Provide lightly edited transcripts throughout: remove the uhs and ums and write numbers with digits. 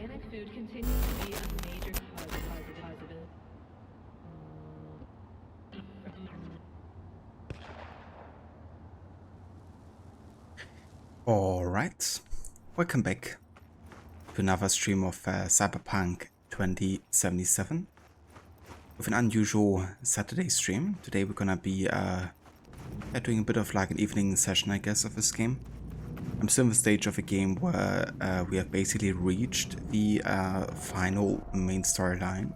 Organic food continues to be a major cause of positivity. Alright, welcome back to another stream of Cyberpunk 2077 with an unusual Saturday stream. Today we're gonna be doing a bit of like an evening session, I guess, of this game. I'm still in the stage of the game where we have basically reached the final main storyline,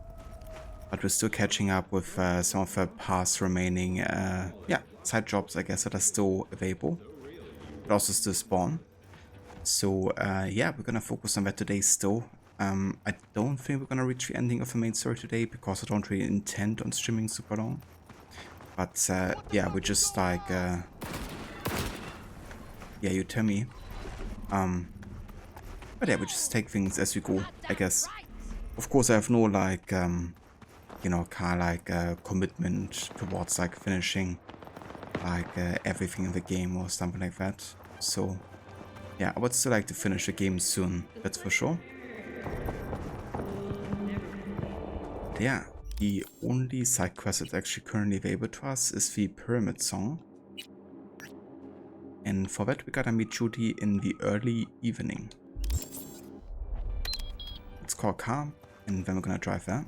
but we're still catching up with some of the past remaining side jobs, I guess, that are still available, but also still spawn. So yeah, we're gonna focus on that today still. I don't think we're gonna reach the ending of the main story today because I don't really intend on streaming super long. But yeah, we're just like yeah, you tell me. But yeah, we just take things as we go, I guess. Of course, I have no like you know, kind of like commitment towards like finishing like everything in the game or something like that. So yeah, I would still like to finish the game soon, that's for sure. But yeah, the only side quest that's actually currently available to us is the Pyramid Song. And for that we gotta meet Judy in the early evening. Let's call a car and then we're gonna drive there.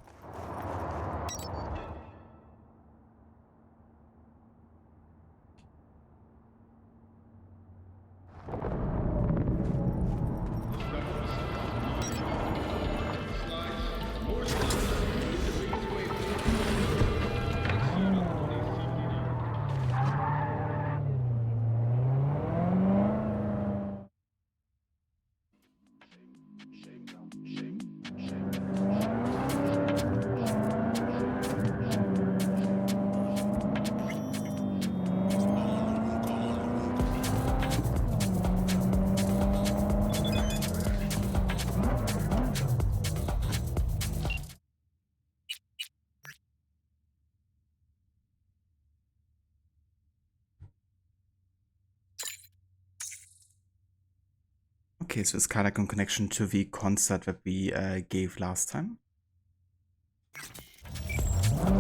Okay, so it's kind of like in connection to the concert that we gave last time.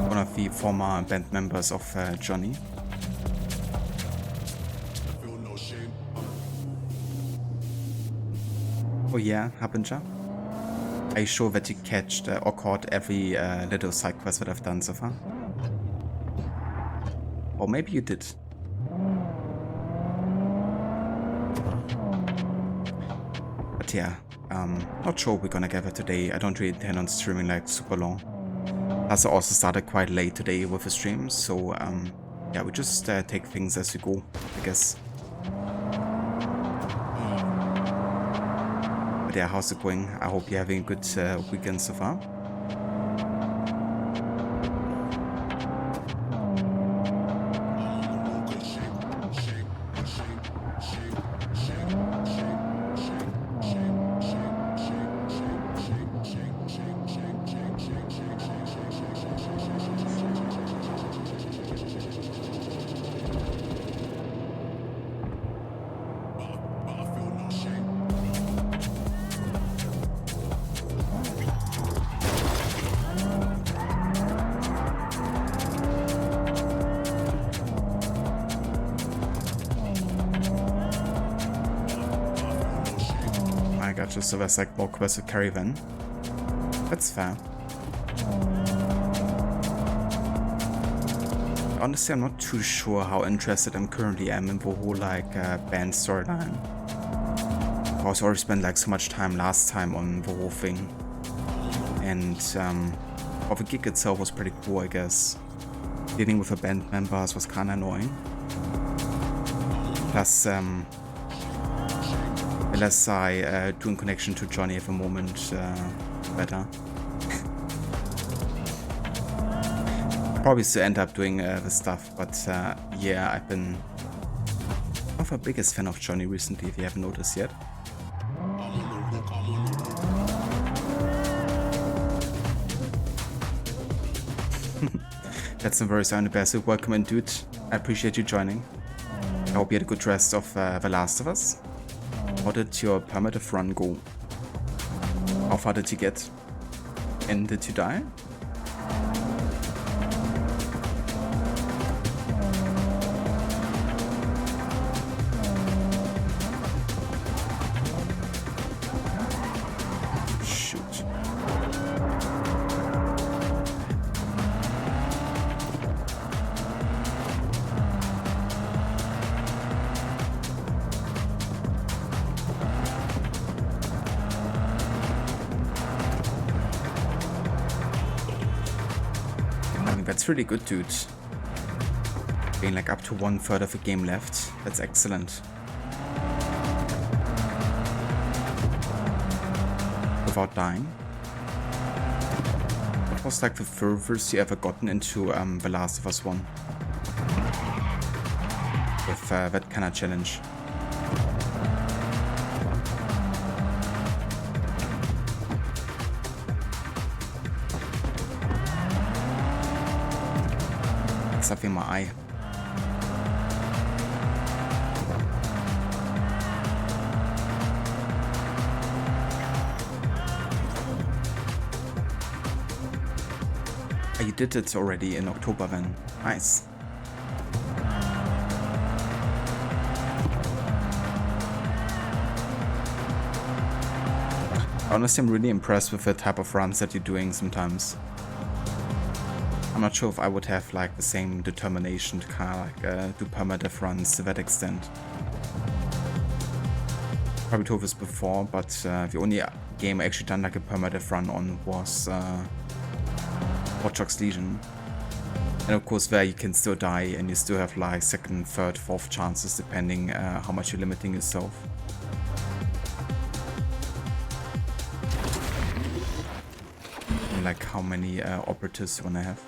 One of the former band members of Johnny. Oh yeah, Harbinger. Are you sure that you catched or caught every little side quest that I've done so far? Or maybe you did. But yeah, not sure we're gonna get that today. I don't really intend on streaming like super long. Plus I also started quite late today with the stream, so yeah, we just take things as we go, I guess. But yeah, how's it going? I hope you're having a good weekend so far. So there's like more quests with Kerry then. That's fair. Honestly, I'm not too sure how interested I currently am in the whole like band storyline. I also already spent like so much time last time on the whole thing. And well, the gig itself was pretty cool, I guess. Dealing with the band members was kinda annoying. Plus unless I do in connection to Johnny at the moment better. Probably still end up doing the stuff, but yeah, I've been not the biggest fan of Johnny recently, if you haven't noticed yet. That's some very sound basic. Welcome in, dude. I appreciate you joining. I hope you had a good rest of The Last of Us. How did your permative run go? How far did you get? And did you die? Shoot. That's really good, dude. Being like up to 1/3 of a game left. That's excellent. Without dying. What was like the furthest you ever gotten into The Last of Us 1? With that kind of challenge. Stuff in my eye. Oh, you did it already in October then. Nice. Honestly, I'm really impressed with the type of runs that you're doing sometimes. I'm not sure if I would have like the same determination to kind of like do permadeath runs to that extent. Probably told this before, but the only game I actually done like a permadeath run on was Watch Dogs Legion. And of course there you can still die and you still have like second, third, fourth chances depending how much you're limiting yourself. And like how many operatives you wanna have.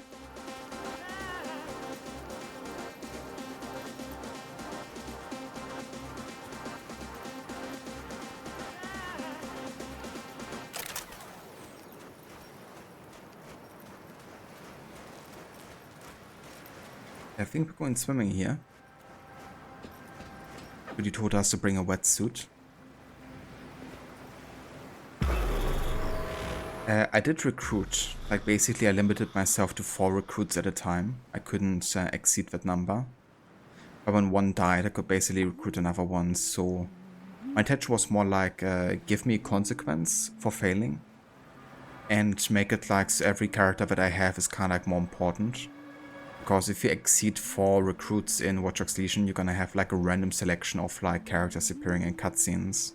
I think we're going swimming here. Judy told us to bring a wetsuit. I did recruit. Like basically I limited myself to 4 recruits at a time. I couldn't exceed that number. But when one died I could basically recruit another one. So my intention was more like give me a consequence for failing. And make it like so every character that I have is kind of like more important. Because if you exceed 4 recruits in Watch Dogs Legion, you're gonna have like a random selection of like characters appearing in cutscenes.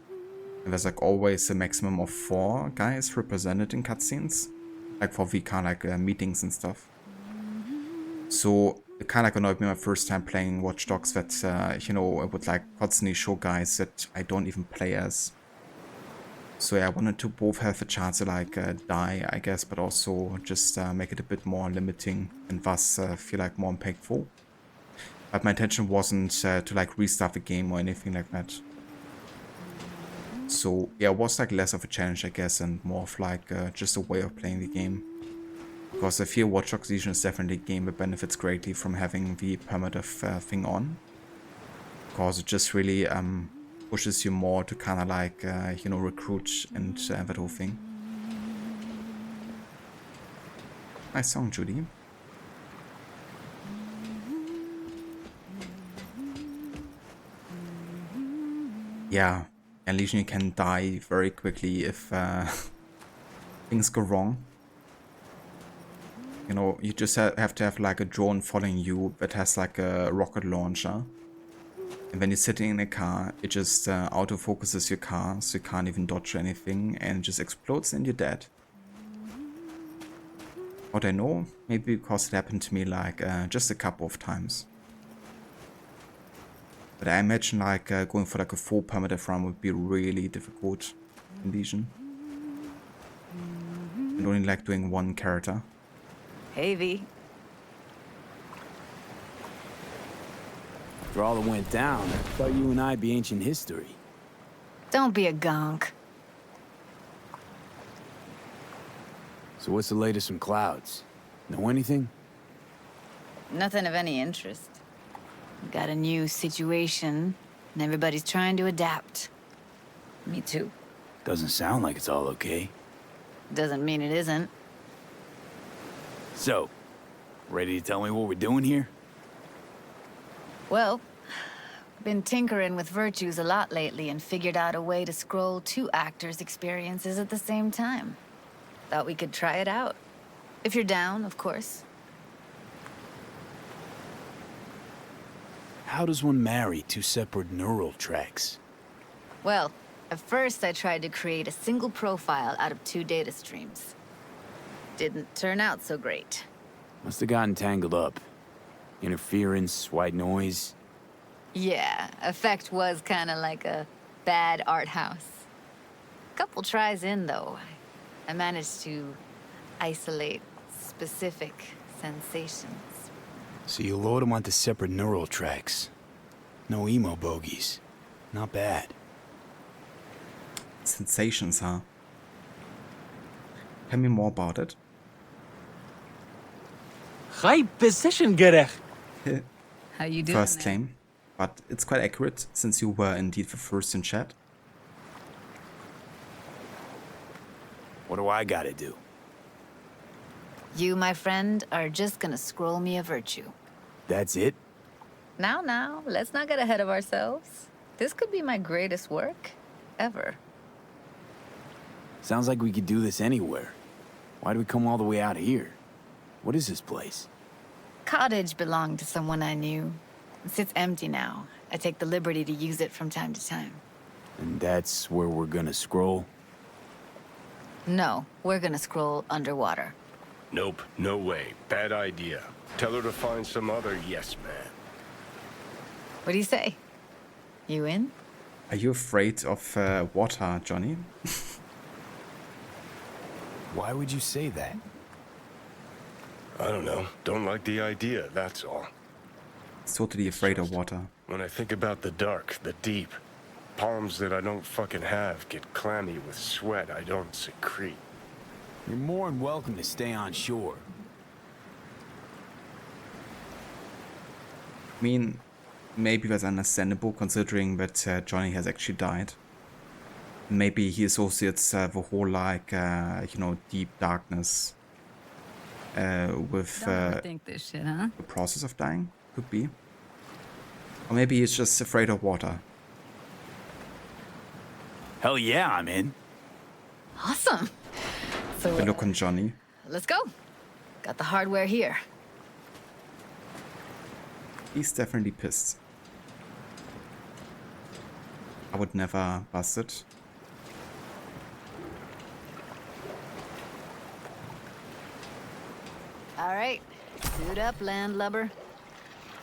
And there's like always a maximum of 4 guys represented in cutscenes. Like for the kind of like meetings and stuff. So it kind of like annoyed me my first time playing Watch Dogs that, you know, it would like constantly show guys that I don't even play as. So yeah, I wanted to both have a chance to like die, I guess, but also just make it a bit more limiting and thus feel like more impactful. But my intention wasn't to like restart the game or anything like that. So yeah, it was like less of a challenge, I guess, and more of like just a way of playing the game. Because I feel Watch Dogs Legion is definitely a game that benefits greatly from having the permadeath thing on. Because it just really pushes you more to kind of like, you know, recruit and that whole thing. Nice song, Judy. Yeah, and Legion, you can die very quickly if things go wrong. You know, you just have to have like a drone following you that has like a rocket launcher. And when you're sitting in a car, it just autofocuses your car, so you can't even dodge anything, and it just explodes and you're dead. What I know, maybe because it happened to me like just a couple of times. But I imagine like going for like a full permadeath run would be really difficult in Legion. And only like doing one character. Hey, V. After all that went down, I thought you and I'd be ancient history. Don't be a gonk. So what's the latest from Clouds? Know anything? Nothing of any interest. Got a new situation, and everybody's trying to adapt. Me too. Doesn't sound like it's all okay. Doesn't mean it isn't. So, ready to tell me what we're doing here? Well, been tinkering with virtues a lot lately and figured out a way to scroll 2 actors' experiences at the same time. Thought we could try it out. If you're down, of course. How does one marry 2 separate neural tracks? Well, at first I tried to create a single profile out of 2 data streams. Didn't turn out so great. Must have gotten tangled up. Interference, white noise. Yeah, effect was kinda like a bad art house. Couple tries in, though, I managed to isolate specific sensations. So you load them onto separate neural tracks. No emo bogies. Not bad. Sensations, huh? Tell me more about it. High position gerecht. How you doing, First man? claim, but it's quite accurate since you were indeed the first in chat. What do I gotta do? You, my friend, are just gonna scroll me a virtue. That's it? Now, let's not get ahead of ourselves. This could be my greatest work ever. Sounds like we could do this anywhere. Why do we come all the way out here? What is this place? Cottage belonged to someone I knew. It sits empty now. I take the liberty to use it from time to time. And that's where we're gonna scroll? No, we're gonna scroll underwater. Nope, no way. Bad idea. Tell her to find some other yes man. What do you say? You in? Are you afraid of water, Johnny? Why would you say that? I don't know. Don't like the idea, that's all. He's totally afraid of water. When I think about the dark, the deep, palms that I don't fucking have get clammy with sweat I don't secrete. You're more than welcome to stay on shore. I mean, maybe that's understandable considering that Johnny has actually died. Maybe he associates the whole, like, deep darkness with Think this shit, huh? the process of dying. Could be. Or maybe he's just afraid of water. Hell yeah, I'm in. Awesome. So, The look on Johnny. let's go. Got the hardware here. He's definitely pissed. I would never bust it. All right, suit up, landlubber.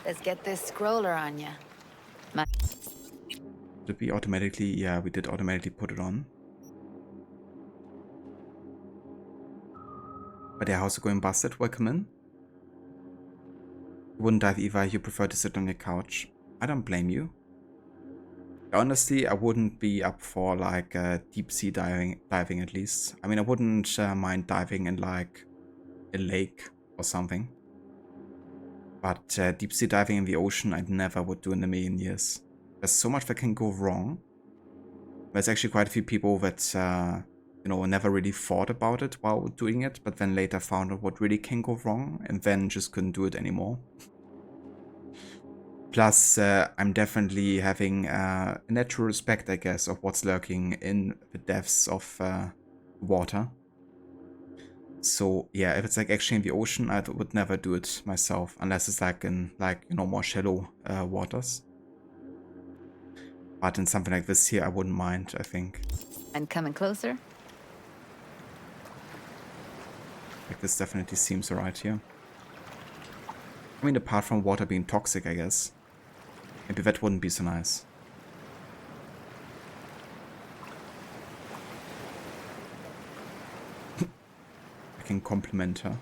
Let's get this scroller on ya. Did we automatically? Yeah, we did automatically put it on. But yeah, how's it going, Busted? Welcome in. You wouldn't dive either, you prefer to sit on your couch. I don't blame you. Honestly, I wouldn't be up for like deep sea diving at least. I mean, I wouldn't mind diving in like a lake or something. But deep sea diving in the ocean, I never would do in a million years. There's so much that can go wrong. There's actually quite a few people that never really thought about it while doing it, but then later found out what really can go wrong and then just couldn't do it anymore. Plus, I'm definitely having a natural respect, I guess, of what's lurking in the depths of water. So yeah, if it's like actually in the ocean, I would never do it myself, unless it's like in more shallow waters. But in something like this here, I wouldn't mind, I think. And coming closer? Like this definitely seems alright here. I mean, apart from water being toxic, I guess. Maybe that wouldn't be so nice. I can compliment her.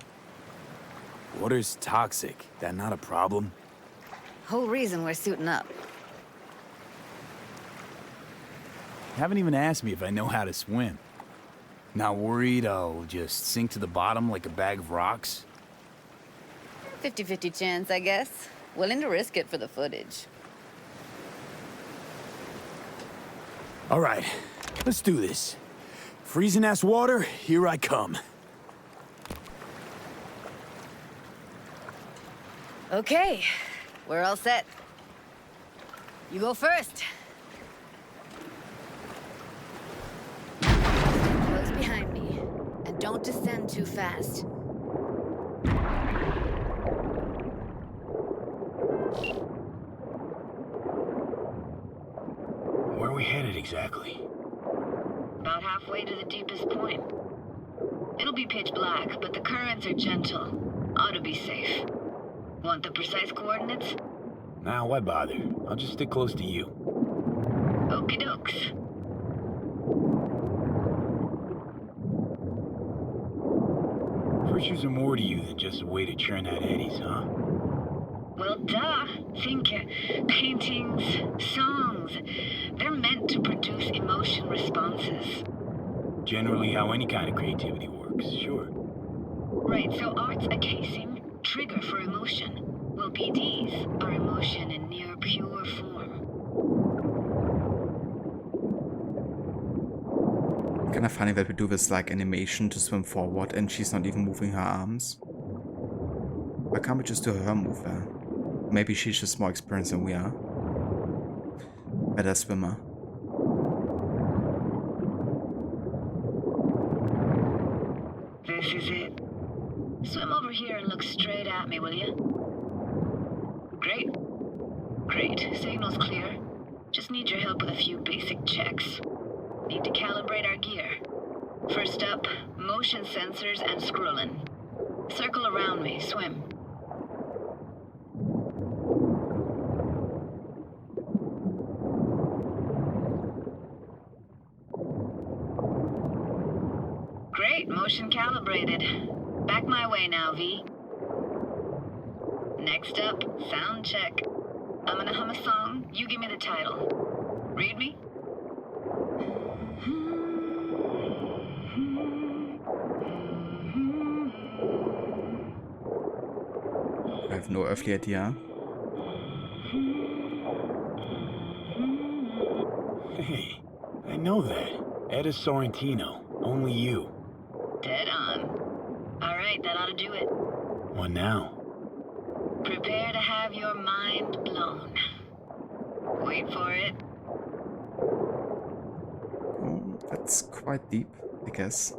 Water's toxic. That not a problem? Whole reason we're suiting up. Haven't even asked me if I know how to swim. Not worried I'll just sink to the bottom like a bag of rocks? 50-50 chance, I guess. Willing to risk it for the footage. All right, let's do this. Freezing-ass water, here I come. Okay, we're all set. You go first. Close behind me, and don't descend too fast. Where are we headed exactly? About halfway to the deepest point. It'll be pitch black, but the currents are gentle. Ought to be safe. Want the precise coordinates? Nah, why bother? I'll just stick close to you. Okie dokes. Virtues are more to you than just a way to churn out eddies, huh? Well, duh. Think paintings, songs. They're meant to produce emotion responses. Generally how any kind of creativity works, sure. Right, so art's a casing, trigger for emotion. Well, BDs are emotion in near pure form. Kind of funny that we do this like animation to swim forward and she's not even moving her arms. Why can't we just do her move there? Maybe she's just more experienced than we are. Better swimmer. This is it. Swim over here and look straight at me, will you? Great. Great. Signal's clear. Just need your help with a few basic checks. Need to calibrate our gear. First up, motion sensors and scrolling. Circle around me. Swim. Great. Motion calibrated. Back my way now, V. Next up, sound check. I'm gonna hum a song. You give me the title. Read me? I have no earthly idea. Hey, I know that. Etta Sorrentino. Only you. Dead on. All right, that ought to do it. What now? Prepare to have your mind blown. Wait for it. Oh, that's quite deep, I guess.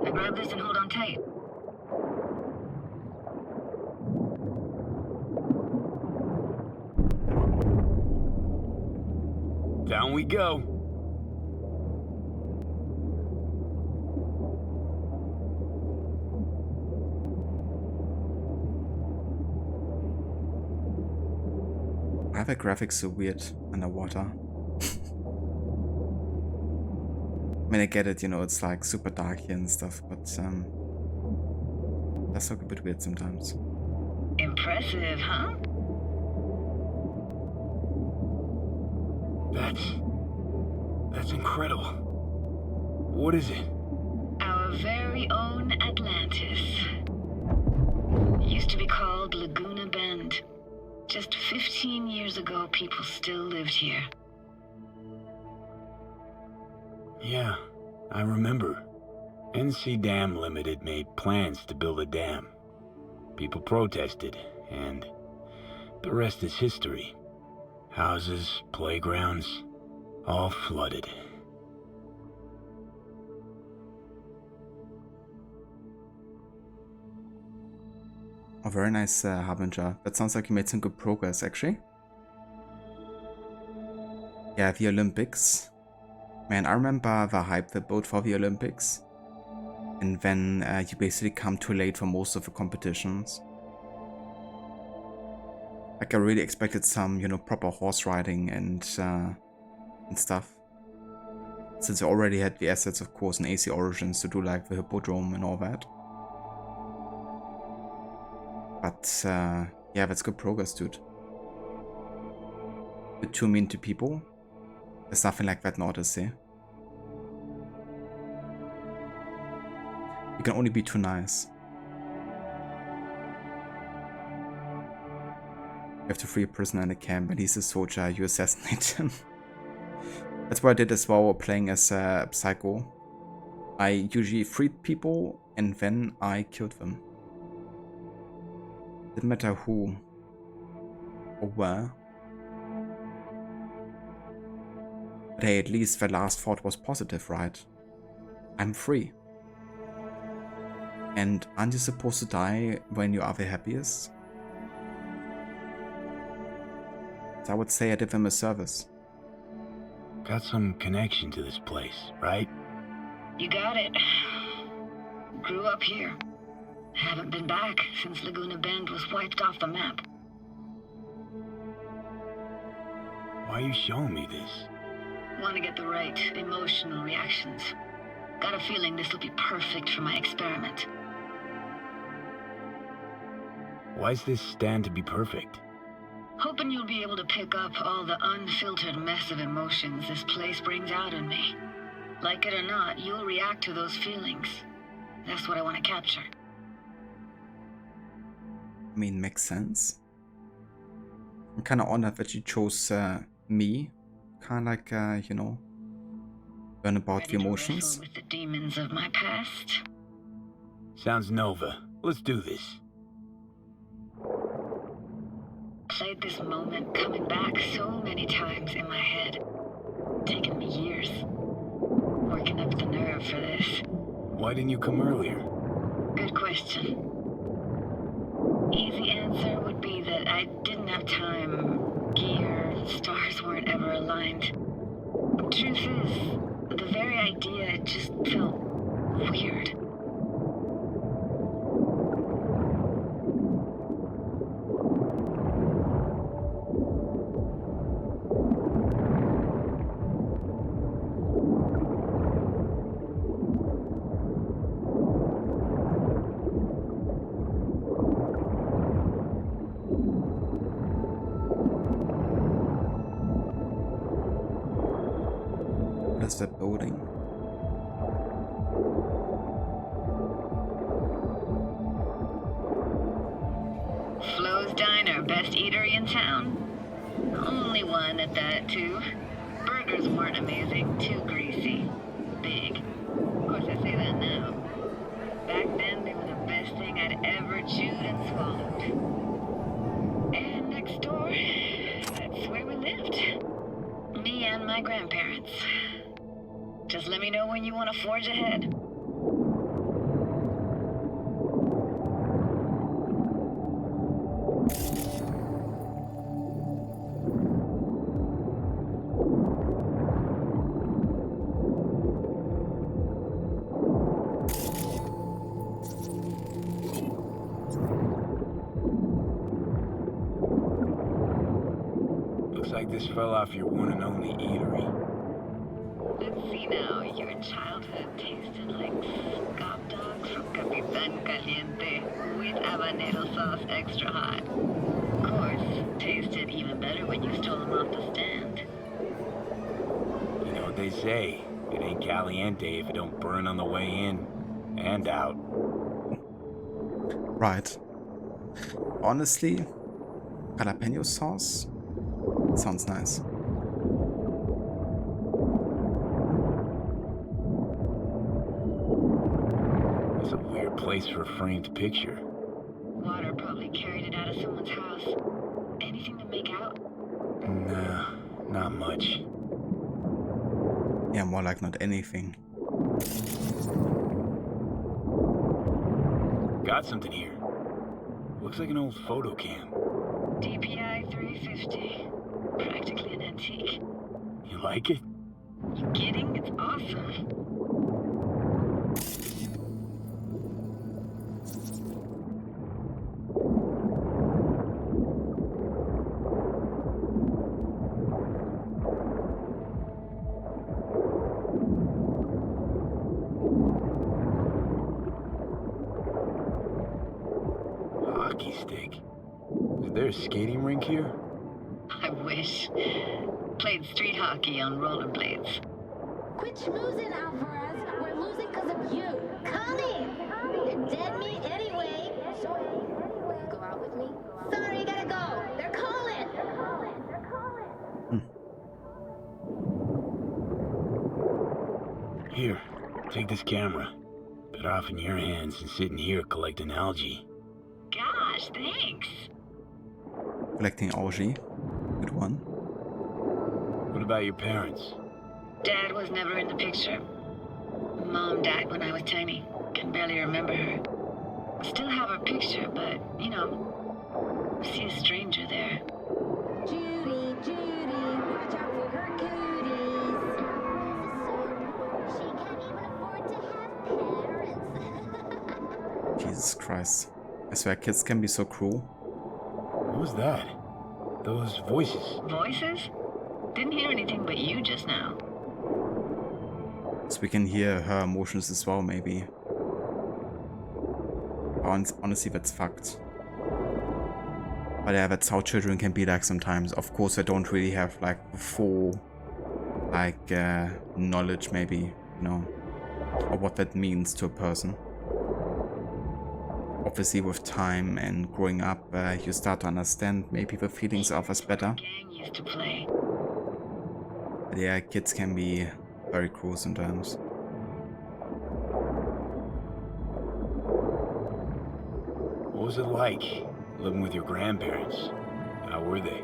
Now grab this and hold on tight. Down we go. Why are the graphics so weird underwater? I mean, I get it, you know, it's like super dark here and stuff, but that's look a bit weird sometimes. Impressive, huh? That's incredible. What is it? Our very own Atlantis. Used to be called Laguna Bend. Just 15 years ago, people still lived here. Yeah, I remember. NC Dam Limited made plans to build a dam. People protested, and the rest is history. Houses, playgrounds, all flooded. Oh, very nice, Harbinger. That sounds like you made some good progress, actually. Yeah, the Olympics. Man, I remember the hype they built for the Olympics. And then you basically come too late for most of the competitions. Like, I really expected some, you know, proper horse riding and stuff. Since I already had the assets, of course, in AC Origins to do, like, the Hippodrome and all that. But, yeah, that's good progress, dude. You're too mean to people. There's nothing like that in Odyssey. You can only be too nice. have to free a prisoner in the camp and he's a soldier, you assassinate him. That's what I did as well playing as a psycho. I usually freed people and then I killed them. Didn't matter who or where. But hey, at least the last thought was positive, right? I'm free. And aren't you supposed to die when you are the happiest? So I would say I did them a service. Got some connection to this place, right? You got it. Grew up here. Haven't been back since Laguna Bend was wiped off the map. Why are you showing me this? Want to get the right emotional reactions. Got a feeling this will be perfect for my experiment. Why's this stand to be perfect? Hoping you'll be able to pick up all the unfiltered mess of emotions this place brings out in me. Like it or not, you'll react to those feelings. That's what I want to capture. I mean, makes sense. I'm kind of honored that you chose me. Kind of like, you know, learn about the Ready to emotions. wrestle with the demons of my past. Sounds Nova. Let's do this. Played this moment coming back so many times in my head. Taken me years. Working up the nerve for this. Why didn't you come earlier? Good question. Easy answer would be that I didn't have time. Gear, stars weren't ever aligned. Truth is, the very idea just felt weird. What is that building? Flo's Diner, best eatery in town. Only one at that, too. Burgers weren't amazing, too greasy. Big. Of course, I say that now. Back then, they were the best thing I'd ever chewed and swallowed. And next door, that's where we lived. Me and my grandparents. Just let me know when you want to forge ahead. Looks like this fell off your one and only eatery. Let's see now, your childhood tasted like scop dogs from Capitan Caliente with habanero sauce extra hot. Of course, tasted even better when you stole them off the stand. You know what they say, it ain't caliente if it don't burn on the way in and out. Right. Honestly, jalapeno sauce sounds nice. It's a weird place for a framed picture. Water probably carried it out of someone's house. Anything to make out? Nah, not much. Yeah, more like not anything. Got something here. Looks like an old photo cam. DPI 350. Practically an antique. You like it? You kidding? It's awesome. Hockey stick. Is there a skating rink here? I wish. Played street hockey on rollerblades. Quit schmoozing, Alvarez. We're losing because of you. Connie! You're dead meat anyway. Go out with me? Sorry, gotta go. They're calling. take this camera. Better off in your hands than sitting here collecting algae. Gosh, thanks. Collecting algae. Good one. What about your parents? Dad was never in the picture. Mom died when I was tiny. Can barely remember her. Still have her picture, but, you know, see a stranger there. Judy, watch out for her cooties. She can't even afford to have parents. Jesus Christ. I swear kids can be so cruel. What was that? Those voices. Voices? Didn't hear anything but you just now. So we can hear her emotions as well, maybe. Honestly, that's fucked. But yeah, that's how children can be like sometimes. Of course, I don't really have like full like knowledge, maybe, you know, of what that means to a person. Obviously, with time and growing up, you start to understand maybe the feelings of us better. Gang used to play. But yeah, kids can be very cruel sometimes. What was it like living with your grandparents? How were they?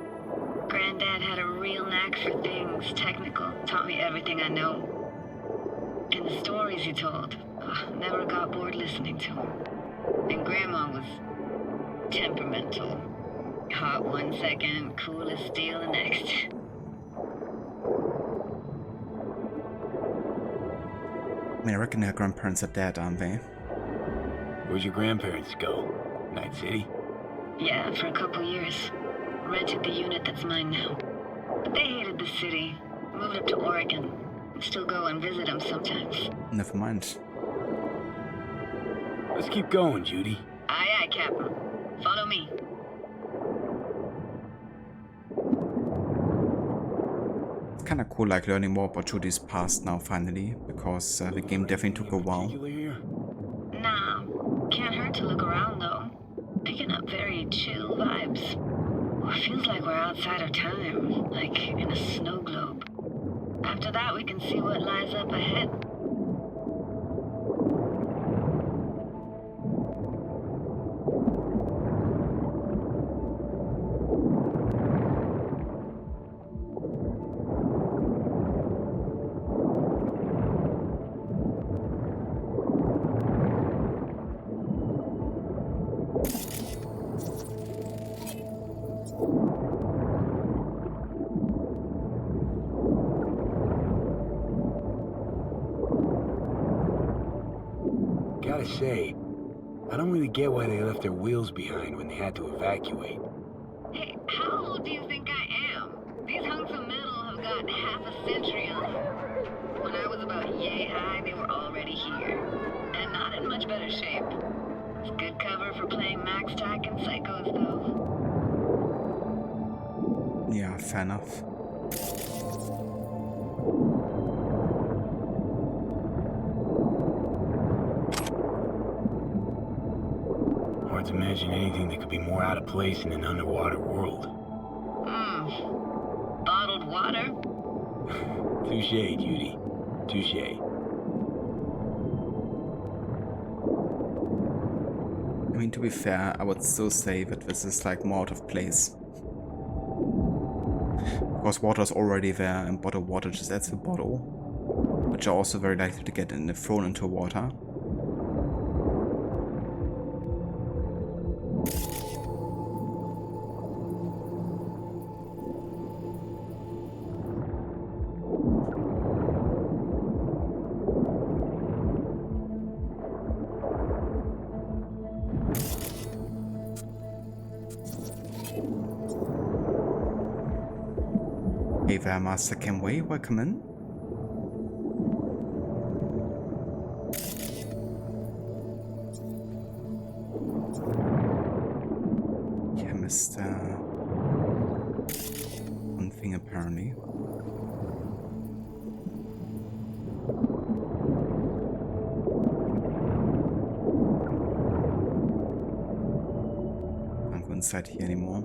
Granddad had a real knack for things technical. Taught me everything I know. And the stories he told, never got bored listening to him. And Grandma was temperamental. Hot 1 second, cool as steel the next. I mean, I reckon their grandparents are dead, aren't they? Where'd your grandparents go? Night City? Yeah, for a couple years. Rented the unit that's mine now. But they hated the city. Moved up to Oregon. Still go and visit them sometimes. Never mind. Let's keep going, Judy. Aye, aye, Captain. Follow me. It's kind of cool, like learning more about Judy's past now, finally, because the game definitely took a while. Here? Nah, can't hurt to look around though. Picking up very chill vibes. Well, feels like we're outside of time, like in a snow globe. After that, we can see what lies up ahead. Gotta say, I don't really get why they left their wheels behind when they had to evacuate. Hey, how old do you think I am? These hunks of metal have got half a century on them. When I was about yay high, they were already here. And not in much better shape. It's good cover for playing Max Tack and Psychos, though. Yeah, fair enough. Hard to imagine anything that could be more out of place in an underwater world. Bottled water? Touché, Judy. Touché. I mean, to be fair, I would still say that this is like more out of place. Because water is already there, and bottled water just adds the bottle, which are also very likely to get thrown into water. Hey there, Master Kenway, welcome in. Chemist, one thing apparently. Can't go inside here anymore.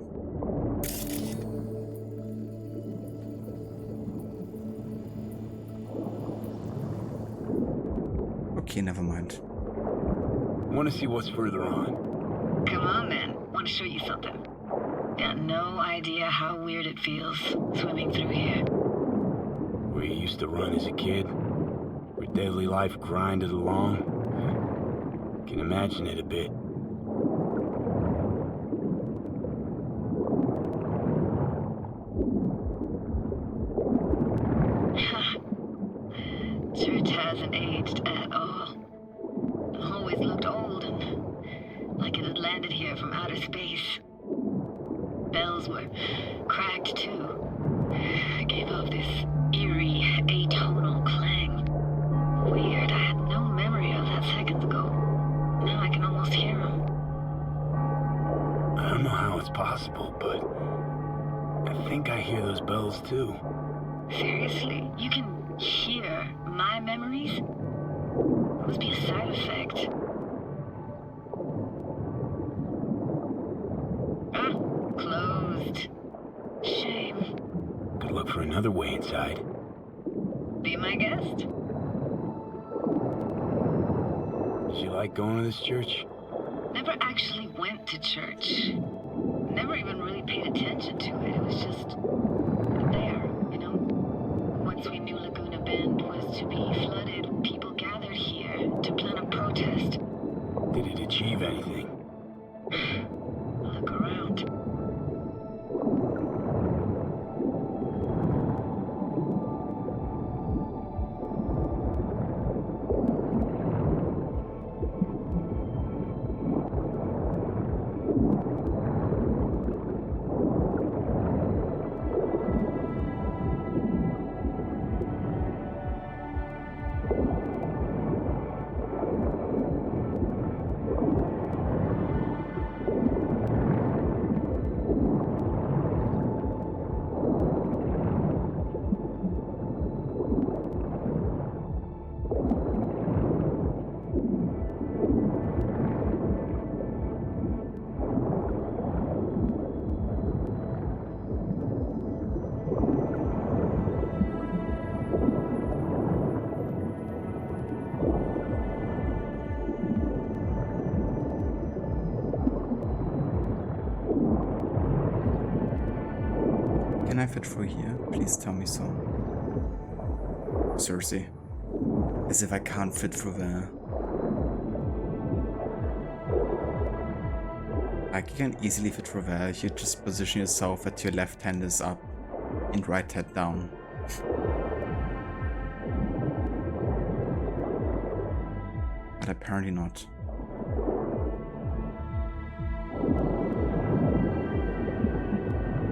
Okay, never mind. Want to see what's further on? Come on, then. Want to show you something. Got no idea how weird it feels swimming through here. Where you used to run as a kid? Where daily life grinded along? Can imagine it a bit. Church hasn't aged at all. Always looked old and like it had landed here from outer space. Bells were cracked too. Gave off this eerie, atonal clang. Weird, I had no memory of that seconds ago. Now I can almost hear them. I don't know how it's possible, but I think I hear those bells too. Seriously? You can hear my memories? Must be a side effect. Ah, closed. Shame. Could look for another way inside. Be my guest. Did you like going to this church? Never actually went to church. Never even really paid attention to it. It was just there, you know? Once we knew Laguna Bend was to be flooded, people gathered here to plan a protest. Did it achieve anything? Look around. Can I fit through here? Please tell me so. Seriously. As if I can't fit through there. Like, you can easily fit through there. You just position yourself that your left hand is up and right hand down. But apparently not.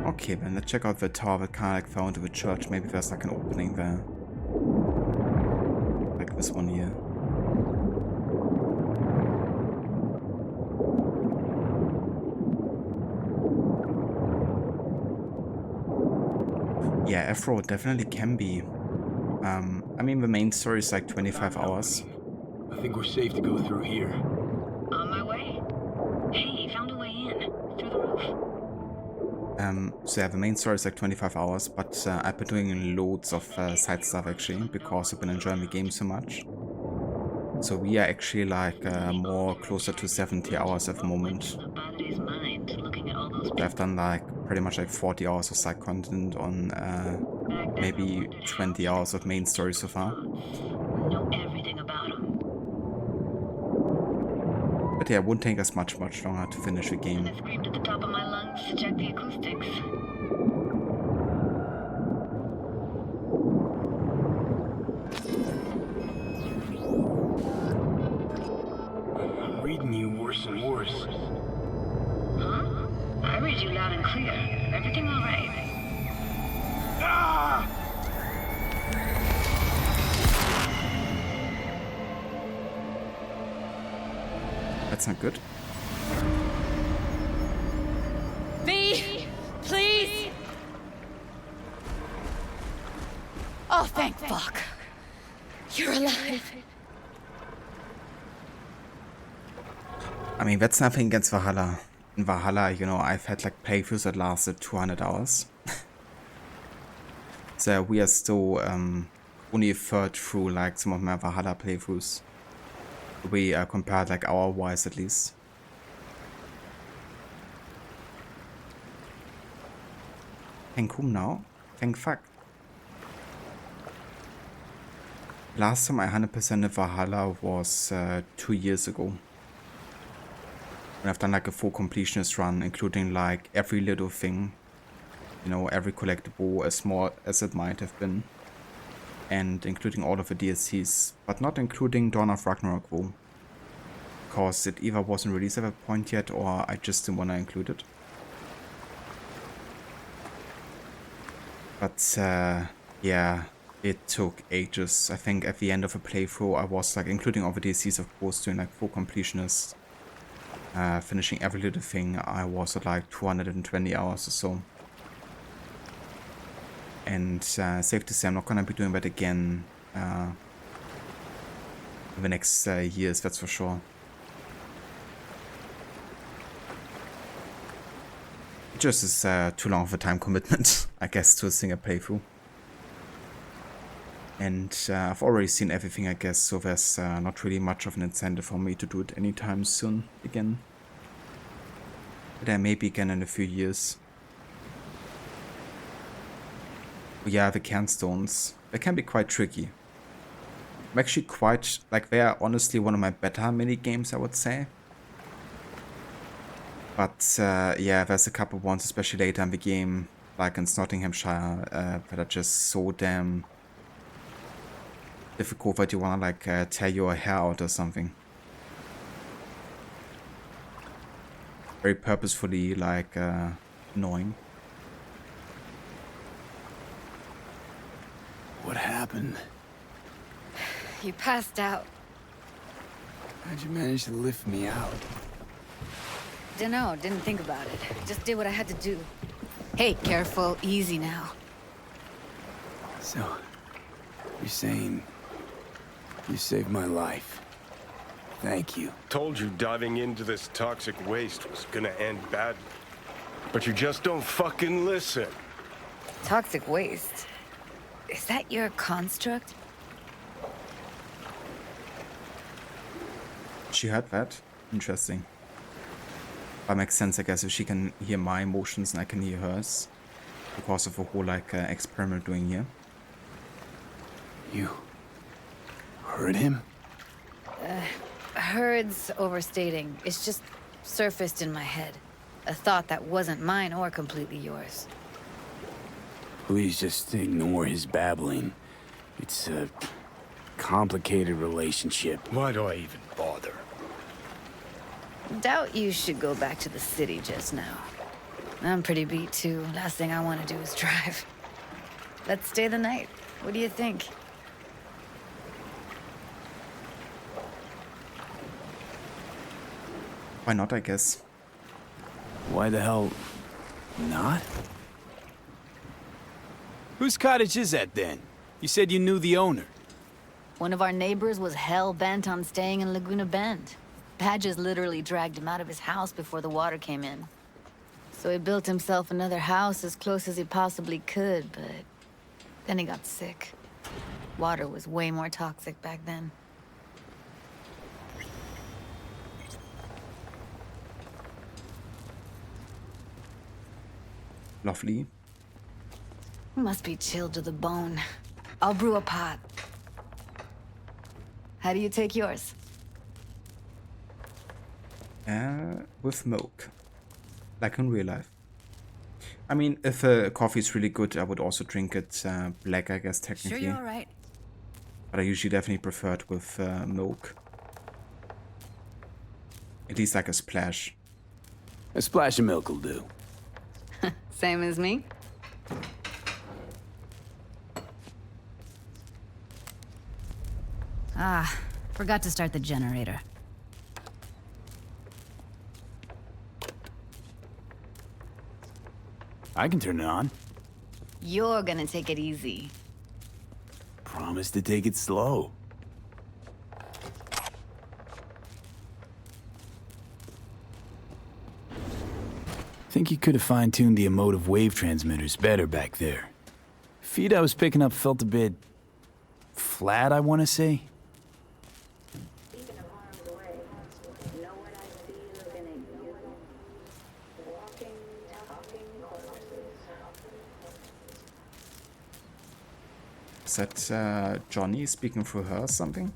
Okay, then let's check out the tower that kind of like fell into the church. Maybe there's like an opening there. Like this one here. Yeah, Afro definitely can be. I mean, the main story is like 25 hours. I think we're safe to go through here. On my way. Hey, found a way in. Through the roof. So yeah, the main story is like 25 hours, but I've been doing loads of side stuff actually, because I've been enjoying the game so much. So we are actually like more closer to 70 hours at the moment. So I've done like pretty much like 40 hours of side content on maybe 20 hours of main story so far. Know everything about him. But yeah, it won't take us much longer to finish the game. I screamed at the top of my lungs to check the acoustics. I'm reading you worse and worse. Huh? I read you loud and clear. Everything all right? Ah! That's not good. V, please. Oh, thank fuck. You're alive. I mean, that's nothing against Valhalla. In Valhalla, you know, I've had like playthroughs that lasted 200 hours. So we are still only a third through like some of my Valhalla playthroughs. We compared like hour-wise at least. Thank whom now? Thank fuck. Last time I 100%ed Valhalla was 2 years ago. And I've done like a full completionist run, including like every little thing. You know, every collectible, as small as it might have been. And including all of the DLCs, but not including Dawn of Ragnarok though. Because it either wasn't released at that point yet, or I just didn't want to include it. But yeah, it took ages. I think at the end of a playthrough I was like, including all the DLCs of course, doing like full completionist. Finishing every little thing, I was at like 220 hours or so. And safe to say I'm not gonna be doing that again in the next years, that's for sure. It just is too long of a time commitment, I guess, to a single playthrough. And I've already seen everything, I guess, so there's not really much of an incentive for me to do it anytime soon again. But maybe again in a few years. Yeah, the canstones, they can be quite tricky. I'm actually quite, like, they are honestly one of my better mini games, I would say. But yeah, there's a couple ones, especially later in the game, like in Nottinghamshire, that are just so damn difficult that you wanna like tear your hair out or something. Very purposefully like annoying. What happened? You passed out. How'd you manage to lift me out? Dunno, didn't think about it. Just did what I had to do. Hey, careful, easy now. So, you're saying you saved my life. Thank you. Told you diving into this toxic waste was gonna end badly. But you just don't fucking listen. Toxic waste. Is that your construct? She heard that? Interesting. That makes sense, I guess, if she can hear my emotions and I can hear hers. Because of the whole, like, experiment doing here. You heard him? Heard's overstating. It's just surfaced in my head. A thought that wasn't mine or completely yours. Please just ignore his babbling. It's a complicated relationship. Why do I even bother? Doubt you should go back to the city just now. I'm pretty beat too. Last thing I want to do is drive. Let's stay the night. What do you think? Why not, I guess? Why the hell not? Whose cottage is that then? You said you knew the owner. One of our neighbors was hell-bent on staying in Laguna Bend. Badges literally dragged him out of his house before the water came in. So he built himself another house as close as he possibly could, but then he got sick. Water was way more toxic back then. Lovely. Must be chilled to the bone. I'll brew a pot. How do you take yours? With milk. Like in real life. I mean, if coffee is really good, I would also drink it black, I guess, technically. Sure you're all right. But I usually definitely prefer it with milk. At least like a splash. A splash of milk will do. Same as me? Ah, forgot to start the generator. I can turn it on. You're gonna take it easy. Promise to take it slow. Think you could have fine-tuned the emotive wave transmitters better back there. Feed I was picking up felt a bit flat, I want to say. Is that Johnny speaking through her or something?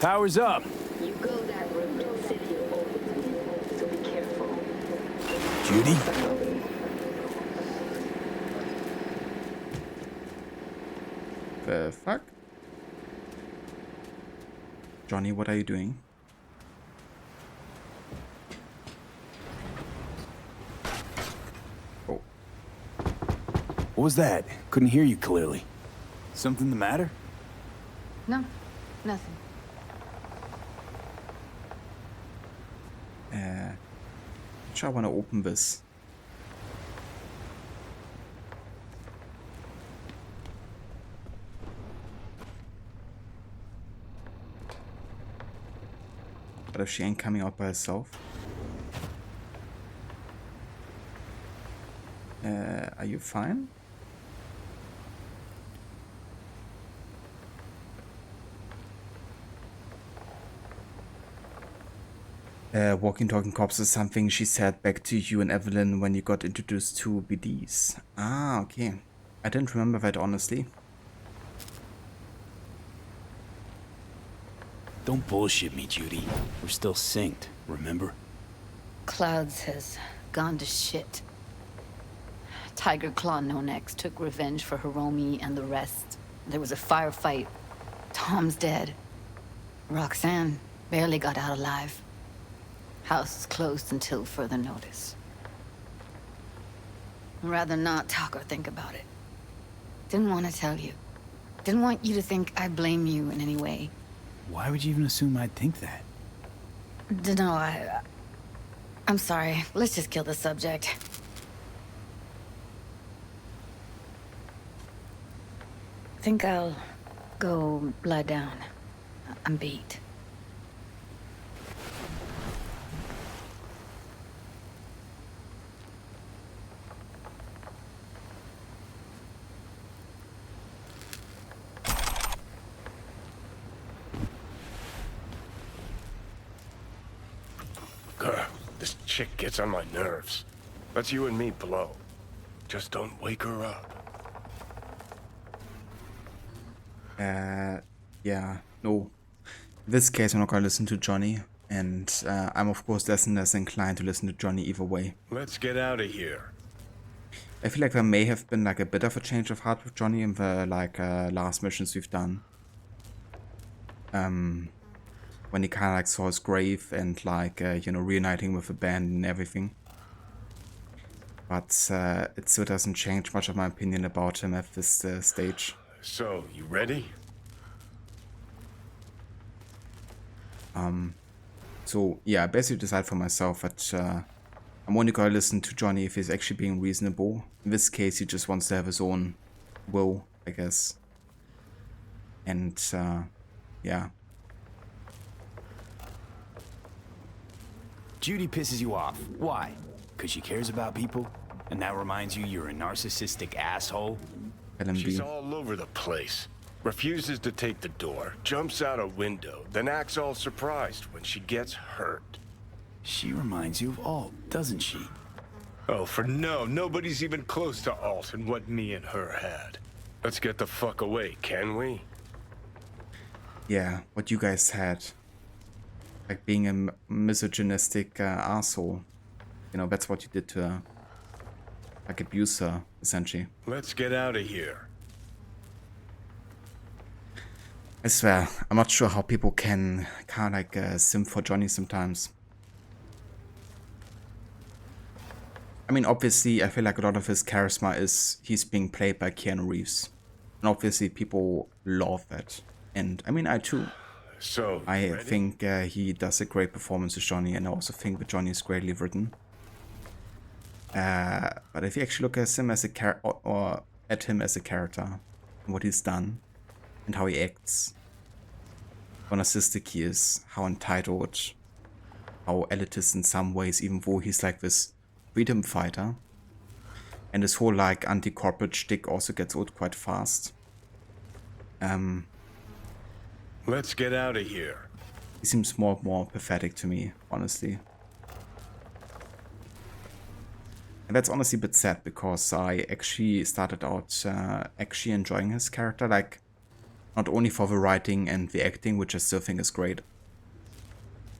Power's up. You go that route, city opens, so be careful. Judy? The fuck? Johnny, what are you doing? Oh. What was that? Couldn't hear you clearly. Something the matter? No, nothing. Which I want to open this. But if she ain't coming out by herself. Are you fine? Walking talking cops is something she said back to you and Evelyn when you got introduced to BDs. Ah, okay. I didn't remember that, honestly. Don't bullshit me, Judy. We're still synced, remember? Clouds has gone to shit. Tiger Claw No Next took revenge for Hiromi and the rest. There was a firefight. Tom's dead. Roxanne barely got out alive. House is closed until further notice. I'd rather not talk or think about it. Didn't want to tell you. Didn't want you to think I blame you in any way. Why would you even assume I'd think that? Dunno, I'm sorry. Let's just kill the subject. Think I'll go lie down. I'm beat. This chick gets on my nerves. Let's you and me blow. Just don't wake her up. Yeah, no. In this case, I'm not gonna listen to Johnny, and I'm of course less and less inclined to listen to Johnny either way. Let's get out of here. I feel like there may have been like a bit of a change of heart with Johnny in the like last missions we've done. When he kind of like saw his grave and like you know, reuniting with the band and everything. But it still doesn't change much of my opinion about him at this stage. So, you ready? So yeah, I basically decide for myself that I'm only gonna listen to Johnny if he's actually being reasonable. In this case, he just wants to have his own will, I guess. And yeah. Judy pisses you off. Why? Because she cares about people? And that reminds you you're a narcissistic asshole? She's all over the place. Refuses to take the door, jumps out a window, then acts all surprised when she gets hurt. She reminds you of Alt, doesn't she? Oh, for no, nobody's even close to Alt and what me and her had. Let's get the fuck away, can we? Yeah, what you guys had. Like being a misogynistic asshole. You know, that's what you did to her. Like abuse her, essentially. Let's get out of here. I swear, I'm not sure how people can kind of like simp for Johnny sometimes. I mean, obviously, I feel like a lot of his charisma is he's being played by Keanu Reeves. And obviously, people love that. And I mean, I too. So, I think he does a great performance as Johnny, and I also think that Johnny is greatly written. But if you actually look at him as a character, and what he's done, and how he acts, how narcissistic he is, how entitled, how elitist in some ways, even though he's like this freedom fighter, and this whole like anti-corporate shtick also gets old quite fast. Let's get out of here. He seems more and more pathetic to me, honestly. And that's honestly a bit sad, because I actually started out actually enjoying his character. Like, Not only for the writing and the acting, which I still think is great,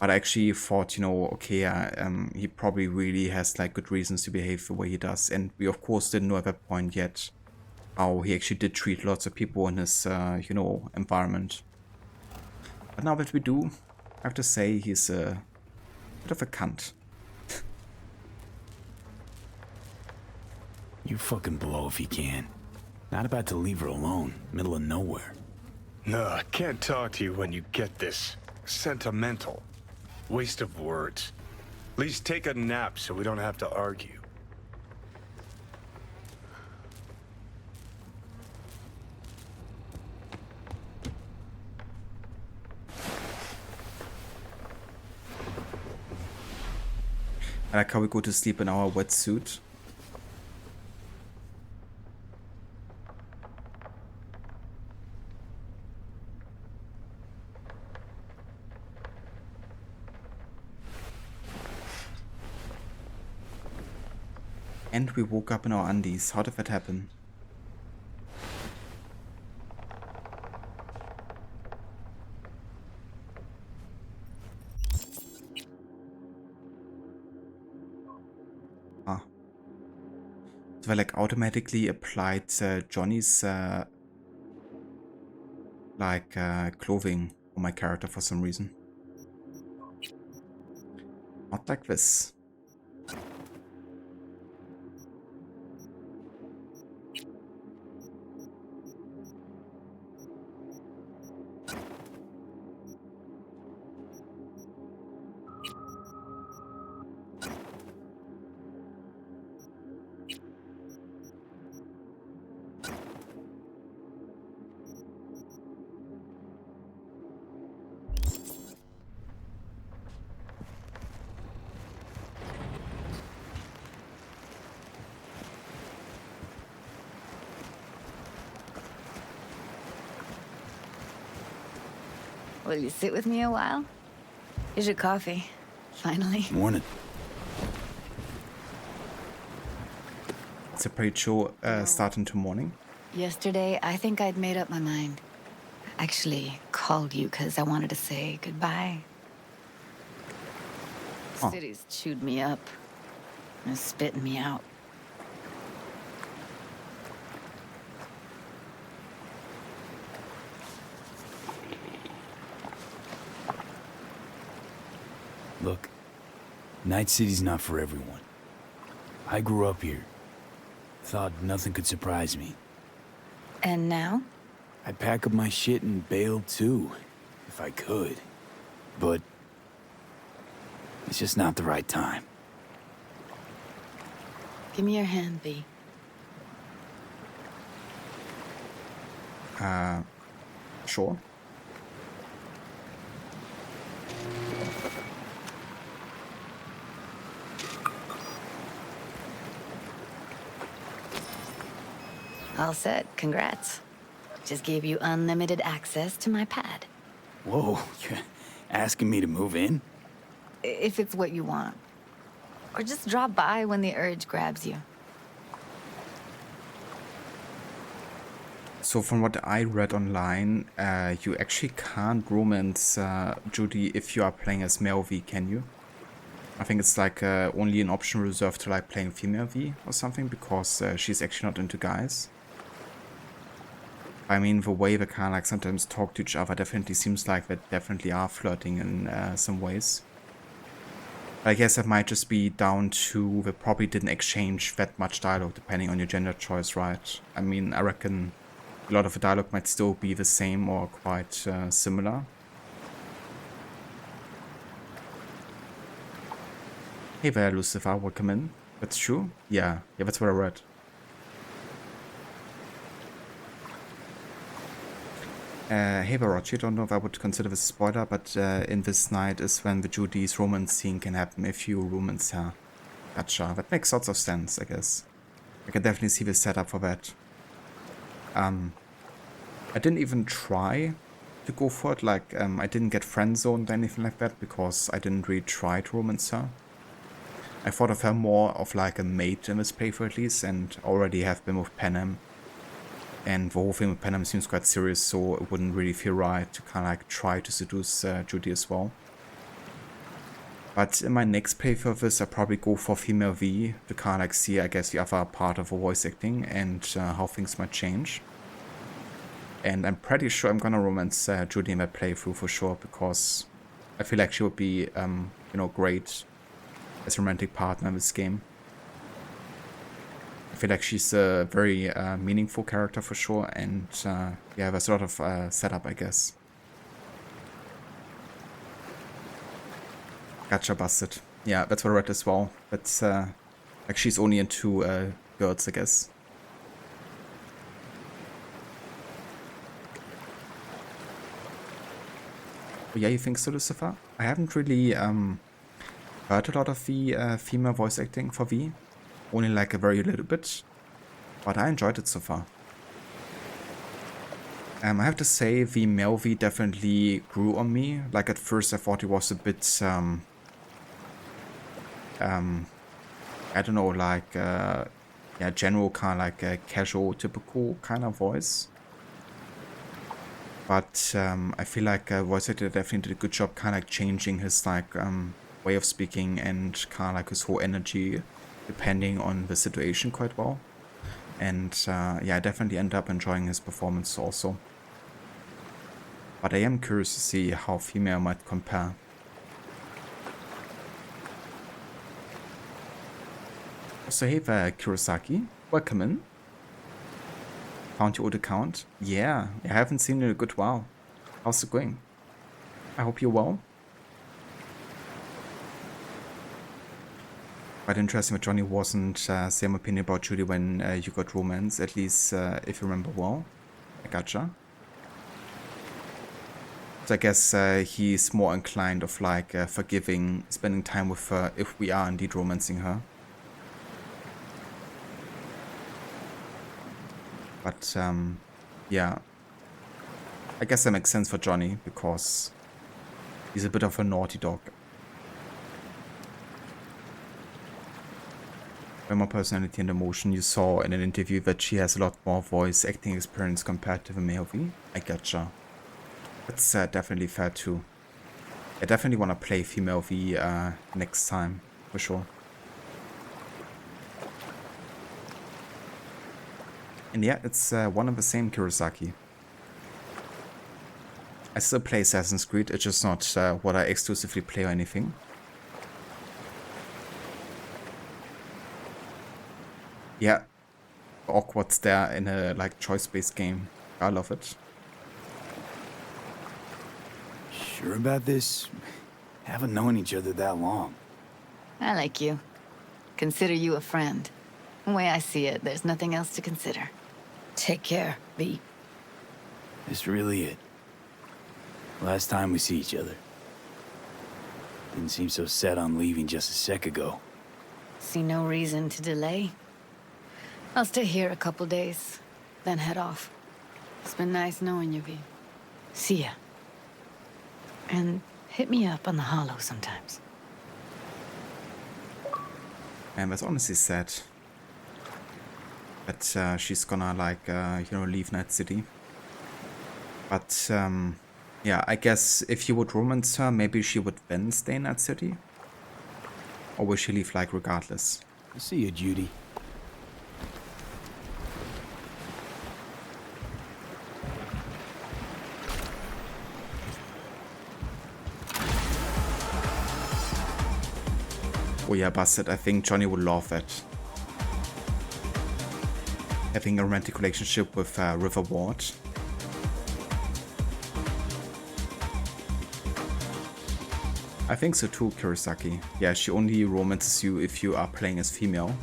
but I actually thought, you know, okay, he probably really has like good reasons to behave the way he does. And we of course didn't know at that point yet how he actually did treat lots of people in his, you know, environment. But now that we do, I have to say he's a bit of a cunt. You fucking blow if you can. Not about to leave her alone, middle of nowhere. No, I can't talk to you when you get this sentimental. Waste of words. At least take a nap so we don't have to argue. I like how we go to sleep in our wetsuit. And we woke up in our undies. How did that happen? Ah. So I like automatically applied Johnny's clothing on my character for some reason. Not like this. Will you sit with me a while? Here's your coffee. Finally. Morning. It's a pretty chill start into morning. Yesterday, I think I'd made up my mind. Actually, called you because I wanted to say goodbye. Oh. City's chewed me up. And spitting me out. Look, Night City's not for everyone. I grew up here. Thought nothing could surprise me. And now? I'd pack up my shit and bail too, if I could. But it's just not the right time. Give me your hand, V. Sure. All set. Congrats. Just gave you unlimited access to my pad. Whoa, you're asking me to move in? If it's what you want. Or just drop by when the urge grabs you. So from what I read online, you actually can't romance Judy if you are playing as male V, can you? I think it's like only an option reserved to like playing female V or something, because she's actually not into guys. I mean, the way they kind of like sometimes talk to each other definitely seems like they definitely are flirting in some ways. But I guess that might just be down to they probably didn't exchange that much dialogue depending on your gender choice, right? I mean, I reckon a lot of the dialogue might still be the same or quite similar. Hey there, Lucifer, welcome in. That's true? Yeah, that's what I read. Hey there, Roger, don't know if I would consider this a spoiler, but in this night is when the Judy's romance scene can happen if you romance her. Gotcha, that makes lots of sense, I guess. I can definitely see the setup for that. I didn't even try to go for it, like, I didn't get friend-zoned or anything like that, because I didn't really try to romance her. I thought of her more of like a mate in this playthrough at least, and already have been with Panem. And the whole thing with Panem seems quite serious, so it wouldn't really feel right to kind of like try to seduce Judy as well. But in my next playthrough of this, I'll probably go for female V to kind of like see, I guess, the other part of the voice acting and how things might change. And I'm pretty sure I'm gonna romance Judy in that playthrough for sure, because I feel like she would be, you know, great as a romantic partner in this game. I feel like she's a very meaningful character for sure, and yeah, there's a lot of setup, I guess. Gotcha, busted. Yeah, that's what I read as well. But like she's only into girls, I guess. Oh, yeah, you think so, Lucifer? I haven't really heard a lot of the female voice acting for V. Only like a very little bit. But I enjoyed it so far. I have to say the male V definitely grew on me. Like at first I thought it was a bit I don't know, like yeah, general kind of like a casual, typical kind of voice. But I feel like voice actor definitely did a good job kind of like changing his like way of speaking and kind of like his whole energy depending on the situation quite well. And yeah, I definitely end up enjoying his performance also. But I am curious to see how female might compare. So hey there, Kurosaki. Welcome in. Found your old account? Yeah, I haven't seen you in a good while. How's it going? I hope you're well. Quite interesting that Johnny wasn't same opinion about Judy when you got romance, at least if you remember well. I gotcha. So I guess he's more inclined of like forgiving, spending time with her if we are indeed romancing her. But yeah, I guess that makes sense for Johnny because he's a bit of a naughty dog. Way more personality and emotion. You saw in an interview that she has a lot more voice acting experience compared to the male V. I gotcha. That's definitely fair too. I definitely want to play female V next time, for sure. And yeah, it's one and the same Kurosaki. I still play Assassin's Creed, it's just not what I exclusively play or anything. Yeah, awkward's there in a like choice-based game. I love it. Sure about this? Haven't known each other that long. I like you. Consider you a friend. The way I see it, there's nothing else to consider. Take care, V. This really it? Last time we see each other. Didn't seem so set on leaving just a sec ago. See no reason to delay. I'll stay here a couple days, then head off. It's been nice knowing you, V. See ya. And hit me up on the holo sometimes. And that's honestly sad. That she's gonna like, you know, leave Night City. But, yeah, I guess if you would romance her, maybe she would then stay in Night City? Or will she leave, like, regardless? I'll see you, Judy. Oh yeah, busted. I think Johnny would love that. Having a romantic relationship with River Ward. I think so too, Kurosaki. Yeah, she only romances you if you are playing as female.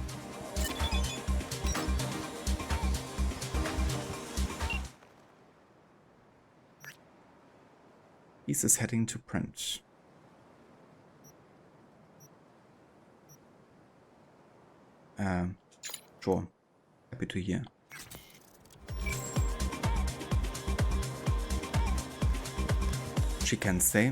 Piece is heading to print. Sure. Happy to hear. She can stay.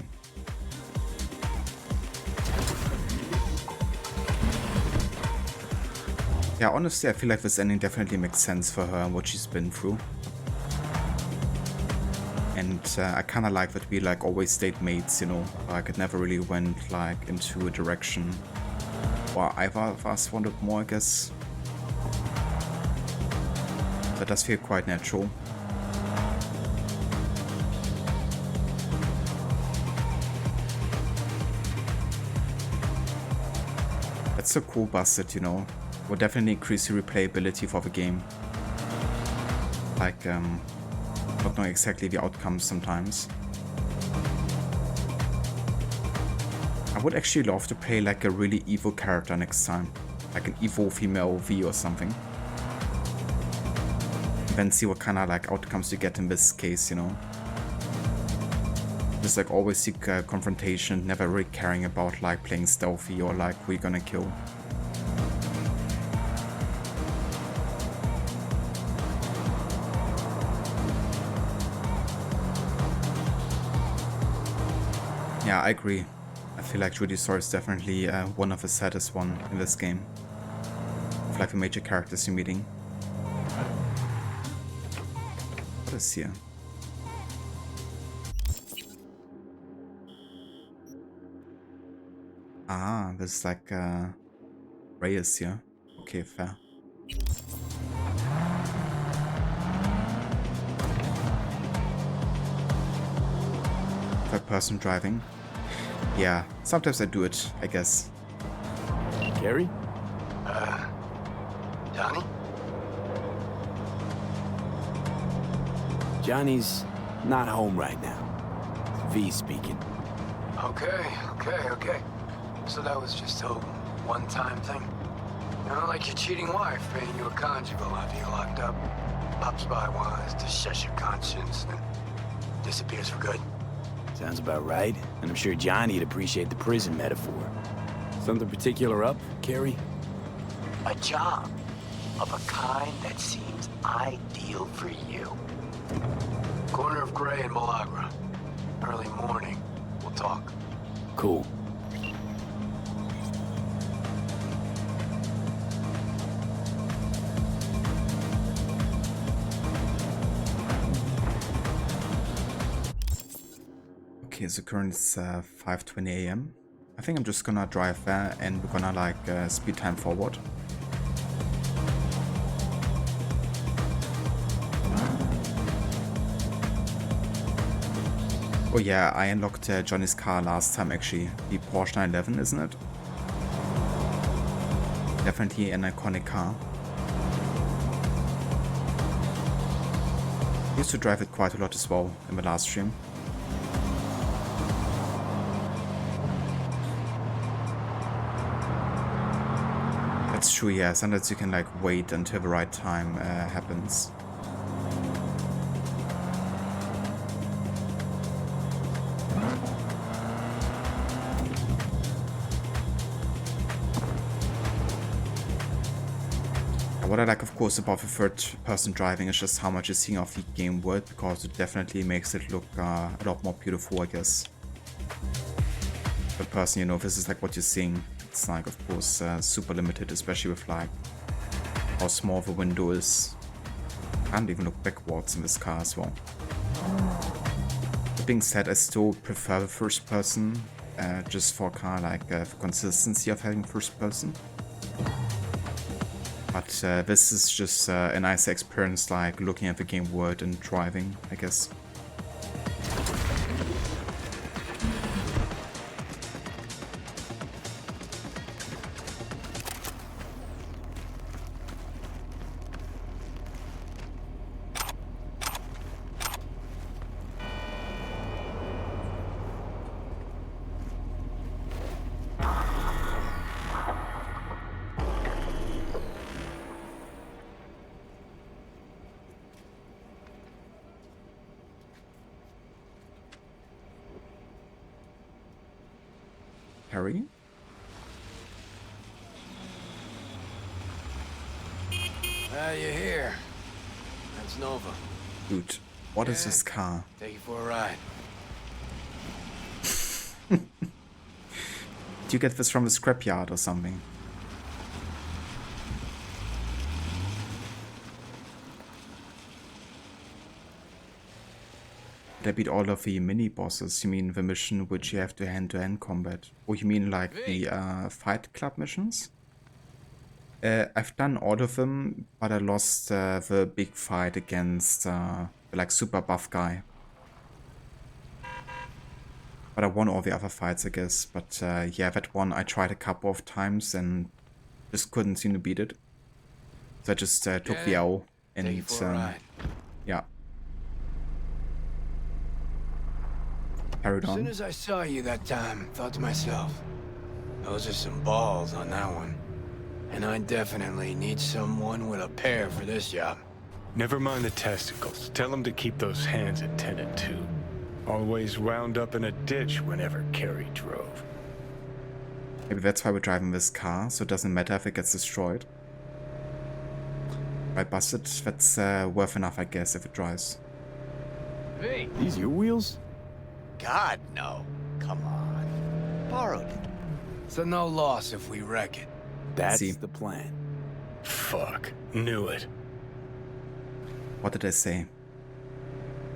Yeah, honestly, I feel like this ending definitely makes sense for her and what she's been through. And I kind of like that we like always stayed mates, you know, like it never really went like into a direction or either of us wanted more, I guess. That does feel quite natural. That's so cool, Busted, you know. Will definitely increase the replayability for the game. Like, not knowing exactly the outcomes sometimes. I would actually love to play like a really evil character next time. Like an evil female V or something. And then see what kind of like outcomes you get in this case, you know. Just like always seek confrontation, never really caring about like playing stealthy or like who you're gonna kill. Yeah, I agree. I feel like Judy's story is definitely one of the saddest one in this game. Of like the major characters you're meeting. What is here? Ah, there's like Reyes here. Okay, fair. Third person driving. Yeah, sometimes I do it, I guess. Kerry? Johnny? Johnny's not home right now. It's V speaking. Okay. So that was just a one-time thing? You know, like your cheating wife paying you a conjugal after you're locked up. Pops by once to shush your conscience, then disappears for good. Sounds about right, and I'm sure Johnny'd appreciate the prison metaphor. Something particular up, Kerry? A job of a kind that seems ideal for you. Corner of Gray and Malagra. Early morning. We'll talk. Cool. Okay, so currently it's 5:20 AM. I think I'm just gonna drive there and we're gonna like speed time forward. Oh yeah, I unlocked Johnny's car last time actually. The Porsche 911, isn't it? Definitely an iconic car. Used to drive it quite a lot as well in the last stream. That's true, yeah. Sometimes you can like wait until the right time happens. What I like, of course, about the third-person driving is just how much you're seeing of the game world, because it definitely makes it look a lot more beautiful, I guess. Third person, you know, this is like what you're seeing. It's like, of course, super limited, especially with like how small the window is. Can't even look backwards in this car as well. That being said, I still prefer the first person, just for kind of like the consistency of having first person. But this is just a nice experience, like looking at the game world and driving, I guess. Kerry? You're here. That's Nova. Dude, what is this car? Take you for a ride. Do you get this from a scrapyard or something? Did I beat all of the mini bosses? You mean the mission which you have to hand combat? Or you mean like the Fight Club missions? I've done all of them, but I lost the big fight against the like super buff guy. But I won all the other fights, I guess. But yeah, that one I tried a couple of times and just couldn't seem to beat it. So I just took the L and yeah. Carried on. As soon as I saw you that time, thought to myself, those are some balls on that one. And I definitely need someone with a pair for this job. Never mind the testicles. Tell him to keep those hands attended to. Always wound up in a ditch whenever Kerry drove. Maybe that's why we're driving this car, so it doesn't matter if it gets destroyed. Right, busted. That's worth enough, I guess, if it drives. Hey, These your wheels? God, no. Come on. Borrowed it. So no loss if we wreck it. That's See. the plan. Fuck. Knew it. What did I say?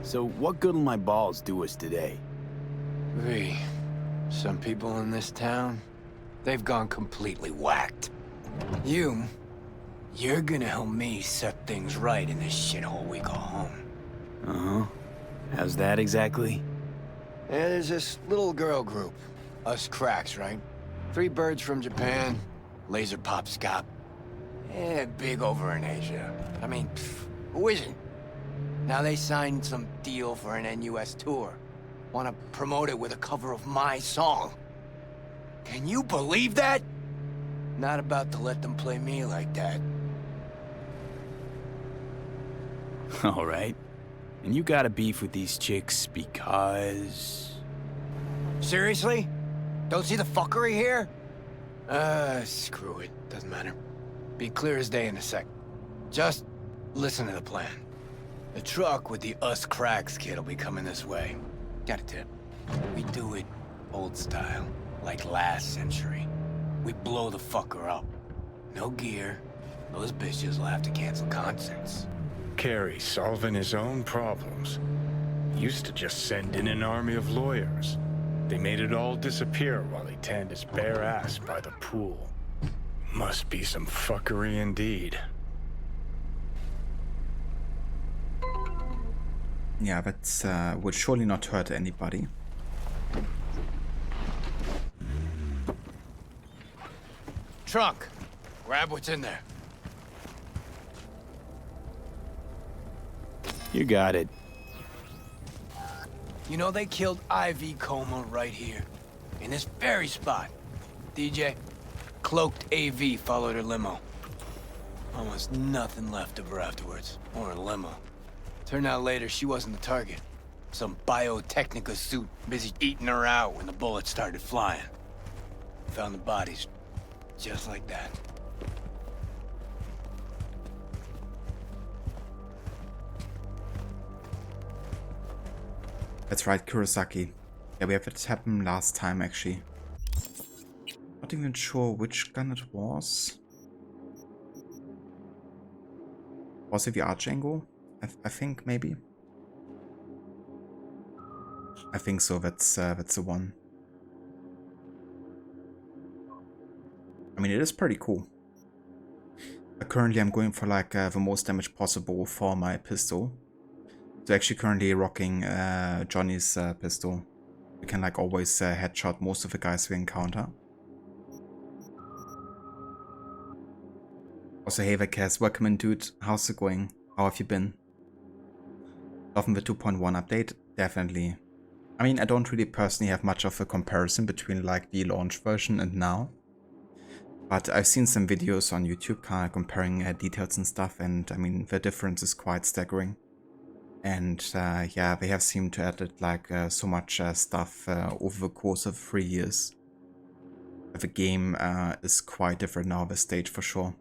So what good will my balls do us today? V, some people in this town, they've gone completely whacked. You're gonna help me set things right in this shithole we call home. Uh-huh. How's that exactly? Yeah, there's this little girl group. Us cracks, right? 3 birds from Japan, laser pop scop. Yeah, big over in Asia. I mean, who isn't? Now they signed some deal for an NUS tour. Want to promote it with a cover of my song. Can you believe that? Not about to let them play me like that. All right. And you got a beef with these chicks because... Seriously? Don't see the fuckery here? Screw it. Doesn't matter. Be clear as day in a sec. Just listen to the plan. The truck with the Us Cracks kid will be coming this way. Got a tip. We do it old style, like last century. We blow the fucker up. No gear. Those bitches will have to cancel concerts. Kerry solving his own problems. Used to just send in an army of lawyers. They made it all disappear while he tanned his bare ass by the pool. Must be some fuckery indeed. Yeah, that would surely not hurt anybody. Trunk. Grab what's in there. You got it. You know they killed Ivy Coma right here. In this very spot. DJ, cloaked AV followed her limo. Almost nothing left of her afterwards. Or a limo. Turned out later she wasn't the target. Some Biotechnica suit busy eating her out when the bullets started flying. Found the bodies just like that. That's right, Kurosaki. Yeah, we have it happen last time, actually. Not even sure which gun it was. Was it the Archangle? I think, maybe. I think so, that's the one. I mean, it is pretty cool. Currently, I'm going for like the most damage possible for my pistol. So actually currently rocking Johnny's pistol. We can like always headshot most of the guys we encounter. Also, hey Vakaz, welcome in dude. How's it going? How have you been? Loving the 2.1 update? Definitely. I mean, I don't really personally have much of a comparison between like the launch version and now. But I've seen some videos on YouTube kind of comparing details and stuff, and I mean, the difference is quite staggering. And yeah, they have seemed to add like so much stuff over the course of 3 years. The game is quite different now, the stage for sure.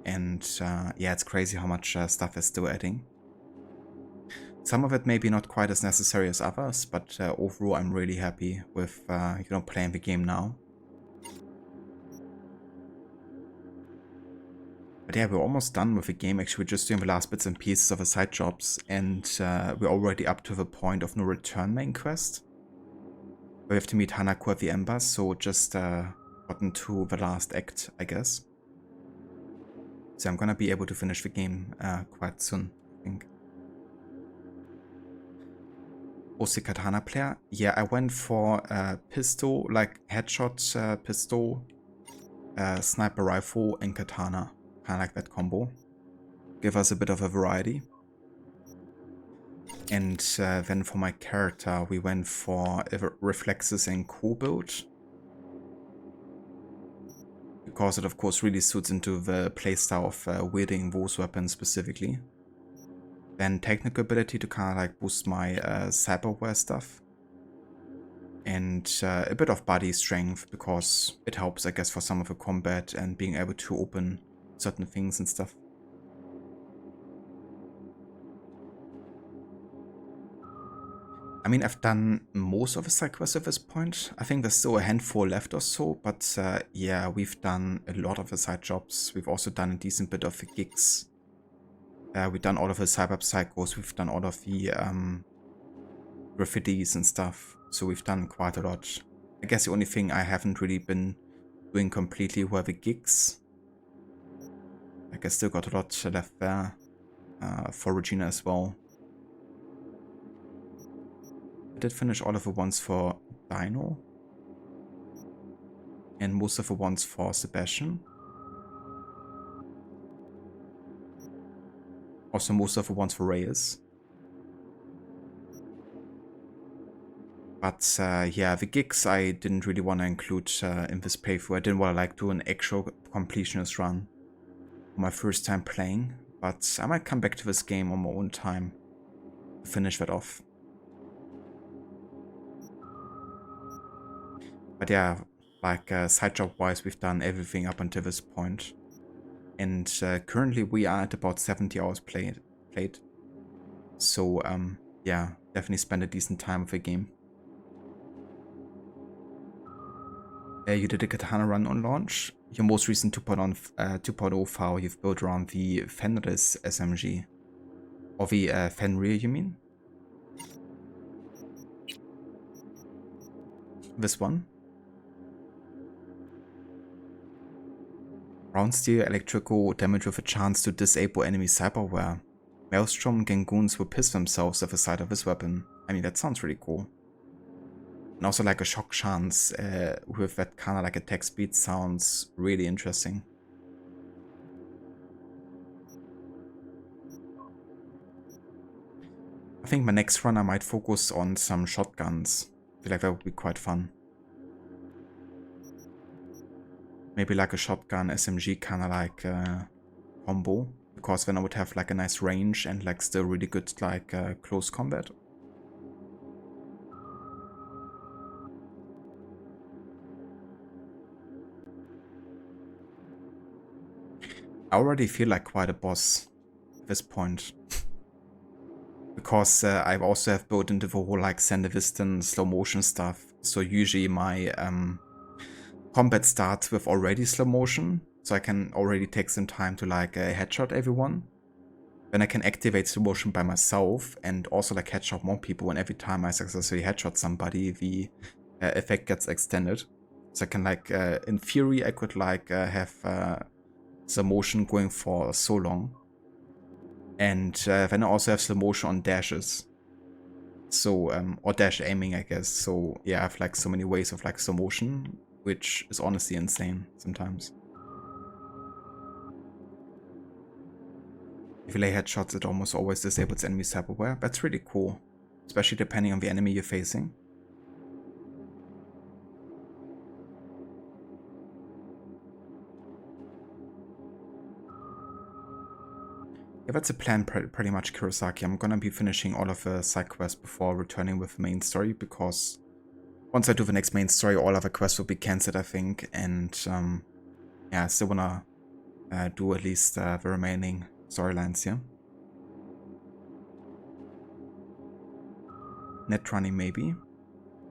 And yeah, it's crazy how much stuff is still adding. Some of it maybe not quite as necessary as others, but overall I'm really happy with you know, playing the game now. But yeah, we're almost done with the game. Actually, we're just doing the last bits and pieces of the side jobs, and we're already up to the point of no return main quest. We have to meet Hanako at the Embers, so just gotten to the last act, I guess. So I'm gonna be able to finish the game quite soon, I think. Also katana player. Yeah, I went for pistol, like headshot pistol, sniper rifle, and katana. Kind of like that combo. Give us a bit of a variety. And then for my character, we went for reflexes and cool build. Because it of course really suits into the playstyle of wielding those weapons specifically. Then technical ability to kind of like boost my cyberware stuff. And a bit of body strength because it helps, I guess, for some of the combat and being able to open certain things and stuff. I mean, I've done most of the side quests at this point. I think there's still a handful left or so, but yeah, we've done a lot of the side jobs. We've also done a decent bit of the gigs. We've done all of the cyber psychos. We've done all of the graffitis and stuff. So we've done quite a lot. I guess the only thing I haven't really been doing completely were the gigs. Like I still got a lot left there for Regina as well. I did finish all of the ones for Dino. And most of the ones for Sebastian. Also most of the ones for Reyes. But yeah, the gigs I didn't really want to include in this playthrough. I didn't want to like do an actual completionist run. My first time playing, but I might come back to this game on my own time to finish that off. But yeah, like side job wise, we've done everything up until this point. And currently we are at about 70 hours played. So yeah, definitely spend a decent time with the game. You did a katana run on launch. Your most recent 2.0 file you've built around the Fenris SMG. Or the Fenrir, you mean? This one? Round steel electrical damage with a chance to disable enemy cyberware. Maelstrom Gangoons will piss themselves at the sight of this weapon. I mean, that sounds really cool. And also like a shock chance with that kind of like attack speed sounds really interesting. I think my next run I might focus on some shotguns. I feel like that would be quite fun. Maybe like a shotgun SMG kind of like combo. Because then I would have like a nice range and like still really good like close combat. I already feel like quite a boss at this point. Because I also have built into the whole like Sandevistan slow motion stuff. So usually my combat starts with already slow motion. So I can already take some time to like headshot everyone. Then I can activate slow motion by myself and also like headshot more people. And every time I successfully headshot somebody, the effect gets extended. So I can like, in theory, I could like have slow motion going for so long. And then I also have slow motion on dashes. So, or dash aiming, I guess. So yeah, I have like so many ways of like slow motion, which is honestly insane sometimes. If you lay headshots, it almost always disables enemy cyberware. That's really cool, especially depending on the enemy you're facing. Yeah, that's a plan pretty much, Kurosaki. I'm gonna be finishing all of the side quests before returning with the main story, because once I do the next main story, all other quests will be cancelled, I think. And yeah, I still wanna do at least the remaining storylines here. Net running, maybe.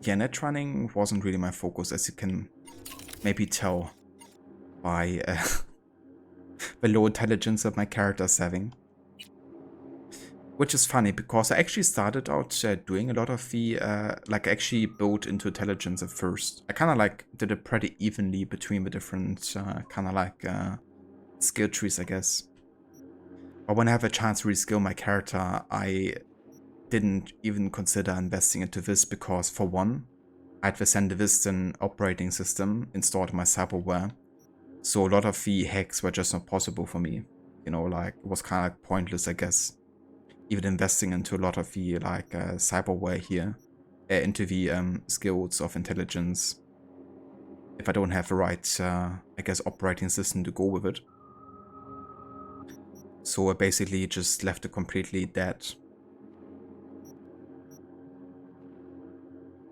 Yeah, net running wasn't really my focus, as you can maybe tell by the low intelligence that my character is having. Which is funny because I actually started out doing a lot of the, like actually built into intelligence at first. I kind of like did it pretty evenly between the different kind of like skill trees, I guess. But when I have a chance to reskill my character, I didn't even consider investing into this because for one, I had the Sandevistan operating system installed in my cyberware. So a lot of the hacks were just not possible for me. You know, like it was kind of like pointless, I guess. Even investing into a lot of the like cyberware here, into the skills of intelligence, if I don't have the right, I guess, operating system to go with it. So I basically just left it completely dead.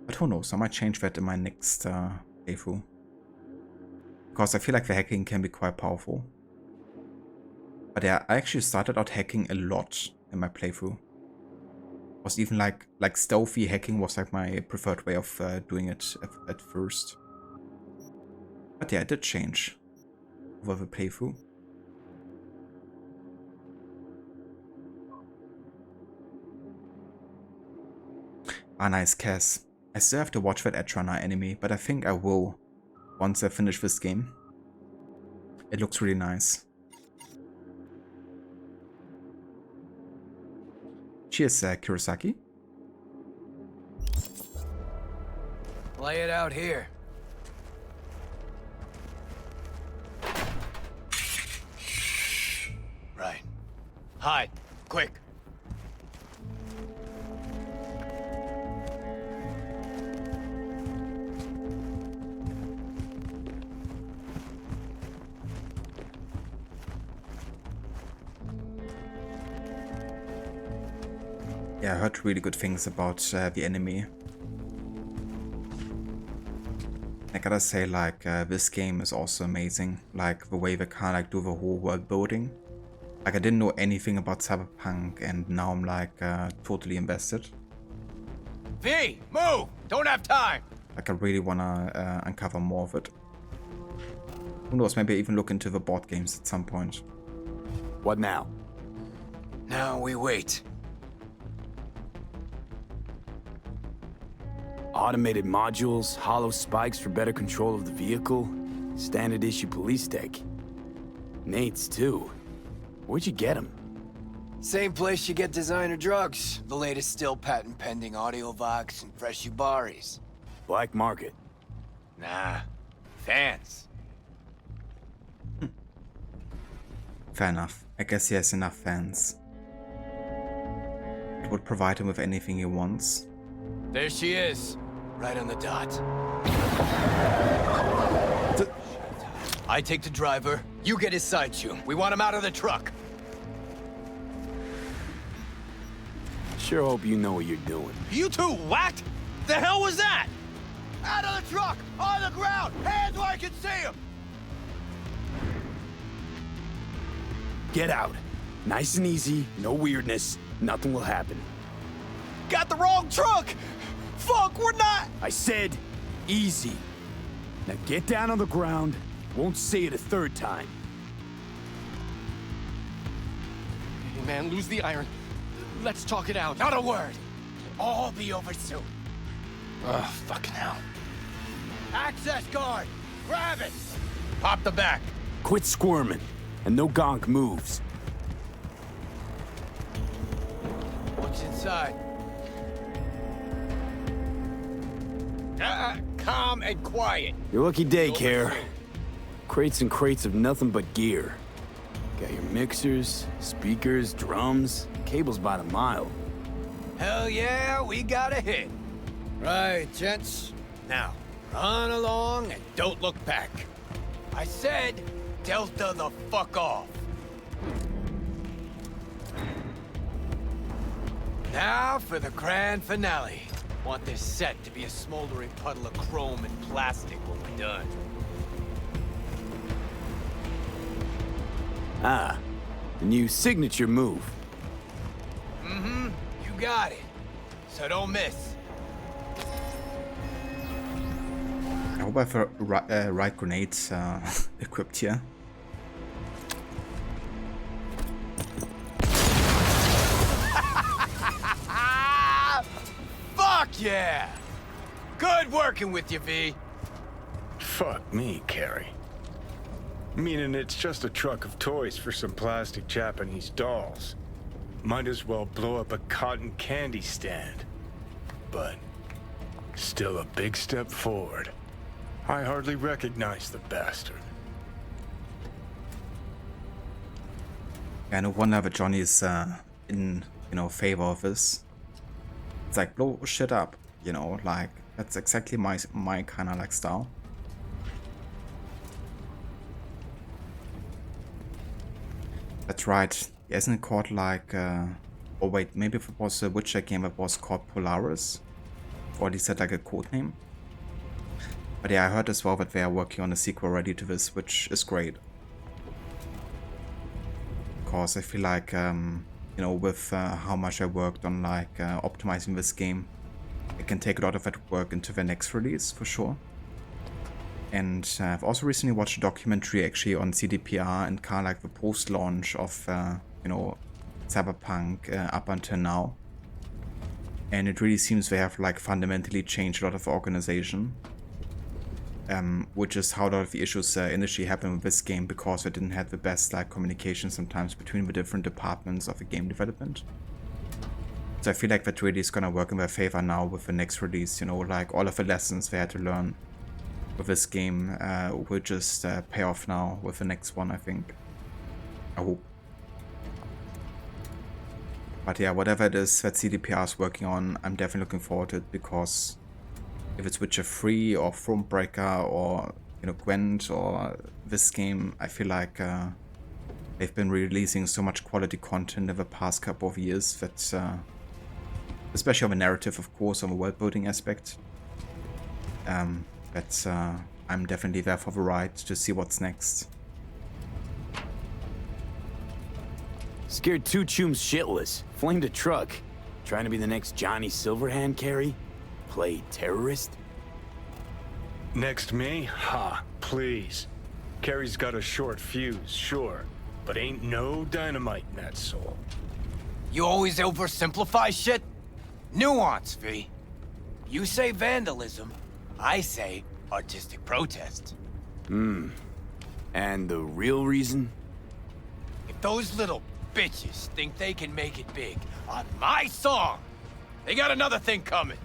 But who knows, I might change that in my next playthrough. Because I feel like the hacking can be quite powerful. But yeah, I actually started out hacking a lot in my playthrough. Was even like stealthy hacking was like my preferred way of doing it at first. But yeah, it did change over the playthrough. Ah, nice, Cass. I still have to watch that Edgerunner anime, but I think I will once I finish this game. It looks really nice. Cheers, Kurosaki. Lay it out here. Right. Hide. Quick. Yeah, I heard really good things about the anime. I gotta say, like, this game is also amazing. Like, the way they kind of like do the whole world building. Like, I didn't know anything about Cyberpunk, and now I'm like totally invested. V, move! Don't have time! Like, I really wanna uncover more of it. Who knows, maybe even look into the board games at some point. What now? Now we wait. Automated modules, hollow spikes for better control of the vehicle, standard issue police tech. Nate's too. Where'd you get them? Same place you get designer drugs. The latest still patent pending Audiovox and fresh Ubaris. Black market. Nah. Fans. Fair enough. I guess he has enough fans. It would provide him with anything he wants. There she is. Right on the dot. I take the driver. You get his side shoe. We want him out of the truck. Sure hope you know what you're doing. You two whacked? The hell was that? Out of the truck! On the ground! Hands where I can see him! Get out. Nice and easy, no weirdness, nothing will happen. Got the wrong truck! Fuck, we're not! I said easy. Now get down on the ground. Won't say it a third time. Hey man, lose the iron. Let's talk it out. Not a word. All be over soon. Ugh, fucking hell. Access guard! Grab it! Pop the back. Quit squirming, and no gonk moves. What's inside? Calm and quiet. Your lucky day, Kerry. Crates and crates of nothing but gear. Got your mixers, speakers, drums, cables by the mile. Hell yeah, we got a hit. Right, gents. Now, run along and don't look back. I said, Delta the fuck off. Now for the grand finale. Want this set to be a smoldering puddle of chrome and plastic when we're done. Ah, the new signature move. Mm-hmm, you got it. So don't miss. I hope I have right grenades equipped here. yeah. Good working with you, V. Fuck me, Kerry. Meaning it's just a truck of toys for some plastic Japanese dolls. Might as well blow up a cotton candy stand. But still a big step forward. I hardly recognize the bastard. Yeah, no wonder that Johnny is in, favor of this. It's like, blow shit up, like, that's exactly my kind of like style. That's right, isn't it called like, oh wait, maybe if it was a Witcher game that was called Polaris? Or at least had like a code name. But yeah, I heard as well that they are working on a sequel already to this, which is great. Because I feel like, with how much I worked on like optimizing this game, I can take a lot of that work into the next release for sure. And I've also recently watched a documentary actually on CDPR and kind of like the post-launch of, Cyberpunk up until now. And it really seems they have like fundamentally changed a lot of the organization. Which is how a lot of the issues initially happened with this game, because it didn't have the best like communication sometimes between the different departments of the game development. So I feel like that really is gonna work in their favor now with the next release, like all of the lessons they had to learn with this game will just pay off now with the next one, I think. I hope. But yeah, whatever it is that CDPR is working on, I'm definitely looking forward to it, because if it's Witcher 3 or Thronebreaker or, Gwent or this game, I feel like they've been releasing so much quality content in the past couple of years that, especially on the narrative, of course, on the world building aspect, that I'm definitely there for the ride to see what's next. Scared two chooms shitless, flamed a truck. Trying to be the next Johnny Silverhand, Kerry? Play terrorist? Next me? Ha, please. Kerry's got a short fuse, sure, but ain't no dynamite in that soul. You always oversimplify shit? Nuance, V. You say vandalism, I say artistic protest. And the real reason? If those little bitches think they can make it big on my song, they got another thing coming.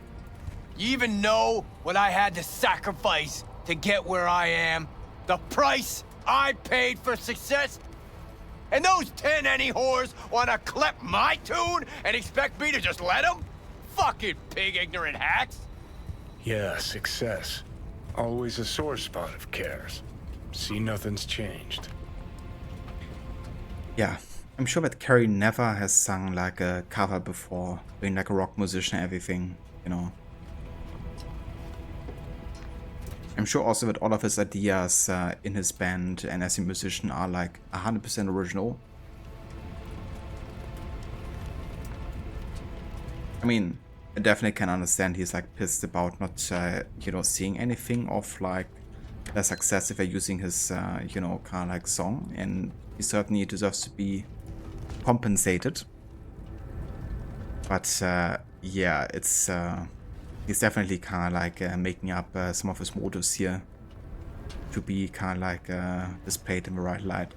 You even know what I had to sacrifice to get where I am? The price I paid for success? And those 10 any whores want to clip my tune and expect me to just let them? Fucking pig ignorant hacks. Yeah, success. Always a sore spot of Cares. See, nothing's changed. Yeah, I'm sure that Kerry never has sung like a cover before, being like a rock musician and everything, I'm sure also that all of his ideas in his band and as a musician are like 100% original. I mean, I definitely can understand he's like pissed about not, seeing anything of like the success if they're using his, kind of like song, and he certainly deserves to be compensated. But yeah, it's he's definitely kind of like making up some of his motives here to be kind of like displayed in the right light.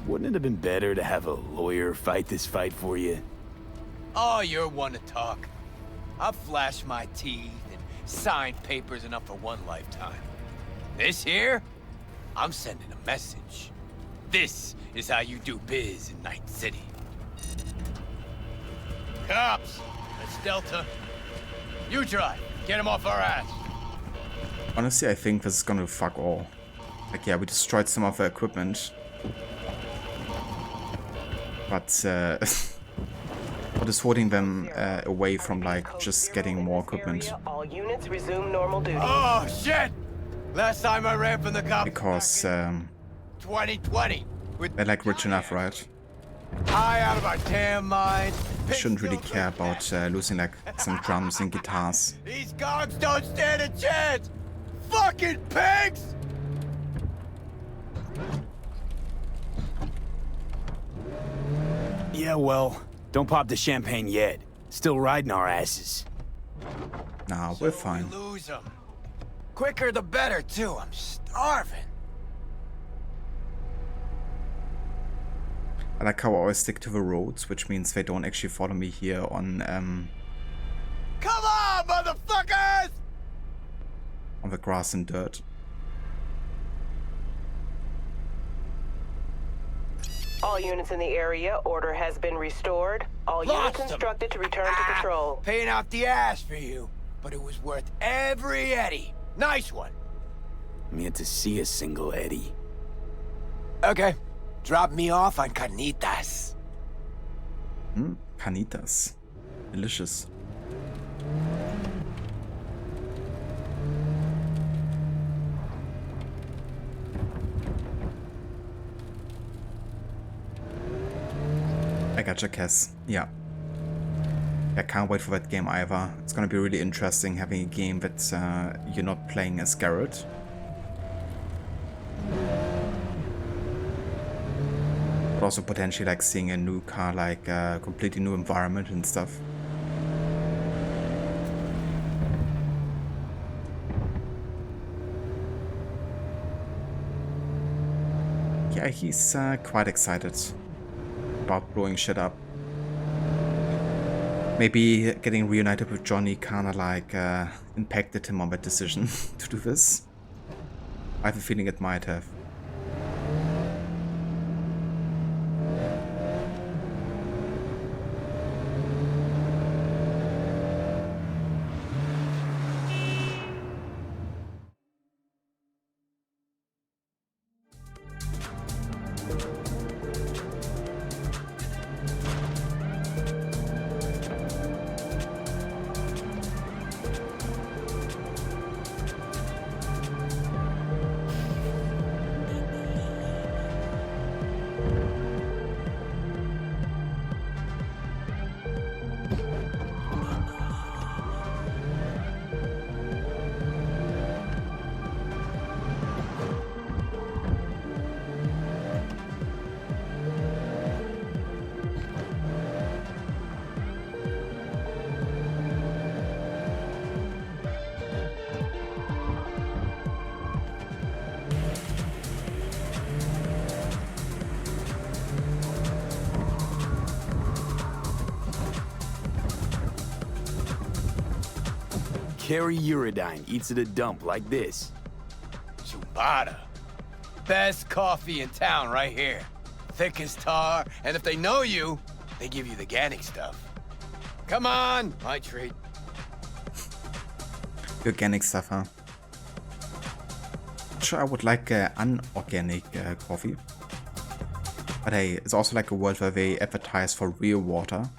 Wouldn't it have been better to have a lawyer fight this fight for you? Oh, you're one to talk. I've flashed my teeth and signed papers enough for one lifetime. This here, I'm sending a message. This is how you do biz in Night City. Cops, that's Delta. You drive. Get him off our ass. Honestly, I think this is gonna fuck all. Like, yeah, we destroyed some of the equipment. But what is holding them away from like just getting more equipment? All units resume normal duty. Oh shit! Last time I ran from the cops. Because 2020. they're like rich enough, right? High out of our damn minds. Shouldn't really care about losing like some drums and guitars. These cops don't stand a chance. Fucking pigs! Yeah, well, Don't pop the champagne yet. Still riding our asses. Nah, we're fine. We lose them. Quicker the better, too. I'm starving. I like how I always stick to the roads, which means they don't actually follow me here on Come on, motherfuckers! on the grass and dirt. All units in the area, order has been restored. All units instructed to return to patrol. Paying out the ass for you, but it was worth every eddy. Nice one. I'm yet to see a single Eddie. Okay, drop me off on Carnitas. Carnitas. Delicious. I gotcha, Cass. Yeah. I can't wait for that game either. It's gonna be really interesting having a game that you're not playing as Garrett. But also potentially like seeing a new car, like a completely new environment and stuff. Yeah, he's quite excited about blowing shit up. Maybe getting reunited with Johnny kinda like impacted him on that decision to do this. I have a feeling it might have. Kerry Eurodyne eats at a dump like this. Chubata. Best coffee in town right here. Thick as tar, and if they know you, they give you the organic stuff. Come on, my treat. Organic stuff, huh? Sure, I would like unorganic coffee. But hey, it's also like a world where they advertise for real water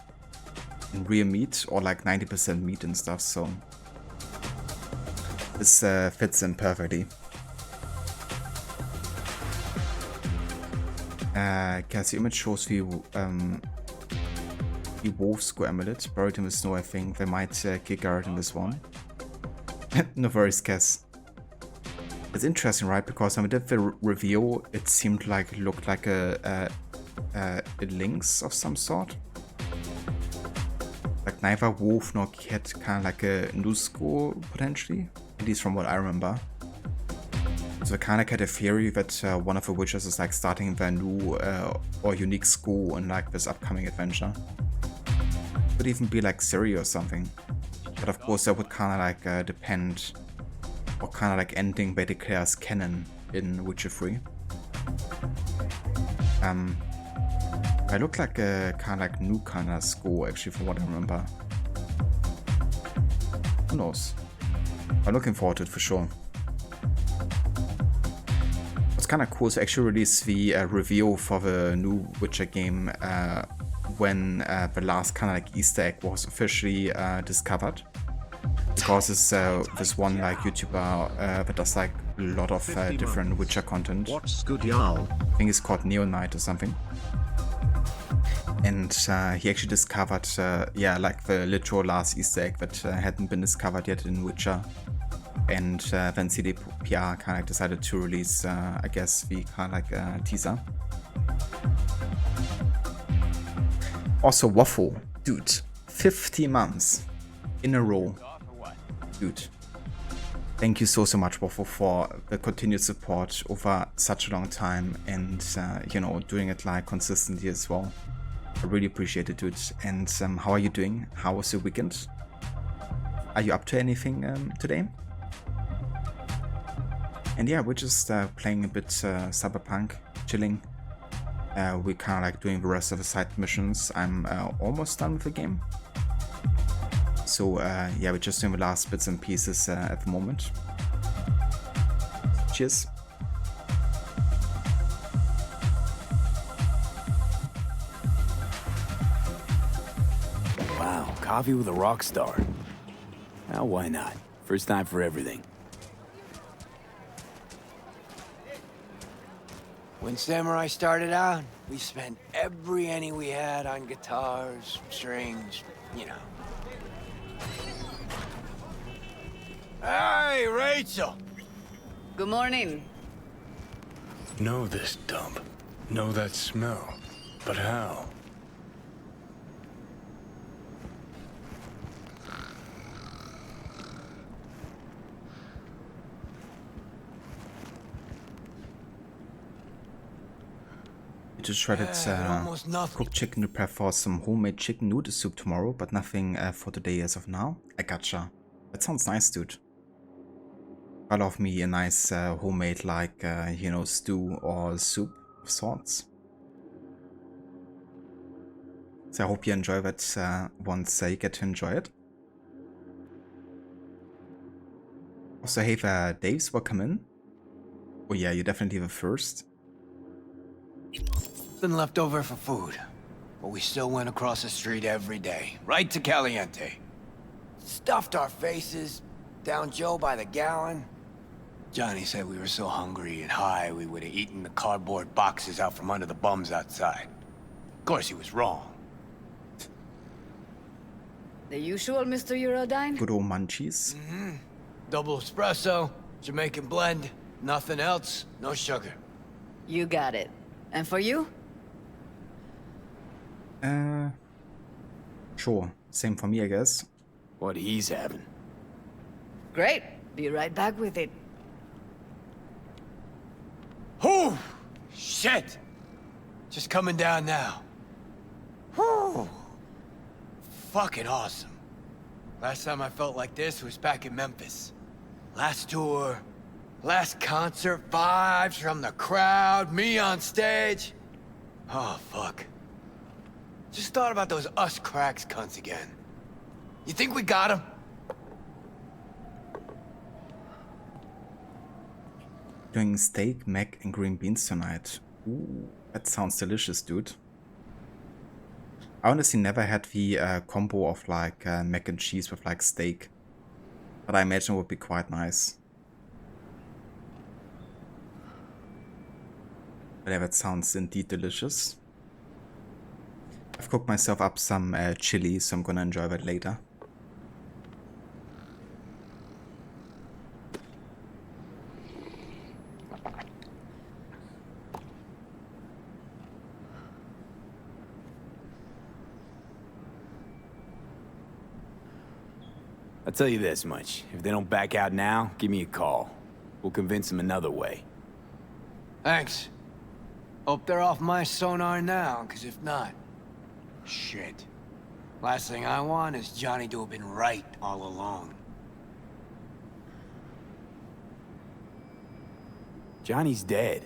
and real meat, or like 90% meat and stuff, so this fits in perfectly. Guys, the image shows the wolf square amulet buried in the snow. I think they might kick Garrett in this one. No worries, Cass. It's interesting, right? Because when we did the reveal, it seemed like it looked like a lynx of some sort. Like neither wolf nor cat, kind of like a Nusco potentially, at least from what I remember. So I kind of had a theory that one of the witches is like starting their new or unique school in like this upcoming adventure. Could even be like Siri or something. But of course that would kind of like depend what kind of like ending they declare as canon in Witcher 3. I look like a kind of like new kind of school actually, from what I remember. Who knows? I'm looking forward to it for sure. What's kind of cool is to actually release the review for the new Witcher game when the last kind of like Easter egg was officially discovered. Because it's this one like YouTuber that does like a lot of different Witcher content. What's good, y'all? I think it's called Neon Knight or something. And he actually discovered, yeah, like the literal last Easter egg that hadn't been discovered yet in Witcher. And then CDPR kind of decided to release, I guess, the kind of like teaser. Also, Waffle, dude, 50 months in a row, dude. Thank you so much, Waffle, for the continued support over such a long time, and you know, doing it like consistently as well. I really appreciate it, dude. And how are you doing? How was your weekend? Are you up to anything today? And yeah, we're just playing a bit Cyberpunk, chilling. We're kind of like doing the rest of the side missions. I'm almost done with the game. So yeah, we're just doing the last bits and pieces at the moment. Cheers. Wow, coffee with a rock star. Now, why not? First time for everything. When Samurai started out, we spent every penny we had on guitars, strings, you know. Hey, Rachel! Good morning. Know this dump. Know that smell. But how? Just shredded cooked chicken to prep for some homemade chicken noodle soup tomorrow, but nothing for today as of now. I gotcha. That sounds nice, dude. I love me a nice homemade, like, you know, stew or soup of sorts. So I hope you enjoy that once you get to enjoy it. Also, hey there, Dave's, welcome in. Oh yeah, you're definitely the first. Nothing left over for food, but we still went across the street every day, right to Caliente. Stuffed our faces, down Joe by the gallon. Johnny said we were so hungry and high we would have eaten the cardboard boxes out from under the bums outside. Of course, he was wrong. The usual, Mr. Eurodyne? Good old munchies. Mm-hmm. Double espresso, Jamaican blend, nothing else, no sugar. You got it. And for you? Sure. Same for me, I guess. What he's having. Great. Be right back with it. Whew! Shit! Just coming down now. Whew! Fucking awesome. Last time I felt like this was back in Memphis. Last tour, last concert, vibes from the crowd, me on stage. Oh, fuck. Just thought about those us cracks cunts again. You think we got them? Doing steak, mac, and green beans tonight. Ooh, that sounds delicious, dude. I honestly never had the combo of like mac and cheese with like steak, but I imagine it would be quite nice. But yeah, that sounds indeed delicious. I've cooked myself up some chili, so I'm gonna enjoy that later. I'll tell you this much. If they don't back out now, give me a call. We'll convince them another way. Thanks. Hope they're off my sonar now, because if not... Shit. Last thing I want is Johnny to have been right all along. Johnny's dead.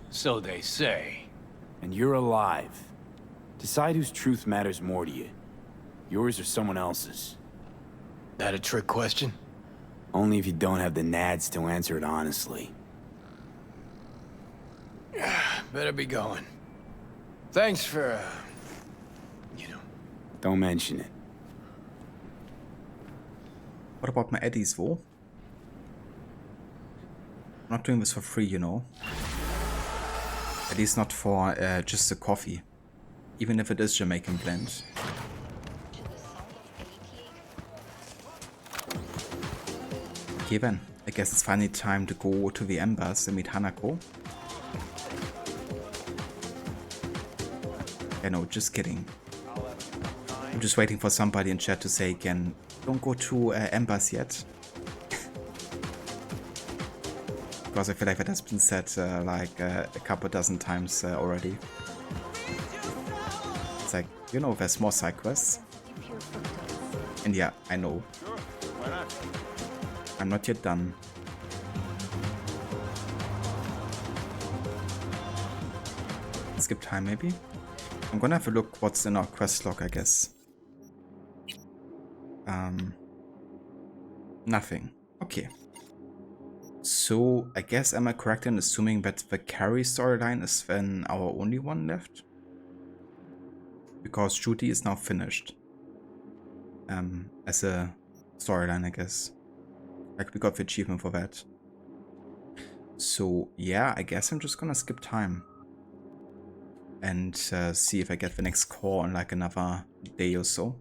So they say. And you're alive. Decide whose truth matters more to you. Yours or someone else's. That a trick question? Only if you don't have the nads to answer it honestly. Better be going. Thanks for, you know. Don't mention it. What about my eddies, though? I'm not doing this for free, you know. At least not for just the coffee. Even if it is Jamaican blend. Okay then, I guess it's finally time to go to the Embers and meet Hanako. Yeah, no, just kidding. I'm just waiting for somebody in chat to say again, don't go to Embers yet. Because I feel like that has been said like a couple dozen times already. It's like, you know, there's more side quests. And yeah, I know. I'm not yet done. Skip time maybe? I'm gonna have a look what's in our quest log, I guess. Nothing. Okay. So, I guess am I correct in assuming that the Kerry storyline is then our only one left? Because Judy is now finished. As a storyline, I guess. Like, we got the achievement for that. So, yeah, I guess I'm just gonna skip time. And see if I get the next core in like another day or so.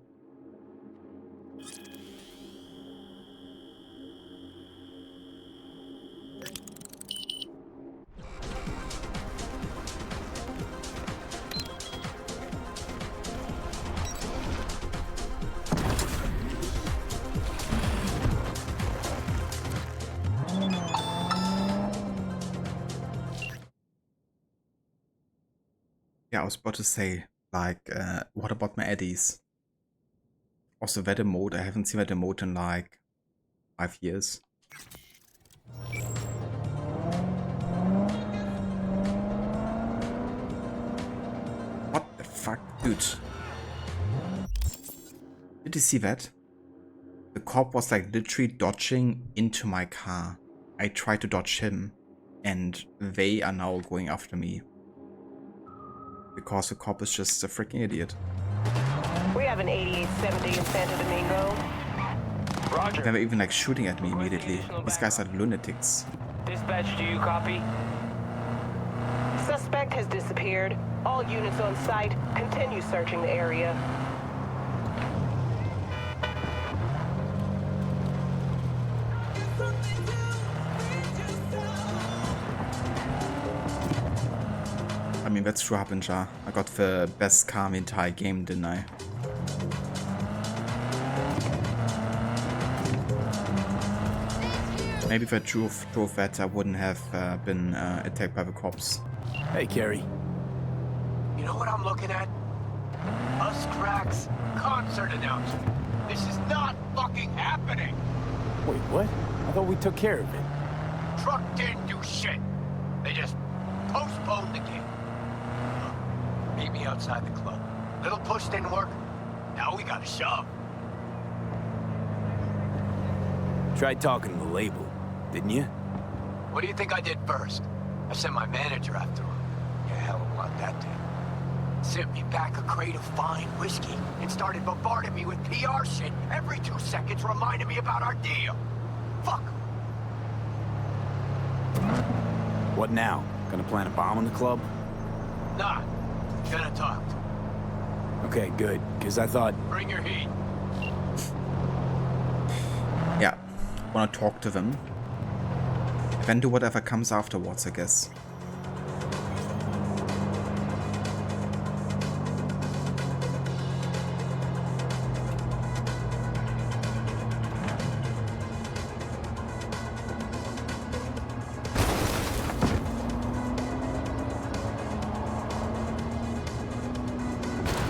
Yeah, I was about to say, like, what about my eddies? Also, that emote, I haven't seen that emote in like 5 years. What the fuck, dude? Did you see that? The cop was like literally dodging into my car. I tried to dodge him, and they are now going after me. Because the cop is just a freaking idiot. We have an 8870 in Santo Domingo. Roger. They were even like shooting at me immediately. These guys are lunatics. Dispatch, do you copy? Suspect has disappeared. All units on site continue searching the area. I mean, that's true, Harbinger. I got the best car in the entire game, didn't I? Maybe if I drove that, I wouldn't have been attacked by the cops. Hey, Kerry. You know what I'm looking at? Us cracks, concert announcement. This is not fucking happening. Wait, what? I thought we took care of it. Truck didn't do shit. They just postponed the game. Meet me outside the club. Little push didn't work. Now we gotta shove. Tried talking to the label, didn't you? What do you think I did first? I sent my manager after him. Yeah, hell of a lot that did. Sent me back a crate of fine whiskey and started bombarding me with PR shit every 2 seconds, reminding me about our deal. Fuck. What now? Gonna plant a bomb on the club? Nah. Gonna talk to him. Okay, good. Because I thought... Bring your heat. Yeah. Wanna talk to them. Then do whatever comes afterwards, I guess.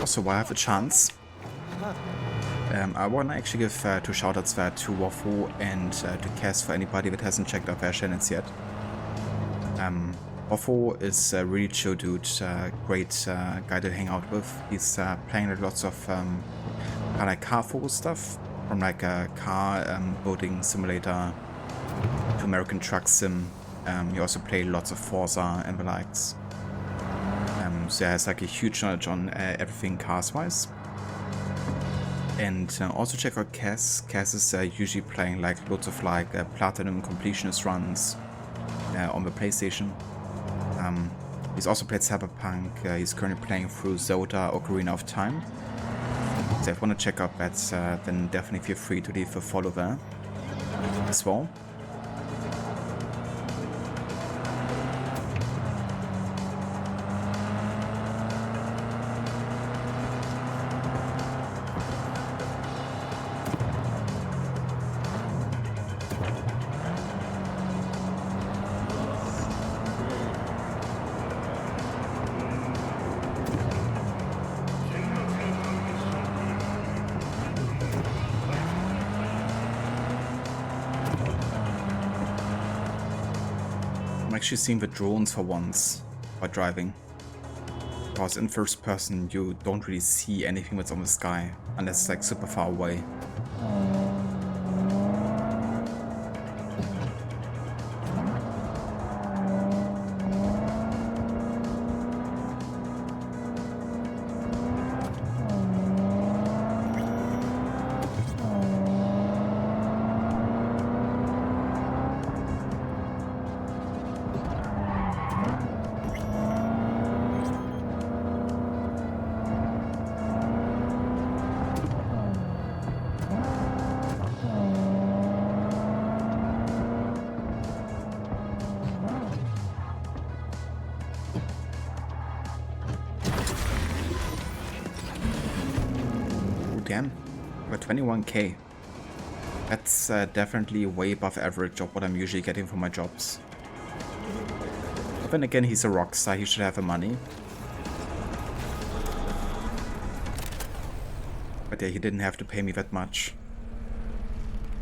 So while I have a chance, I want to actually give 2 shoutouts there to Wafu and to Cass for anybody that hasn't checked out their channels yet. Wafu is a really chill dude, great guy to hang out with. He's playing lots of kind of like car focused stuff, from like a car building simulator to American Truck Sim. You also play lots of Forza and the likes. So he has like a huge knowledge on everything cars-wise. And also check out Cass. Cass is usually playing like loads of like platinum completionist runs on the PlayStation. He's also played Cyberpunk. He's currently playing through Zelda Ocarina of Time. So if you want to check out that, then definitely feel free to leave a follow there as well. I'm actually seeing the drones for once by driving. Because in first person you don't really see anything that's on the sky unless it's like super far away. Damn, we're 21k. That's definitely way above average of what I'm usually getting for my jobs. But then again, he's a rockstar, he should have the money. But yeah, he didn't have to pay me that much.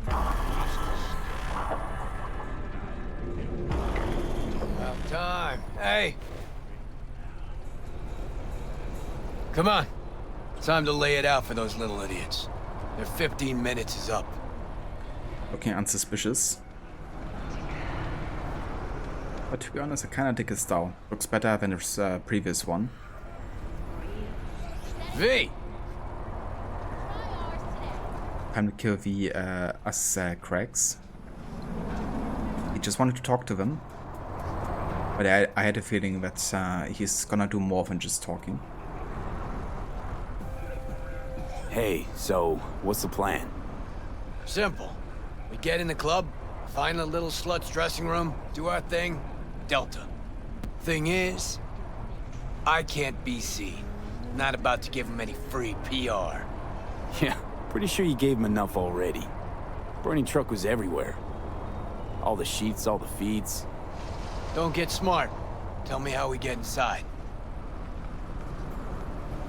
About time. Hey! Come on. Time to lay it out for those little idiots. Their 15 minutes is up. Looking unsuspicious. But to be honest, I kinda dig his style. Looks better than his previous one. V! Time to kill the us cracks. He just wanted to talk to them. But I had a feeling that he's gonna do more than just talking. Hey, so what's the plan? Simple. We get in the club, find a little slut's dressing room, do our thing, Delta. Thing is, I can't be seen. Not about to give him any free PR. Yeah, pretty sure you gave him enough already. Burning truck was everywhere. All the sheets, all the feeds. Don't get smart. Tell me how we get inside.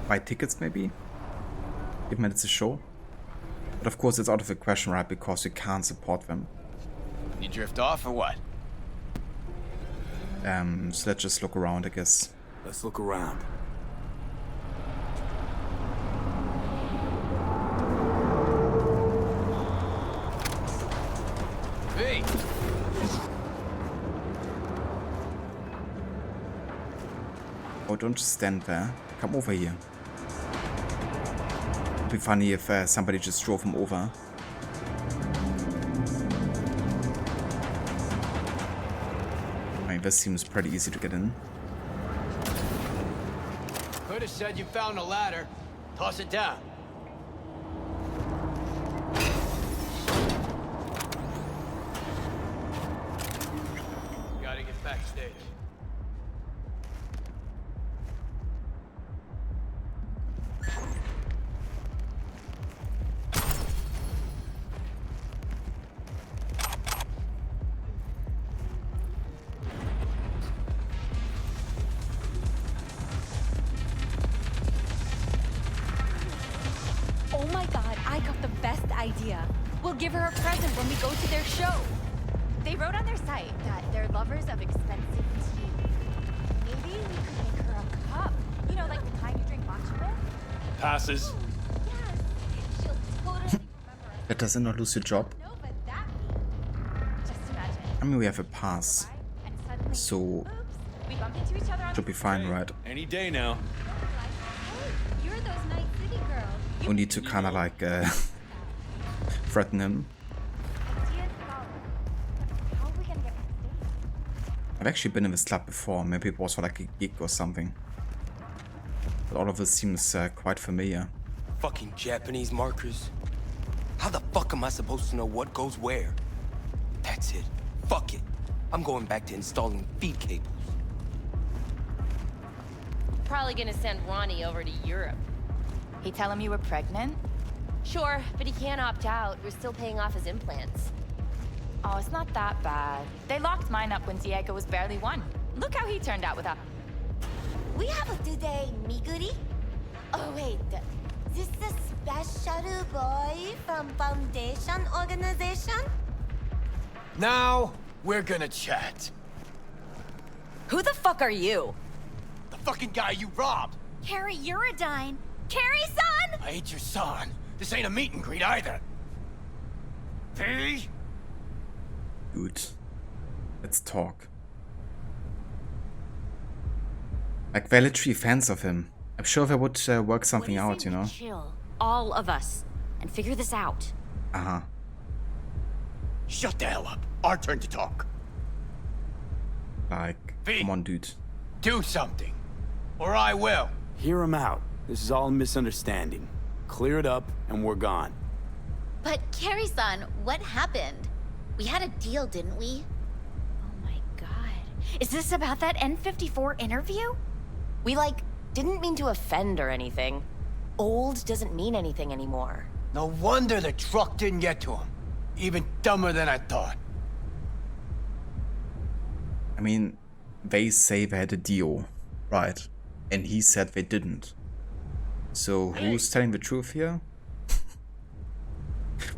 Buy tickets maybe? Given that it's a show. But of course it's out of the question, right? Because we can't support them. You drift off or what? So let's just look around, I guess. Let's look around. Hey! Oh, don't just stand there. Come over here. It'd be funny if somebody just drove him over. I mean, this seems pretty easy to get in. Could have said you found a ladder. Toss it down. Gotta get backstage. Oh my god, I got the best idea. We'll give her a present when we go to their show. They wrote on their site that they're lovers of expensive tea. Maybe we could make her a cup. You know, like the kind you drink matcha with? Passes. Yes. She'll totally remember us. That doesn't not lose your job. No, but that just imagine. I mean, we have a pass. And suddenly, So oops, we bump into each other on should be fine, right? Any day now. Hey, you're those night city girls. We need to kind of like threaten him. Ideas solid. How are we gonna get backstage? I've actually been in this club before. Maybe it was for like a gig or something. But all of this seems quite familiar. Fucking Japanese markers. How the fuck am I supposed to know what goes where? That's it. Fuck it. I'm going back to installing feed cables. Probably gonna send Ronnie over to Europe. He tell him you were pregnant? Sure, but he can't opt out. We're still paying off his implants. Oh, it's not that bad. They locked mine up when Diego was barely one. Look how he turned out with a... We have a today, Miguri. Oh wait, this the special boy from Foundation Organization? Now, we're gonna chat. Who the fuck are you? The fucking guy you robbed. Kerry, Eurodyne. Kerry-san! I ain't your son. This ain't a meet and greet either. V? Dude, let's talk. Like, we're literally fans of him. I'm sure they would work something out, you know? Chill, all of us, and figure this out. Uh-huh. Shut the hell up. Our turn to talk. Like, V, come on, dude. do something, or I will. Hear him out. This is all a misunderstanding. Clear it up, and we're gone. But Kerry-san, what happened? We had a deal, didn't we? Oh my god. Is this about that N54 interview? We, didn't mean to offend or anything. Old doesn't mean anything anymore. No wonder the truck didn't get to him. Even dumber than I thought. I mean, they say they had a deal, right? And he said they didn't. So who's telling the truth here?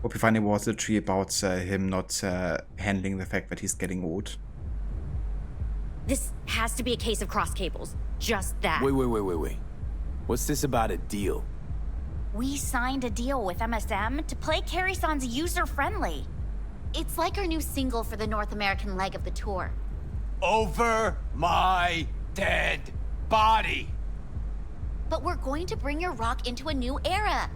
What we find was literally about him not handling the fact that he's getting old. This has to be a case of cross cables. Just that. Wait. What's this about a deal? We signed a deal with MSM to play Kerry-san's user-friendly. It's like our new single for the North American leg of the tour. Over my dead body. But we're going to bring your rock into a new era.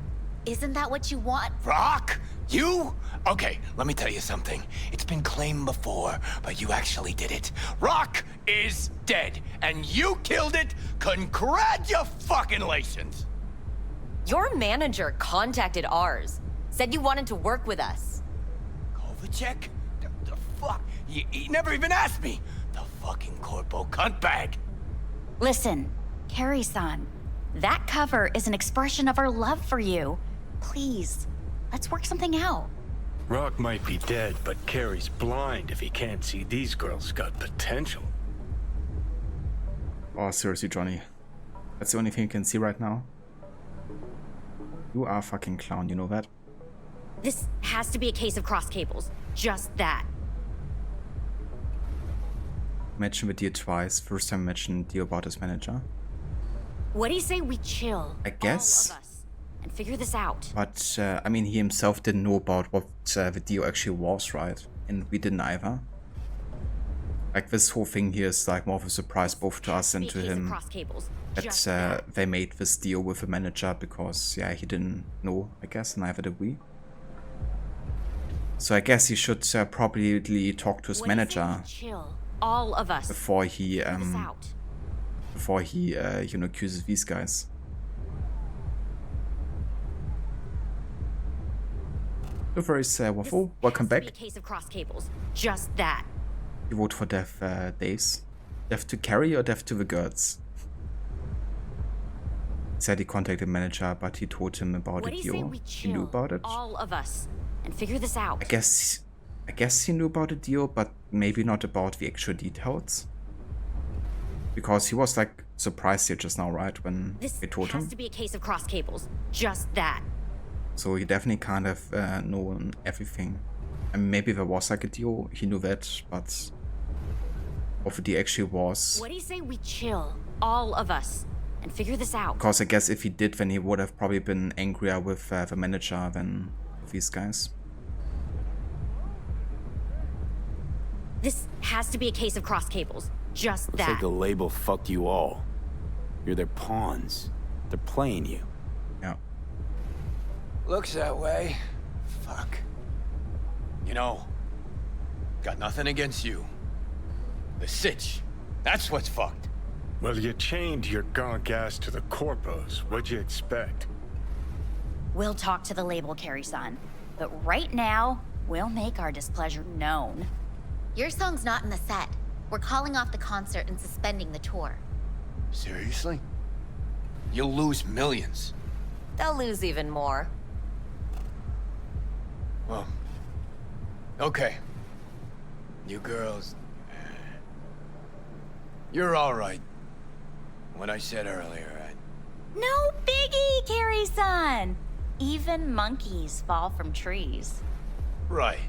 Isn't that what you want? Rock? You? Okay, let me tell you something. It's been claimed before, but you actually did it. Rock is dead, and you killed it. Congratulations. Your manager contacted ours. Said you wanted to work with us. Kovacic? The fuck? He never even asked me. The fucking corpo cuntbag. Listen, Kerry-san, that cover is an expression of our love for you. Please, let's work something out. Rock might be dead, but Kerry's blind if he can't see these girls got potential. Oh, seriously, Johnny. That's the only thing you can see right now? You are a fucking clown, you know that? This has to be a case of cross cables. Just that. Mentioned the deal twice. First time mentioned deal about his manager. What do you say we chill? I guess. All of us, and figure this out. But, I mean, he himself didn't know about what the deal actually was, right? And we didn't either. Like, this whole thing here is like more of a surprise both to us and to him. That they made this deal with the manager because, yeah, he didn't know, I guess, and neither did we. So I guess he should probably talk to his manager all of us before he you know, accuses these guys. No worries, Waffle. Welcome back. A case of cross cables. Just that. You vote for death, Days. Death to Kerry or death to the girls? He said he contacted the manager, but he told him about the deal. He knew about it. All of us, and figure this out. I guess he knew about the deal, but maybe not about the actual details. Because he was like surprised here just now, right? When they told him. This has to be a case of cross cables. Just that. So he definitely kind of known everything. And maybe there was like a deal, he knew that, but what the actually was. What do you say we chill, all of us, and figure this out? Because I guess if he did, then he would have probably been angrier with the manager than with these guys. This has to be a case of cross cables. Just Looks that. like the label fucked you all. You're their pawns. They're playing you. Yeah. Looks that way. Fuck. You know, got nothing against you. The sitch, that's what's fucked. Well, you chained your gonk ass to the corpos. What'd you expect? We'll talk to the label, Kerry-san. But right now, we'll make our displeasure known. Your song's not in the set. We're calling off the concert and suspending the tour. Seriously? You'll lose millions. They'll lose even more. Well, okay. You girls... You're all right. What I said earlier, No biggie, Kerry-san! Even monkeys fall from trees. Right.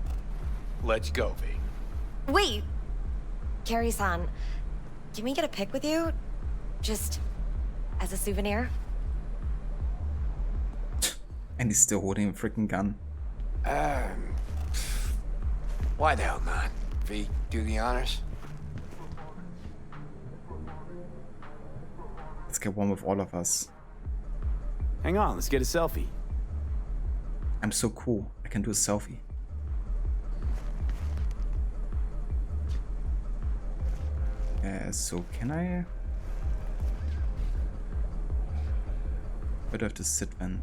Let's go, V. Wait! Kerry-san, can we get a pic with you? Just as a souvenir? And he's still holding a freaking gun. Why the hell not? V, do the honors. Let's get one with all of us. Hang on, let's get a selfie. I'm so cool. I can do a selfie. So can I? Where do I have to sit then?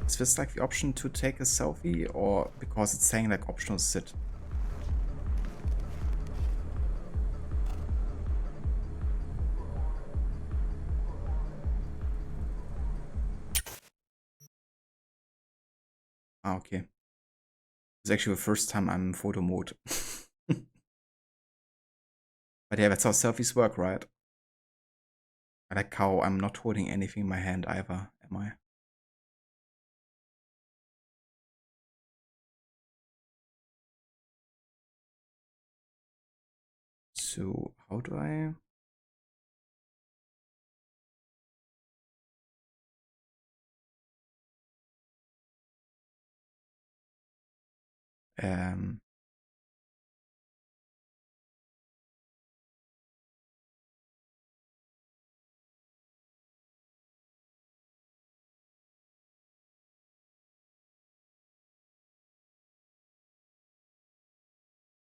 Is this like the option to take a selfie, or because it's saying like optional sit? Ah, okay. It's actually the first time I'm in photo mode. But yeah, that's how selfies work, right? I like how I'm not holding anything in my hand either, am I? So, how do I... Um...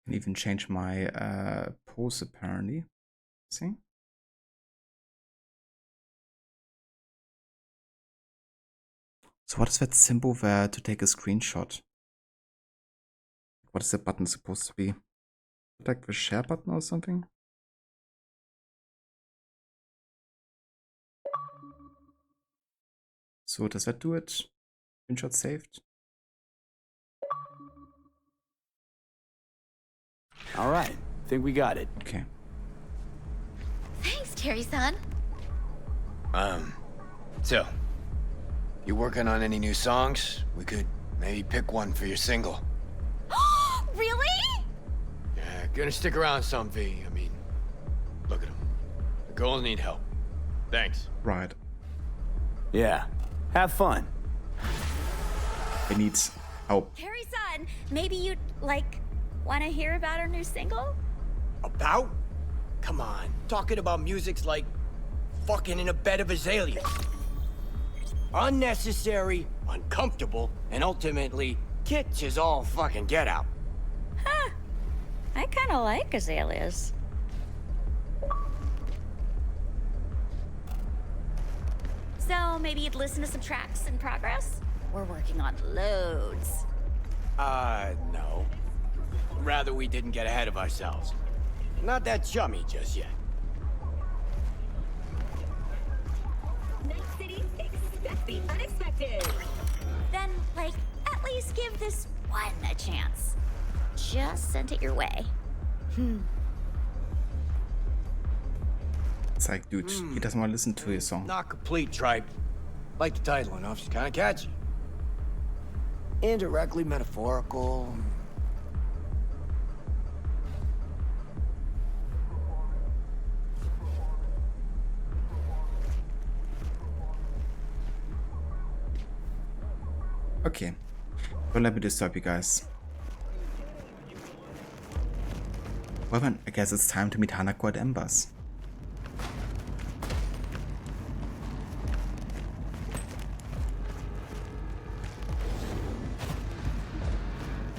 Can even change my pose apparently. See? So what is that symbol there to take a screenshot? What is the button supposed to be? Like the share button or something? So does that do it? Screenshot saved? All right, think we got it. Okay. Thanks, Terry-san. So, you working on any new songs? We could maybe pick one for your single. Really? Yeah, gonna stick around some, V. I mean, look at them. The girls need help. Thanks. Right. Yeah, have fun. I need help. Terry-san, maybe you'd, like, want to hear about our new single? About? Come on, talking about music's like fucking in a bed of azaleas. Unnecessary, uncomfortable, and ultimately, kitsch is all fucking get out. Huh. I kind of like azaleas. So maybe you'd listen to some tracks in progress? We're working on loads. No. Rather we didn't get ahead of ourselves. Not that chummy just yet. Night City, expect the unexpected. Then, like, at least give this one a chance. Just sent it your way. It's like, dude, he doesn't want to listen to your song. Not complete, tripe. Like the title enough, she's kinda catchy. Indirectly metaphorical. Okay. Don't let me disturb you guys. Well then, I guess it's time to meet Hanako at Embers.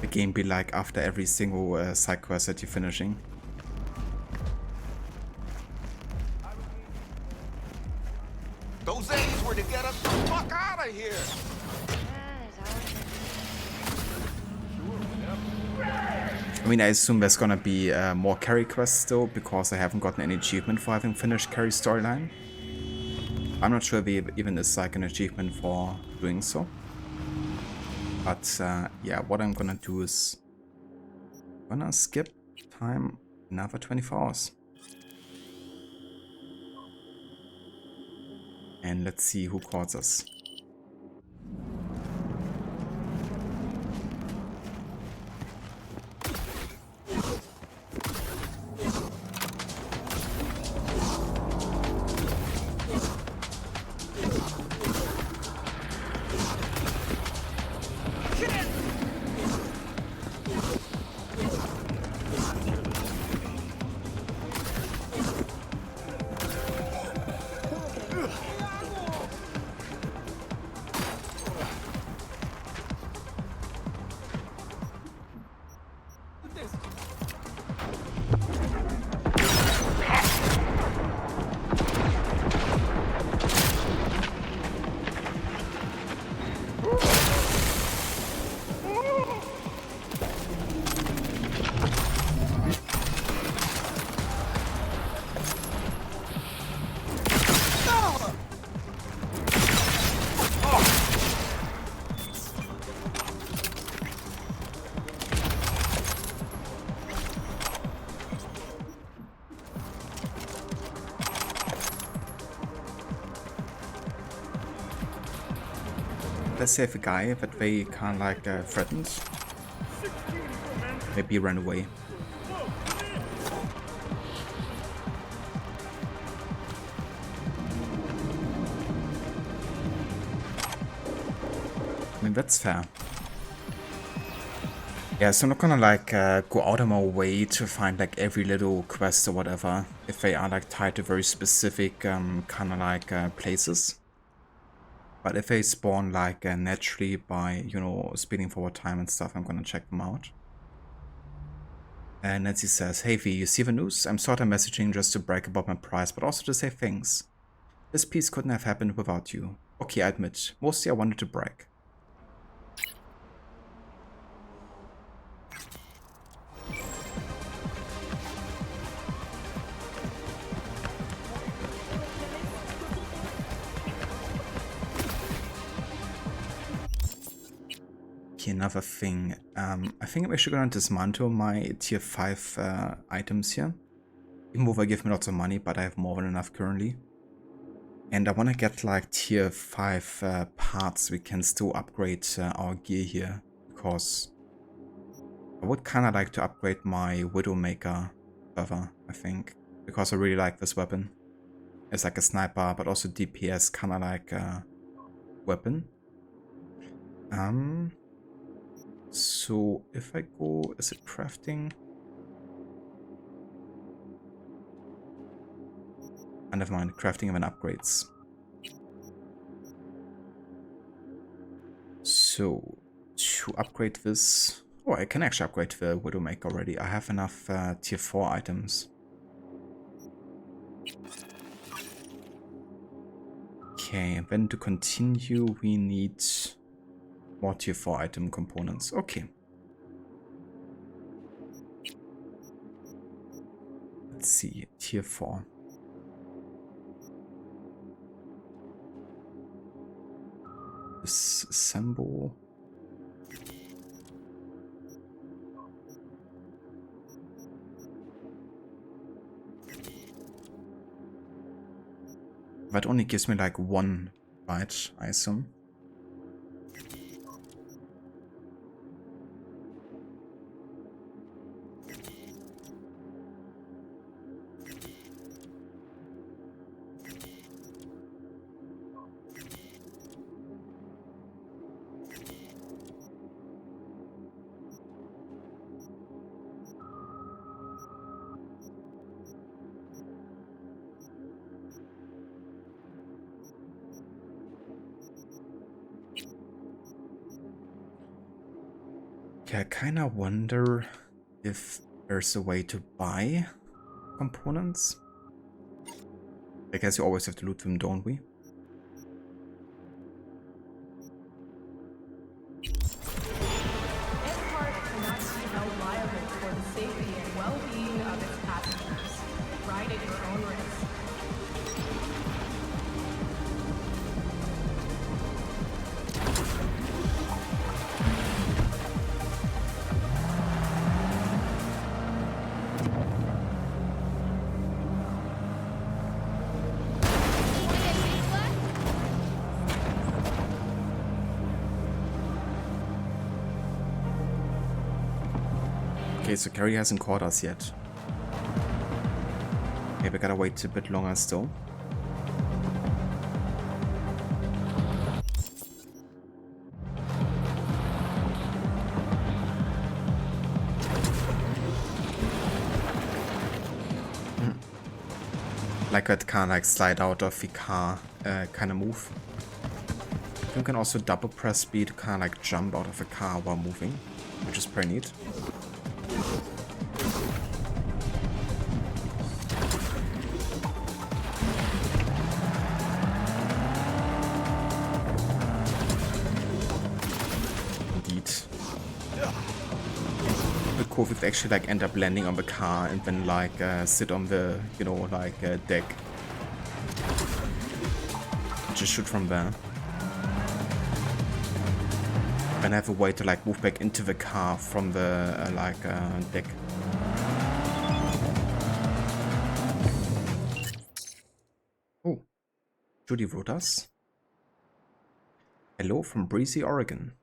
The game be like after every single side quest that you're finishing. Those aims were to get us the fuck out of here. I mean, I assume there's gonna be more Kerry quests still, because I haven't gotten any achievement for having finished Kerry's storyline. I'm not sure if there even is like an achievement for doing so. But yeah, what I'm gonna do is gonna skip time another 24 hours. And let's see who calls us. let's say if a guy that they kind of like threatened, maybe ran away. I mean, that's fair. Yeah, so I'm not gonna like go out of my way to find like every little quest or whatever if they are like tied to very specific kind of like places. But if they spawn like naturally by, you know, speeding forward time and stuff, I'm gonna check them out. And Nancy says, "Hey V, you see the news? I'm sort of messaging just to brag about my prize, but also to say thanks. This piece couldn't have happened without you. Okay, I admit, mostly I wanted to brag." Okay, another thing. I think I'm actually gonna dismantle my tier 5 items here. Even though they give me lots of money, but I have more than enough currently. And I wanna get like tier 5 parts we can still upgrade our gear here. Because I would kinda like to upgrade my Widowmaker further, I think. Because I really like this weapon. It's like a sniper, but also DPS kinda like a weapon. So if I go, is it crafting? Never mind, crafting even upgrades. So to upgrade this, oh, I can actually upgrade the Widowmaker already. I have enough tier 4 items. Okay, and then to continue, we need more tier 4 item components. Okay. Let's see, tier 4. Disassemble. That only gives me like one, right, I assume. Okay, I kinda wonder if there's a way to buy components. I guess you always have to loot them, don't we? Park cannot be held liable for the safety and well-being of its passengers. Ride at your own risk. Okay, so Kerry hasn't caught us yet. Okay, we gotta wait a bit longer still. Like that kind of like slide out of the car kind of move. You can also double press B to kind of like jump out of a car while moving, which is pretty neat. If they actually like end up landing on the car and then like sit on the, you know, like deck. Just shoot from there. And have a way to like move back into the car from the deck. Oh, Judy wrote us. Hello from Breezy, Oregon.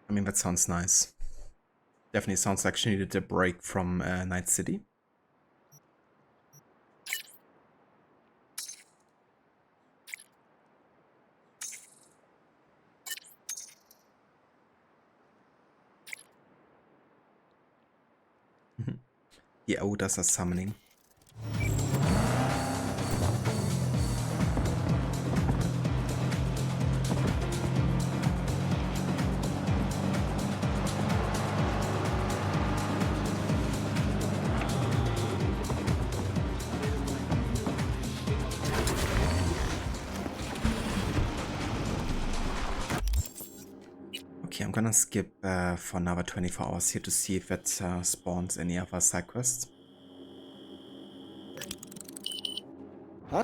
I mean, that sounds nice. Definitely sounds like she needed a break from Night City. Yeah, oh, does a summoning. Okay, I'm gonna skip for another 24 hours here to see if it spawns any other side quests. Huh?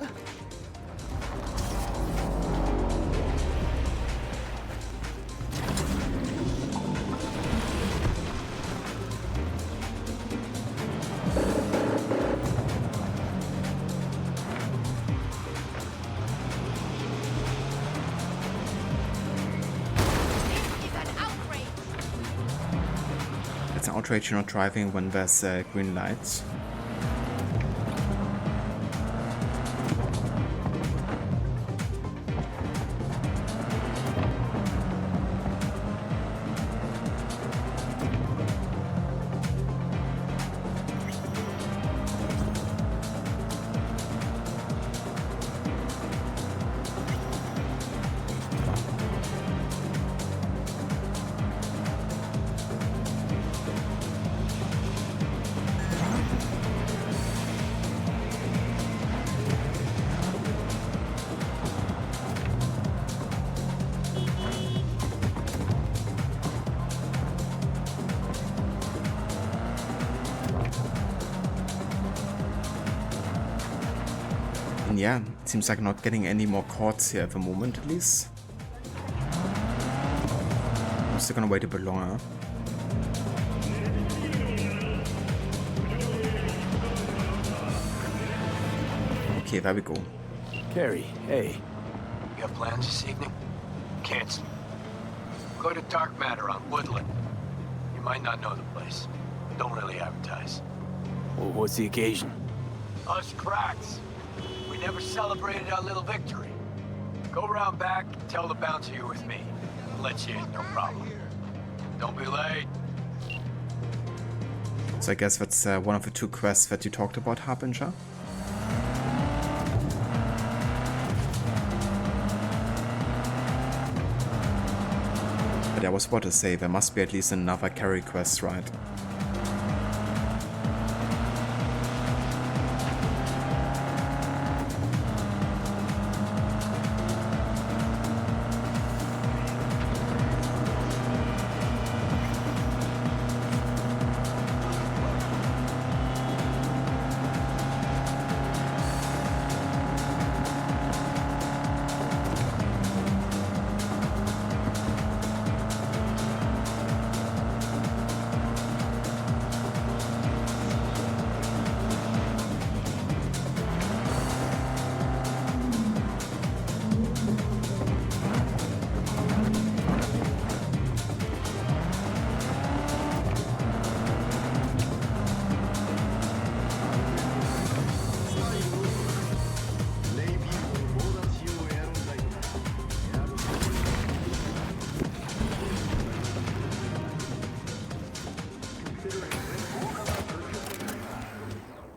It's an outrage you're not driving when there's green lights. And yeah, it seems like not getting any more courts here at the moment, at least. I'm still gonna wait a bit longer. Okay, there we go. Kerry, hey. You have plans this evening? Cancel. Go to Dark Matter on Woodland. You might not know the place. Don't really advertise. Well, what's the occasion? Us cracks. We never celebrated our little victory. Go around back, tell the bouncer you're with me. I'll let you in, no problem. Don't be late. So I guess that's one of the two quests that you talked about, Harbinger. But I was about to say, there must be at least another Kerry quest, right?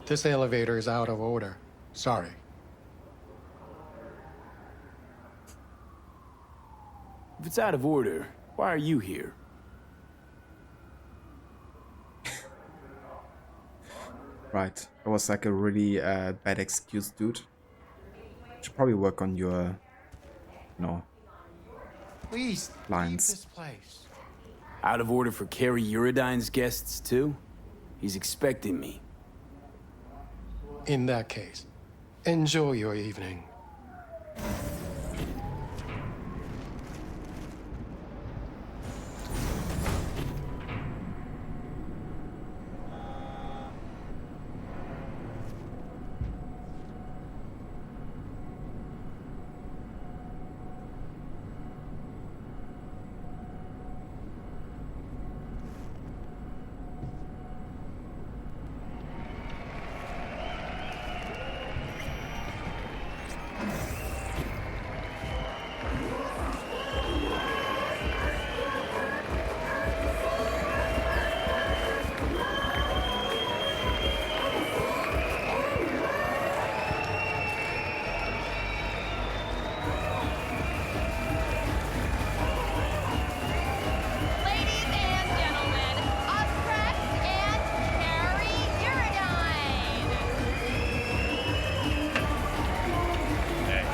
This elevator is out of order. Sorry. If it's out of order, why are you here? Right. That was like a really bad excuse, dude. Should probably work on your, Please, lines. leave this place. Out of order for Kerry Eurodyne's guests, too? He's expecting me. In that case, enjoy your evening.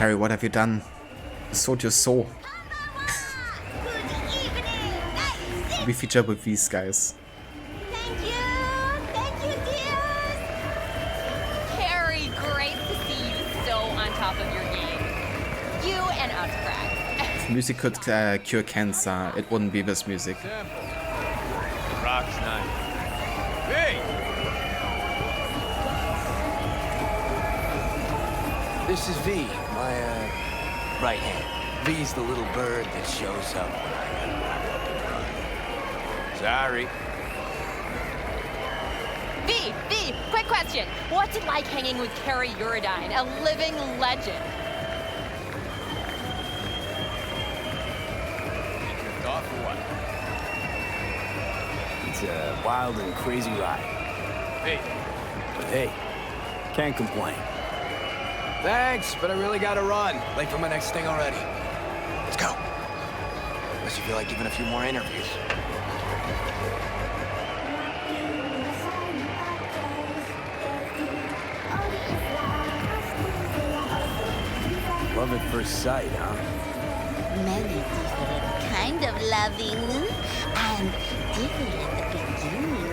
Kerry, what have you done? You sold your soul. We feature with these guys. Kerry, great to see you so on top of your game. You and us, Craig. If music could cure cancer, it wouldn't be this music. Rock's nice. Hey! This is V, my, right hand. V's the little bird that shows up when I gotta wrap up and run. Sorry. V, quick question. What's it like hanging with Kerry Eurodyne, a living legend? Off or what? It's a wild and crazy ride. Hey. But hey, can't complain. Thanks, but I really gotta run. Late for my next thing already. Let's go. Unless you feel like giving a few more interviews. Love at first sight, huh? Many different kind of loving and different at the beginning.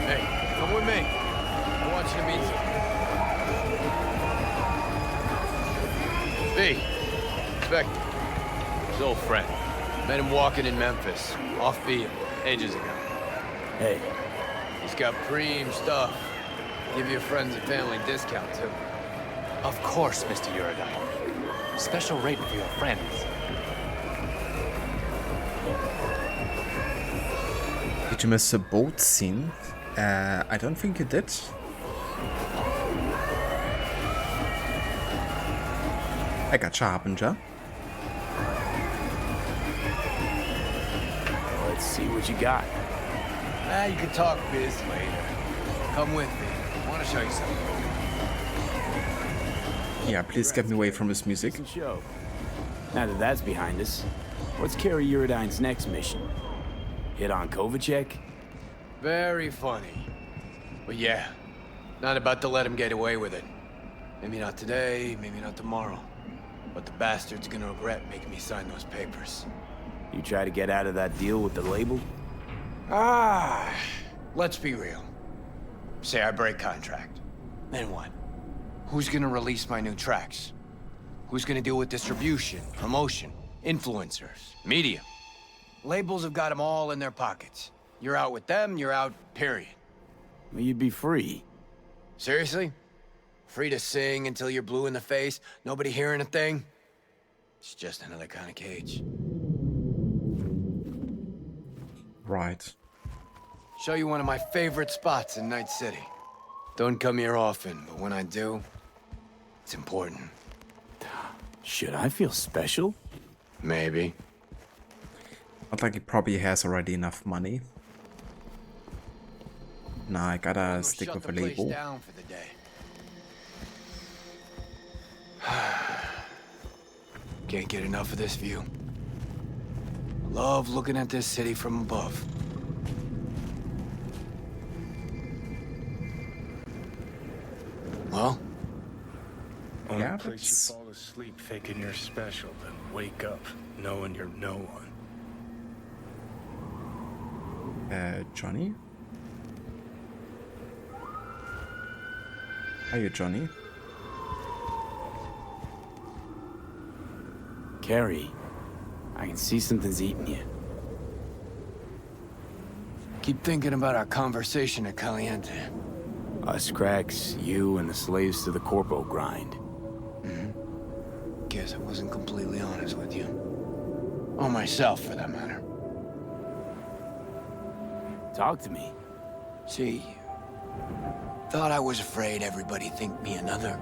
Hey, come with me. I want you to meet some. V, Spectre. His old friend. Met him walking in Memphis. Off field. Ages ago. Hey. He's got preem stuff. Give your friends and family discount, too. Of course, Mr. Eurodyne. Special rate for your friends. Did you miss the boat scene? I don't think you did. I gotcha, Harbinger. Let's see what you got. You can talk biz later. Come with me. I want to show you something. Yeah, please get me away from his music. Show. Now that that's behind us, what's Kerry Eurodyne's next mission? Hit on Kovacek? Very funny. But yeah, not about to let him get away with it. Maybe not today, maybe not tomorrow. But the bastard's gonna regret making me sign those papers. You try to get out of that deal with the label? Let's be real. Say I break contract. Then what? Who's gonna release my new tracks? Who's gonna deal with distribution, promotion, influencers, media? Labels have got them all in their pockets. You're out with them, you're out, period. Well, you'd be free. Seriously? Free to sing until you're blue in the face, nobody hearing a thing? It's just another kind of cage. Right. Show you one of my favorite spots in Night City. Don't come here often, but when I do, it's important. Should I feel special? Maybe. Not like he probably has already enough money. Nah, I gotta stick with a label. Down for the day. Can't get enough of this view. Love looking at this city from above. Well? Only Yeah, place you fall asleep thinking you're special, then wake up knowing you're no one. Johnny? Are you Johnny? Kerry, I can see something's eating you. Keep thinking about our conversation at Caliente. Us cracks, you and the slaves to the corpo grind. Guess I wasn't completely honest with you. Or myself, for that matter. Talk to me. See, thought I was afraid everybody'd think me another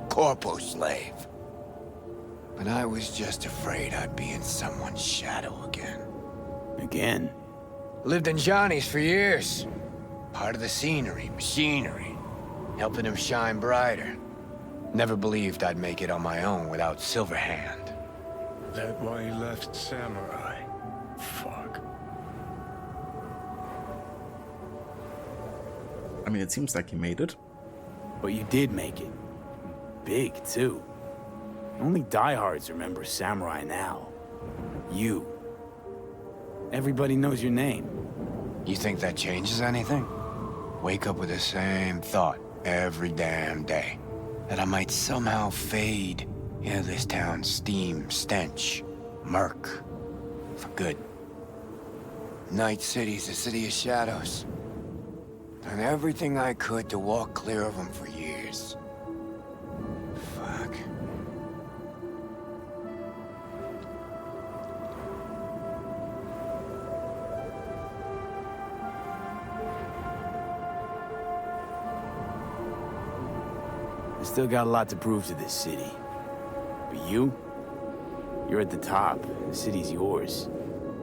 corpo slave. But I was just afraid I'd be in someone's shadow again. Again? Lived in Johnny's for years. Part of the scenery, machinery. Helping him shine brighter. Never believed I'd make it on my own without Silverhand. That why he left Samurai? Fuck. I mean, it seems like he made it. But you did make it. Big, too. Only diehards remember Samurai now. You. Everybody knows your name. You think that changes anything? Wake up with the same thought every damn day. That I might somehow fade into this town's steam, stench, murk. For good. Night City's a city of shadows. Done everything I could to walk clear of them for years. Fuck. I still got a lot to prove to this city. But you're at the top. The city's yours.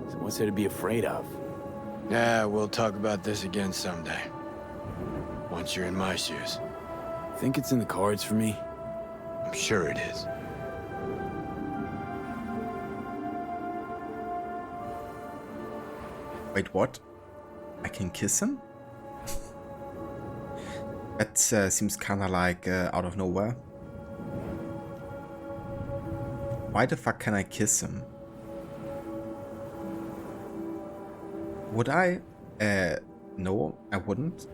So what's there to be afraid of? Yeah, we'll talk about this again someday. Once you're in my shoes. Think it's in the cards for me? I'm sure it is. Wait, what? I can kiss him? That seems kinda like out of nowhere. Why the fuck can I kiss him? Would I? No, I wouldn't.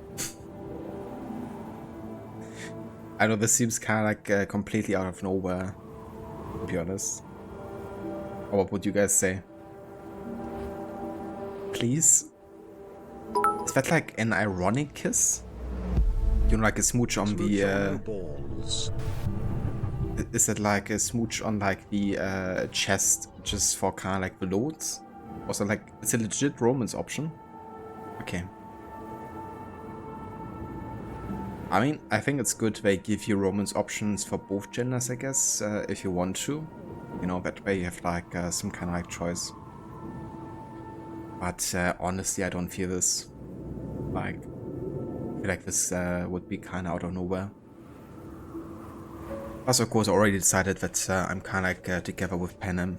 I know this seems kind of like completely out of nowhere, to be honest. Or what would you guys say? Please? Is that like an ironic kiss? You know, like a smooch on the... Is it like a smooch on like the chest just for kind of like the loads? Also, like, it's a legit romance option. Okay. I mean, I think it's good they give you romance options for both genders, I guess, if you want to. You know, that way you have like some kind of like choice. But honestly, I don't feel this. Like, I feel like this would be kind of out of nowhere. Plus, of course, I already decided that I'm kind of like together with Panem.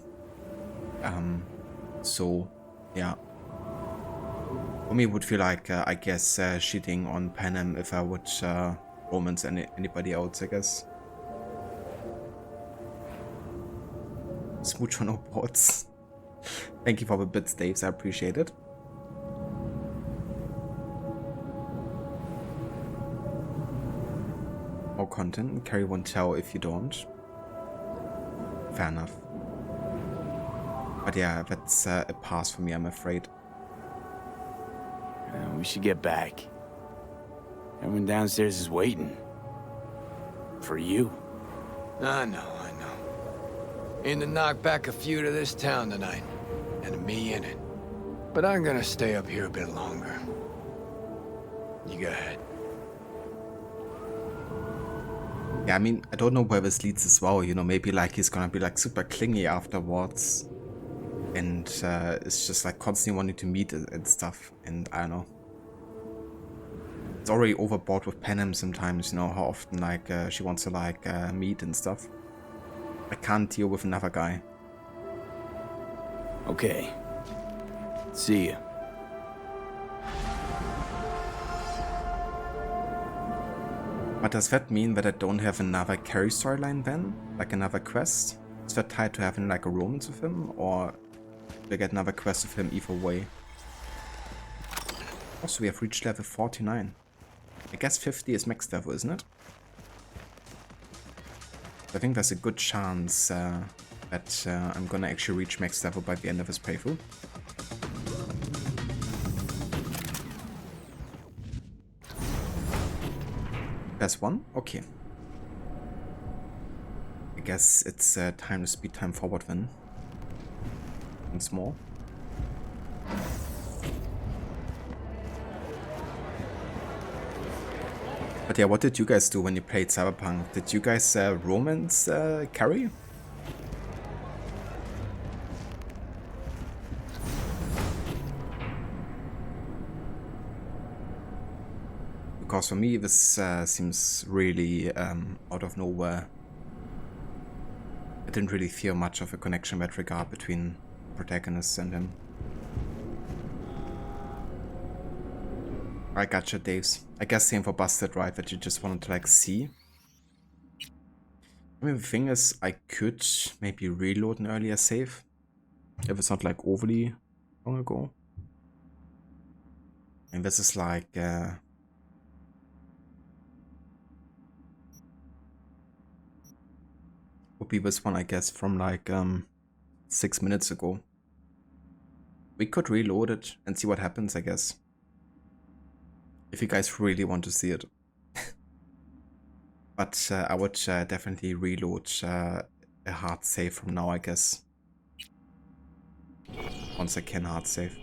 So, yeah. For me, it would feel like, I guess, cheating on Panem if I would romance anybody else, I guess. Smooch on no boards. Thank you for the bits, Daves. I appreciate it. More content. Kerry won't tell if you don't. Fair enough. But yeah, that's a pass for me, I'm afraid. We should get back. Everyone downstairs is waiting. For you. I know. In to knock back a few to this town tonight. And me in it. But I'm gonna stay up here a bit longer. You go ahead. Yeah, I mean, I don't know where this leads as well, you know, maybe like he's gonna be like super clingy afterwards. And it's just like constantly wanting to meet and stuff, and I don't know. It's already overboard with Panem sometimes, you know, how often like she wants to like meet and stuff. I can't deal with another guy. Okay. See ya. But does that mean that I don't have another Kerry storyline then? Like another quest? Is that tied to having like a romance with him? Or do I get another quest with him either way? Also, we have reached level 49. I guess 50 is max level, isn't it? I think there's a good chance that I'm gonna actually reach max level by the end of this playthrough. There's one? Okay. I guess it's time to speed time forward then. Once more. But yeah, what did you guys do when you played Cyberpunk? Did you guys romance Kerry? Because for me this seems really out of nowhere. I didn't really feel much of a connection in that regard between protagonists and him. I gotcha, Daves. I guess same for Busted, right? That you just wanted to like see. I mean, the thing is, I could maybe reload an earlier save if it's not like overly long ago. And this is like would be this one, I guess, from like 6 minutes ago. We could reload it and see what happens, I guess. If you guys really want to see it. But I would definitely reload a hard save from now, I guess. Once I can hard save.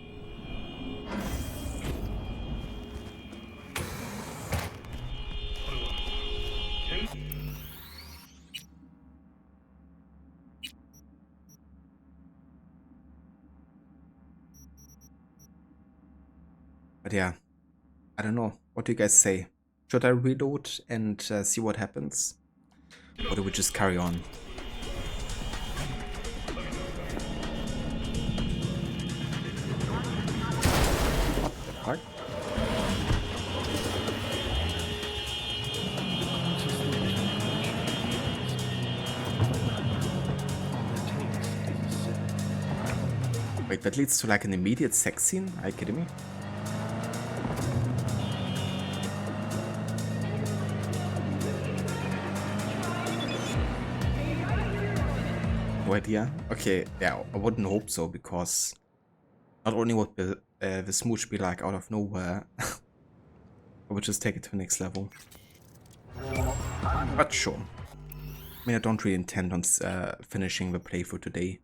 But yeah, I don't know. What do you guys say? Should I reload and see what happens? Or do we just carry on? What the fuck? Wait, that leads to like an immediate sex scene? Are you kidding me? No idea. Okay, yeah, I wouldn't hope so, because not only would the smooch be like out of nowhere, I would just take it to the next level. But sure. I mean, I don't really intend on finishing the playthrough today.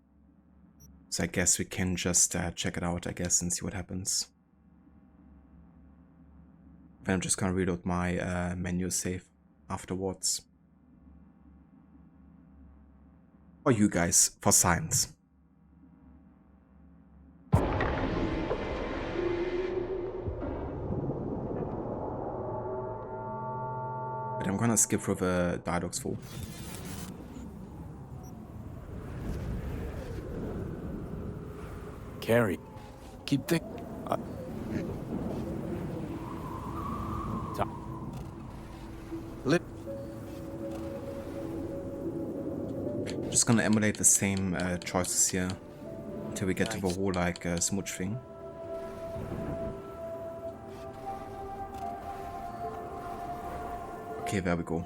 So I guess we can just check it out, I guess, and see what happens. Then I'm just gonna reload my menu save afterwards. Or you guys, for science. But I'm gonna skip through the dialogues full. Kerry, keep thinking. Just gonna emulate the same choices here until we get to the whole like smooch thing. Okay, there we go.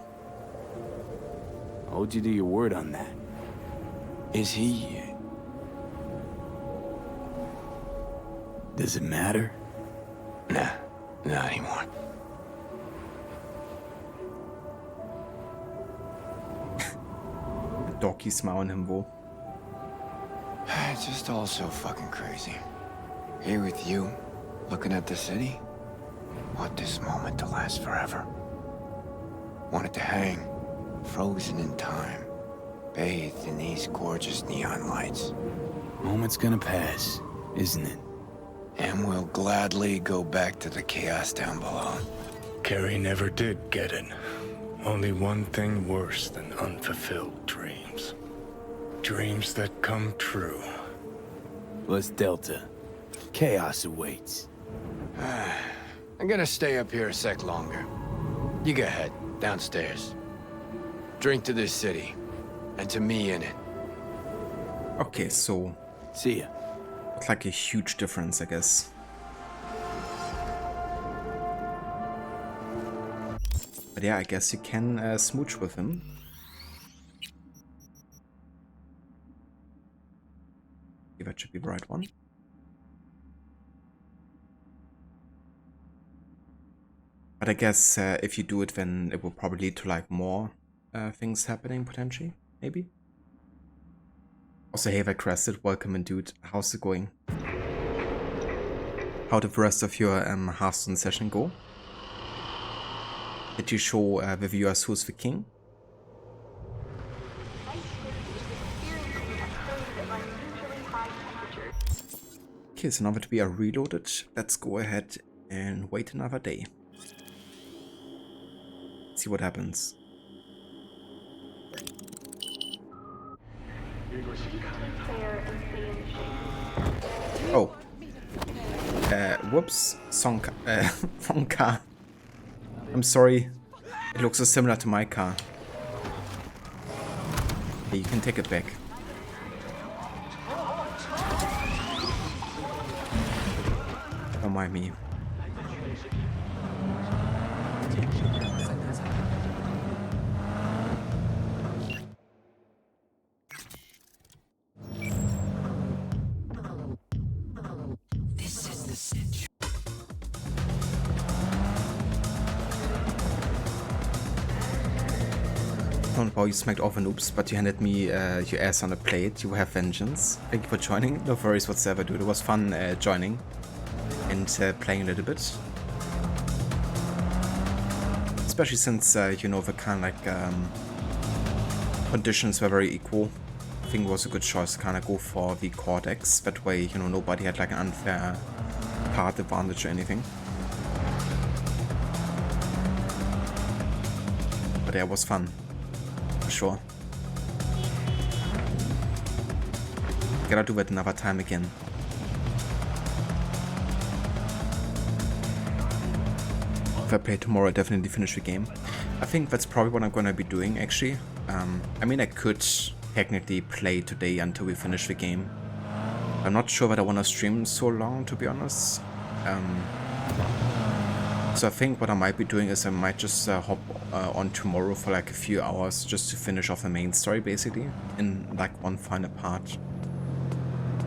Hold you to your word on that. Is he... Does it matter? Nah, not anymore. Dorky smile on him, though. It's just all so fucking crazy. Here with you, looking at the city. Want this moment to last forever. Want it to hang, frozen in time, bathed in these gorgeous neon lights. Moment's gonna pass, isn't it? And we'll gladly go back to the chaos down below. Kerry never did get it. Only one thing worse than unfulfilled dreams. Dreams that come true. Plus Delta. Chaos awaits. I'm gonna stay up here a sec longer. You go ahead, downstairs. Drink to this city, and to me in it. Okay, so... See ya. It's like a huge difference, I guess. But yeah, I guess you can smooch with him. Maybe that should be the right one. But I guess if you do it, then it will probably lead to like more things happening potentially, maybe. Also, hey there, Crested, welcome in, dude. How's it going? How did the rest of your Hearthstone session go? Did you show the viewers who's the king? Okay, so now that we are reloaded, let's go ahead and wait another day. See what happens. Oh. Whoops, wrong car. I'm sorry. It looks so similar to my car. Yeah, you can take it back. Don't mind me. Don't bow, you smacked off an oops, but you handed me your ass on a plate. You have vengeance. Thank you for joining. No worries whatsoever, dude. It was fun joining and playing a little bit. Especially since, you know, the kind of like conditions were very equal. I think it was a good choice to kind of go for the Cortex. That way, you know, nobody had like an unfair path advantage or anything. But yeah, it was fun. For sure. Gotta do that another time again. If I play tomorrow, I definitely finish the game. I think that's probably what I'm gonna be doing actually. I mean, I could technically play today until we finish the game. I'm not sure that I wanna stream so long, to be honest. So I think what I might be doing is I might just hop on tomorrow for like a few hours just to finish off the main story basically in like one final part.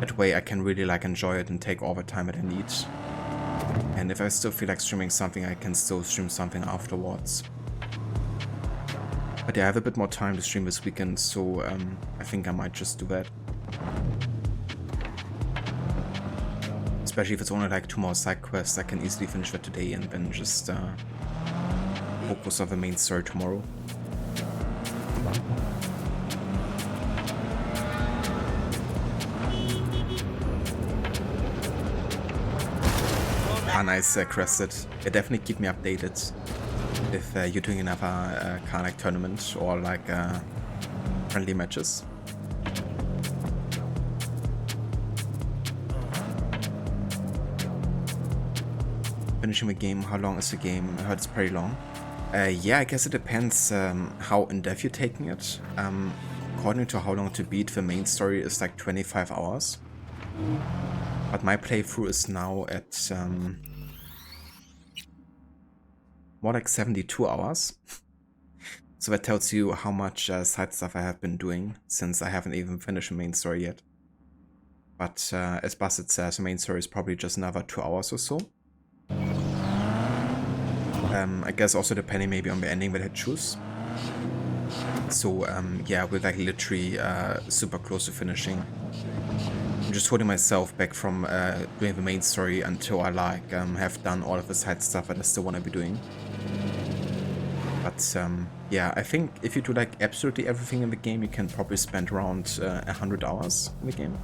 That way I can really like enjoy it and take all the time that I need. And if I still feel like streaming something, I can still stream something afterwards. But yeah, I have a bit more time to stream this weekend, so I think I might just do that. Especially if it's only like 2 more side quests, I can easily finish that today and then just focus on the main story tomorrow. Ah, nice, Crested. Yeah, definitely keep me updated if you're doing another kind of like tournament or like friendly matches. Finishing the game, how long is the game? I heard it's pretty long. Yeah, I guess it depends how in depth you're taking it. According to how long to beat, the main story is like 25 hours. But my playthrough is now at more like 72 hours. So that tells you how much side stuff I have been doing, since I haven't even finished the main story yet. But as Bassett says, the main story is probably just another 2 hours or so. I guess also depending maybe on the ending that I choose. So yeah, we're like literally super close to finishing. I'm just holding myself back from doing the main story until I like have done all of the side stuff that I still want to be doing. But yeah, I think if you do like absolutely everything in the game, you can probably spend around 100 hours in the game.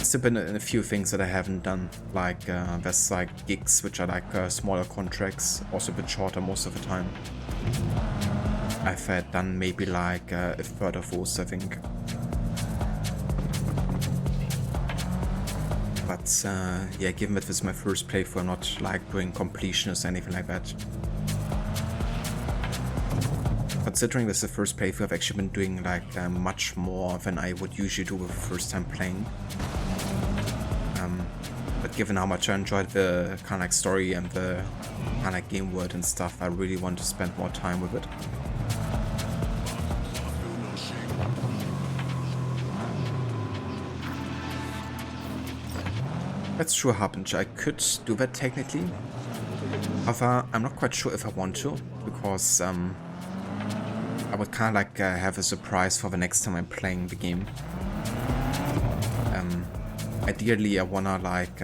Still been a few things that I haven't done, like there's like gigs which are like smaller contracts, also a bit shorter most of the time. I've done maybe like a third of those, I think. But yeah, given that this is my first playthrough, I'm not like doing completions or anything like that. Considering this is the first playthrough, I've actually been doing like much more than I would usually do with the first time playing. But given how much I enjoyed the kind of like story and the kind of like game world and stuff, I really want to spend more time with it. That's true, Harbinger. I could do that technically. However, I'm not quite sure if I want to, because I would kind of like have a surprise for the next time I'm playing the game. Ideally, I wanna like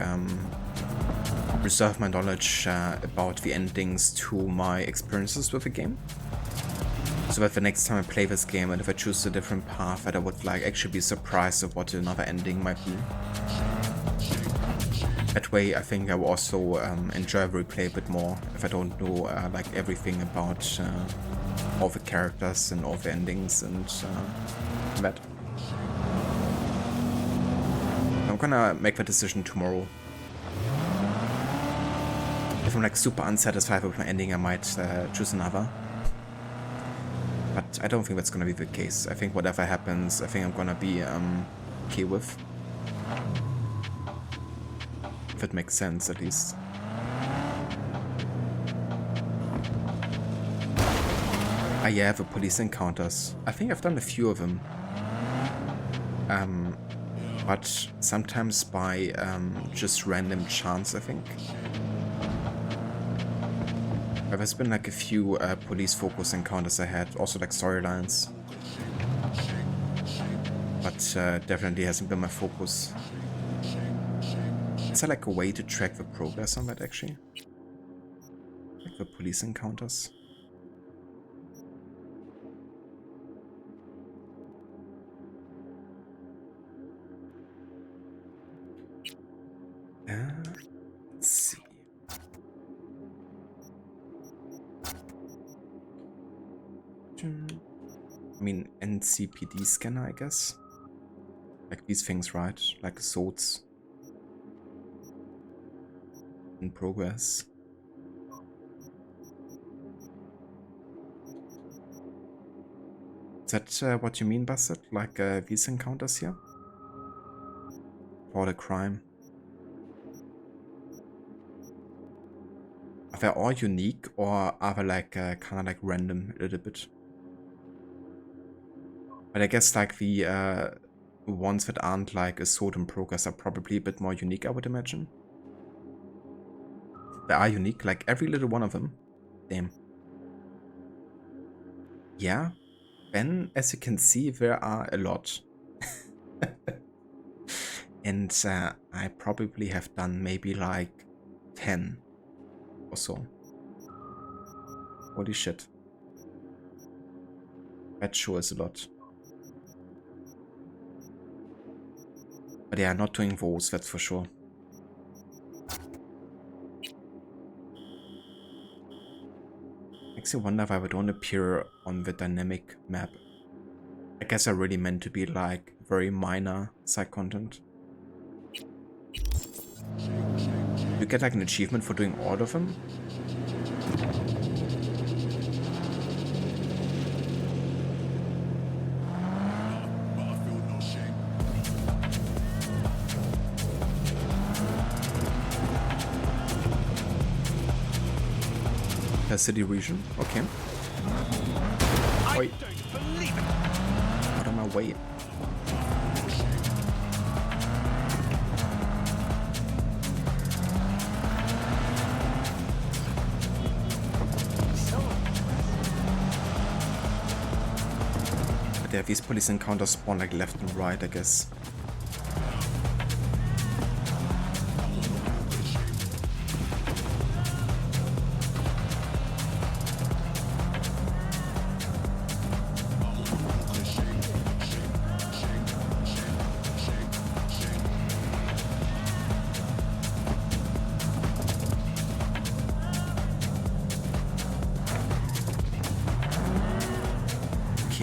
reserve my knowledge about the endings to my experiences with the game, so that the next time I play this game, and if I choose a different path, that I would like actually be surprised of what another ending might be. That way, I think I will also enjoy the replay a bit more if I don't know like everything about all the characters and all the endings and that. I'm gonna make that decision tomorrow. if I'm like super unsatisfied with my ending, I might choose another. But I don't think that's gonna be the case. I think whatever happens, I think I'm gonna be okay with. If it makes sense, at least. Ah yeah, the police encounters. I think I've done a few of them. But sometimes by just random chance, I think. There's been like a few police focus encounters I had, also like storylines. But definitely hasn't been my focus. Is there like a way to track the progress on that actually? Like the police encounters? Let's see. I mean, NCPD scanner, I guess. Like these things, right? Like swords. In progress. Is that what you mean, Bassett? Like these encounters here? For the crime? Are they all unique, or are they like kind of like random a little bit? But I guess like the ones that aren't like a sword in progress are probably a bit more unique, I would imagine. They are unique, like every little one of them. Damn. Yeah. Then, as you can see, there are a lot. And I probably have done maybe like 10 or so. Holy shit. That sure is a lot. But yeah, not doing those, that's for sure. Makes you wonder why they don't appear on the dynamic map. I guess I really meant to be like very minor side content. You get like an achievement for doing all of them? A city region? Okay. Oi. Out of my way. But yeah, these police encounters spawn like left and right, I guess.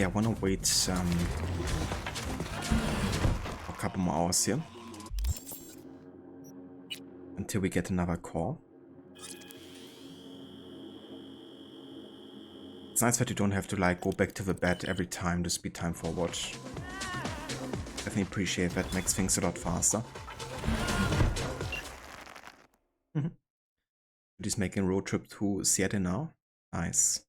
I want to wait a couple more hours here until we get another call. It's nice that you don't have to like go back to the bed every time to speed time forward. Definitely appreciate that, makes things a lot faster. Judy's making a road trip to Seattle now. Nice.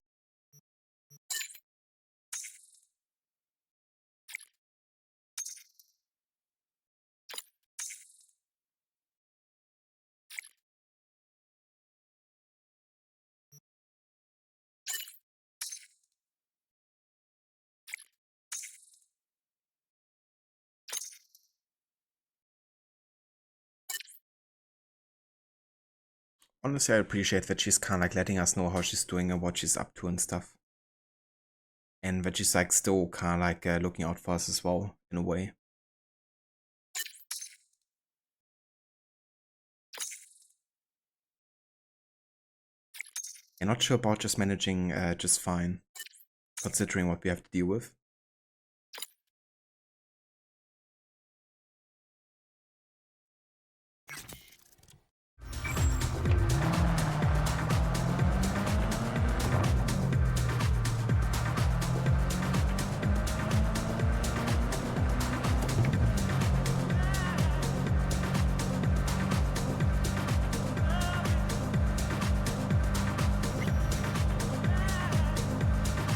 Honestly, I appreciate that she's kind of like letting us know how she's doing and what she's up to and stuff. And that she's like still kind of like looking out for us as well, in a way. I'm not sure about just managing just fine, considering what we have to deal with.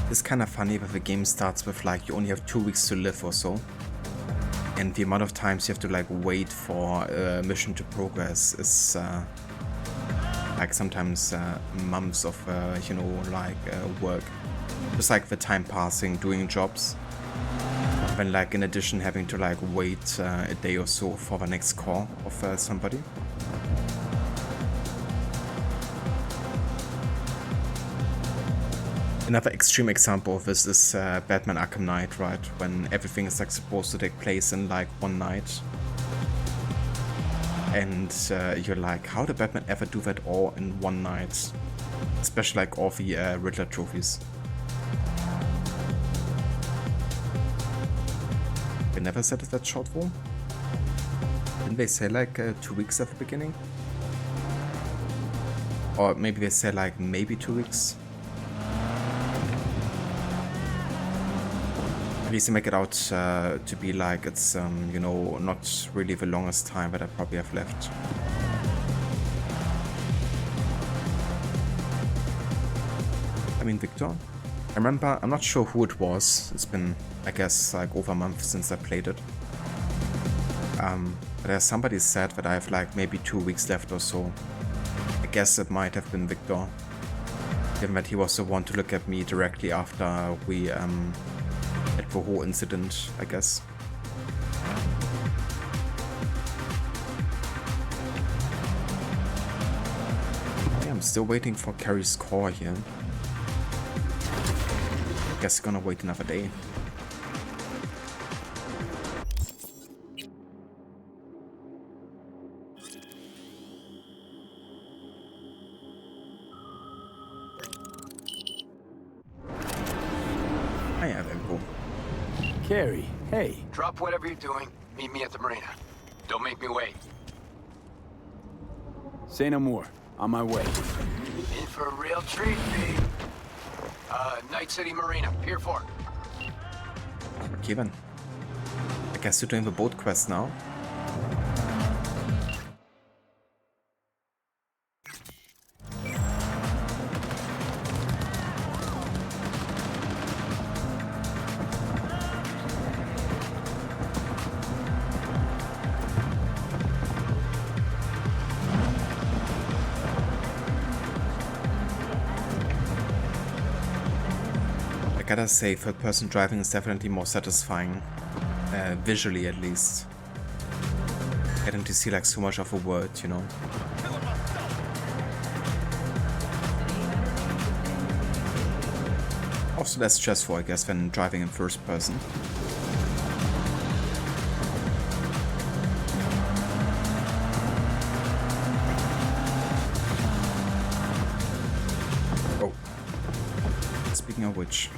It's kind of funny that the game starts with like you only have 2 weeks to live or so. And the amount of times you have to like wait for a mission to progress is like sometimes months of you know, like work. Just like the time passing doing jobs. Then like in addition having to like wait a day or so for the next call of somebody. Another extreme example of this is Batman Arkham Knight, right? When everything is like supposed to take place in like one night. And you're like, how did Batman ever do that all in one night? Especially like all the Riddler trophies. They never said that shortfall? Didn't they say like 2 weeks at the beginning? Or maybe they said like maybe 2 weeks? At least they make it out to be like it's, you know, not really the longest time that I probably have left. I mean, Victor? I remember, I'm not sure who it was. It's been, I guess, like over a month since I played it. But somebody said that I have like maybe 2 weeks left or so. I guess it might have been Victor. Given that he was the one to look at me directly after we, at the whole incident, I guess. Yeah, I'm still waiting for Kerry's call here. Guess gonna wait another day. Ah, yeah, there we go. Kerry, hey. Drop whatever you're doing. Meet me at the marina. Don't make me wait. Say no more. On my way. In for a real treat, B. Night City Marina, Pier 4. Okay then. I guess you're doing the boat quest now. I gotta say, third person driving is definitely more satisfying, visually at least. Getting to see like so much of a world, you know. Also less stressful, I guess, than driving in first person. Oh. Speaking of which.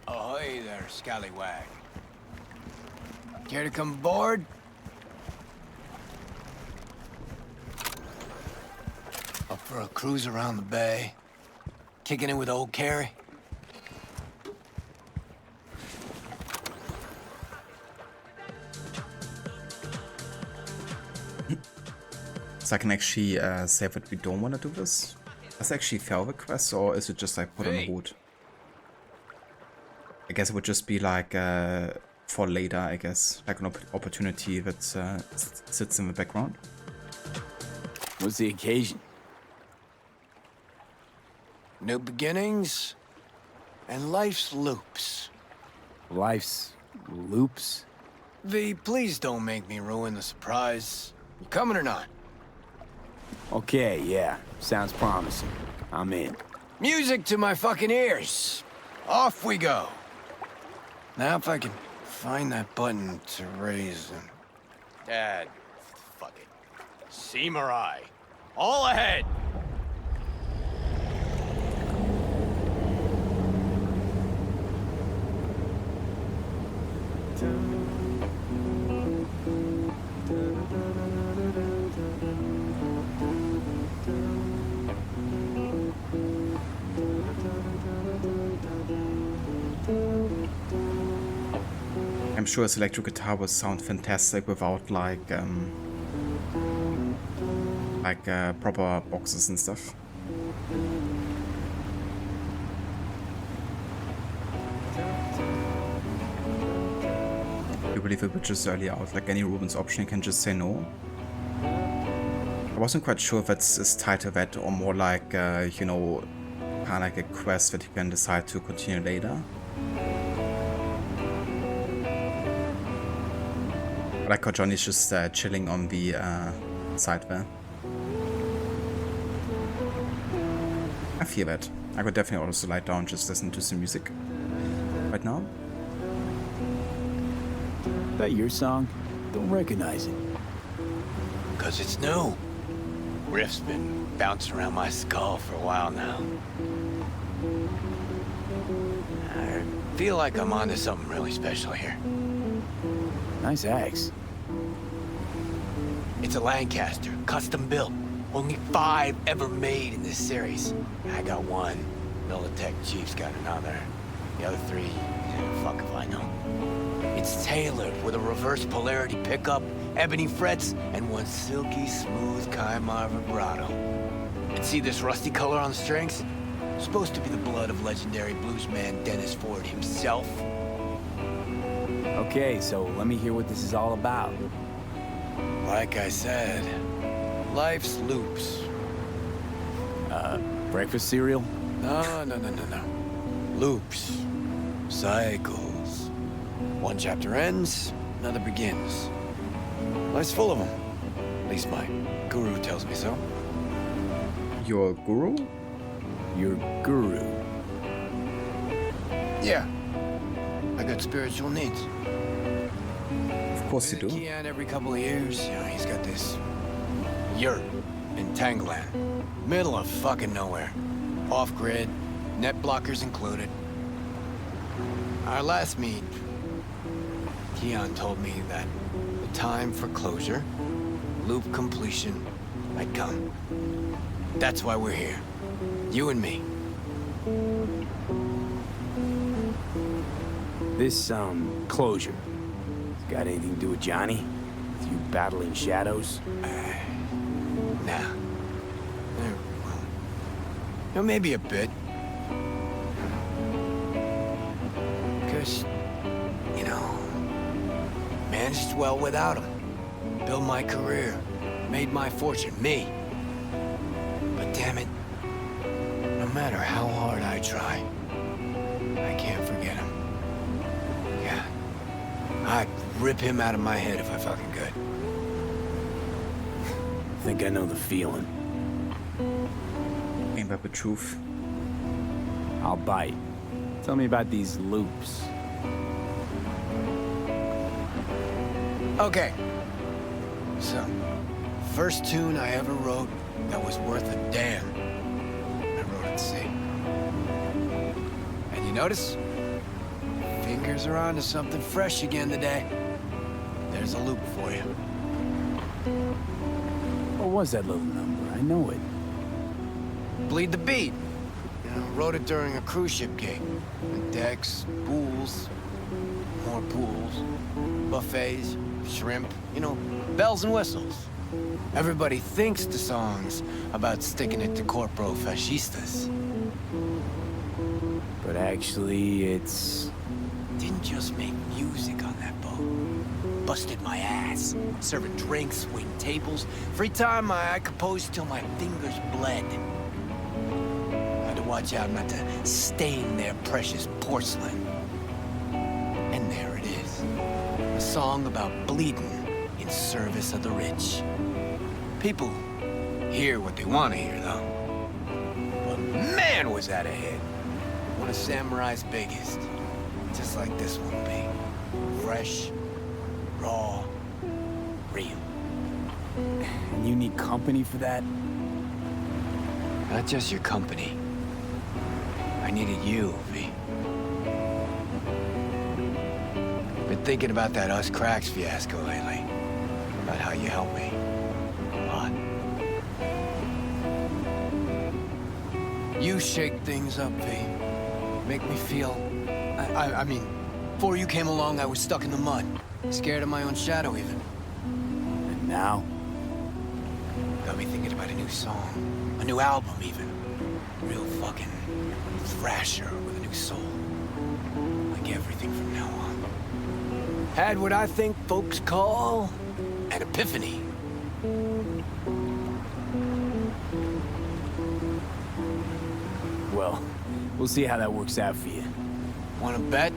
Ahoy there, scallywag. Care to come aboard? for a cruise around the bay? Kicking it with old Kerry? So I can actually say that we don't want to do this. Does it actually fail the quest, or is it just like put on hold? I guess it would just be like for later, I guess. Like an opportunity that sits in the background. What's the occasion? New beginnings and life's loops. Life's loops? V, please don't make me ruin the surprise. You coming or not? Okay, yeah. Sounds promising. I'm in. Music to my fucking ears. Off we go. Now if I can find that button to raise them. Dad, fuck it. Seam or eye. All ahead! I'm sure his electric guitar would sound fantastic without like proper boxes and stuff. You believe it was just early out, like any Ruben's option, you can just say no. I wasn't quite sure if it's tied to that or more like, you know, kind of like a quest that you can decide to continue later. I like how Johnny's just chilling on the side there. I feel that. I could definitely also lie down and just listen to some music right now. That your song? Don't recognize it. 'Cause it's new. Riff's been bouncing around my skull for a while now. I feel like I'm onto something really special here. Nice axe. It's a Lancaster, custom built. Only 5 ever made in this series. I got one. Militech Chief's got another. The other 3, fuck if I know. It's tailored with a reverse polarity pickup, ebony frets, and one silky smooth Kaimar vibrato. And see this rusty color on the strings? Supposed to be the blood of legendary bluesman Dennis Ford himself. Okay, so let me hear what this is all about. Like I said, life's loops. Breakfast cereal? No. Loops. Cycles. One chapter ends, another begins. Life's full of them. At least my guru tells me so. Your guru? Your guru? Yeah. I got spiritual needs. Of course you do. Kian every couple of years, you know, he's got this yurt in Tangland. Middle of fucking nowhere. Off-grid, net blockers included. Our last meet, Keon told me that the time for closure, loop completion, had come. That's why we're here. You and me. This, closure. Got anything to do with Johnny? With you battling shadows? Nah. Well, maybe a bit. Because, you know, managed well without him. Built my career. Made my fortune. Me. But damn it, no matter how hard I try, I can't forget him. Yeah. I'd rip him out of my head if I fucking could. Think I know the feeling. Ain't that the truth? I'll bite. Tell me about these loops. Okay. So, first tune I ever wrote that was worth a damn, I wrote at sea. And you notice? Fingers are on to something fresh again today. There's a loop for you. What was that little number? I know it. Bleed the beat. You know, wrote it during a cruise ship gig. Decks, pools, more pools, buffets, shrimp, you know, bells and whistles. Everybody thinks the song's about sticking it to corporo fascistas. But actually, it's... Didn't just make music on that boat. Busted my ass. Serving drinks, waiting tables. Free time, I composed till my fingers bled. Had to watch out not to stain their precious porcelain. And there it is. A song about bleeding in service of the rich. People hear what they want to hear, though. But man, was that a hit. One of Samurai's biggest. Just like this one will be. Fresh, raw, real. And you need company for that? Not just your company. I needed you, V. Been thinking about that Us Cracks fiasco lately. About how you helped me. A lot. You shake things up, V. Make me feel... I mean, before you came along, I was stuck in the mud. Scared of my own shadow, even. And now? Got me thinking about a new song. A new album, even. Real fucking thrasher with a new soul. Like everything from now on. Had what I think folks call an epiphany. Well, we'll see how that works out for you. Wanna bet?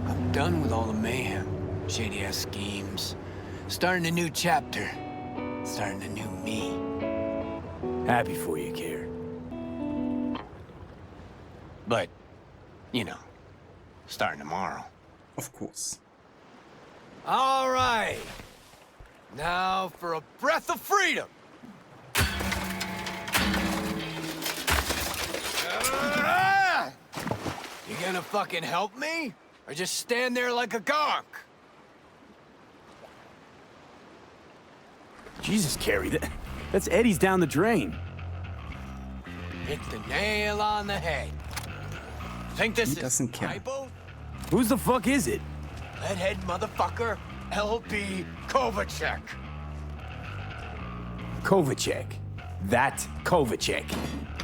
I'm done with all the mayhem. Shady-ass schemes. Starting a new chapter. Starting a new me. Happy for you, Kerry. But, you know, starting tomorrow. Of course. All right. Now for a breath of freedom. You gonna fucking help me? Or just stand there like a gonk? Jesus, Kerry, that's Eddie's down the drain. Hit the nail on the head. Think this He doesn't care. my boat? Whose the fuck is it? Redhead motherfucker, L.B. Kovacek. Kovacek. That Kovacek.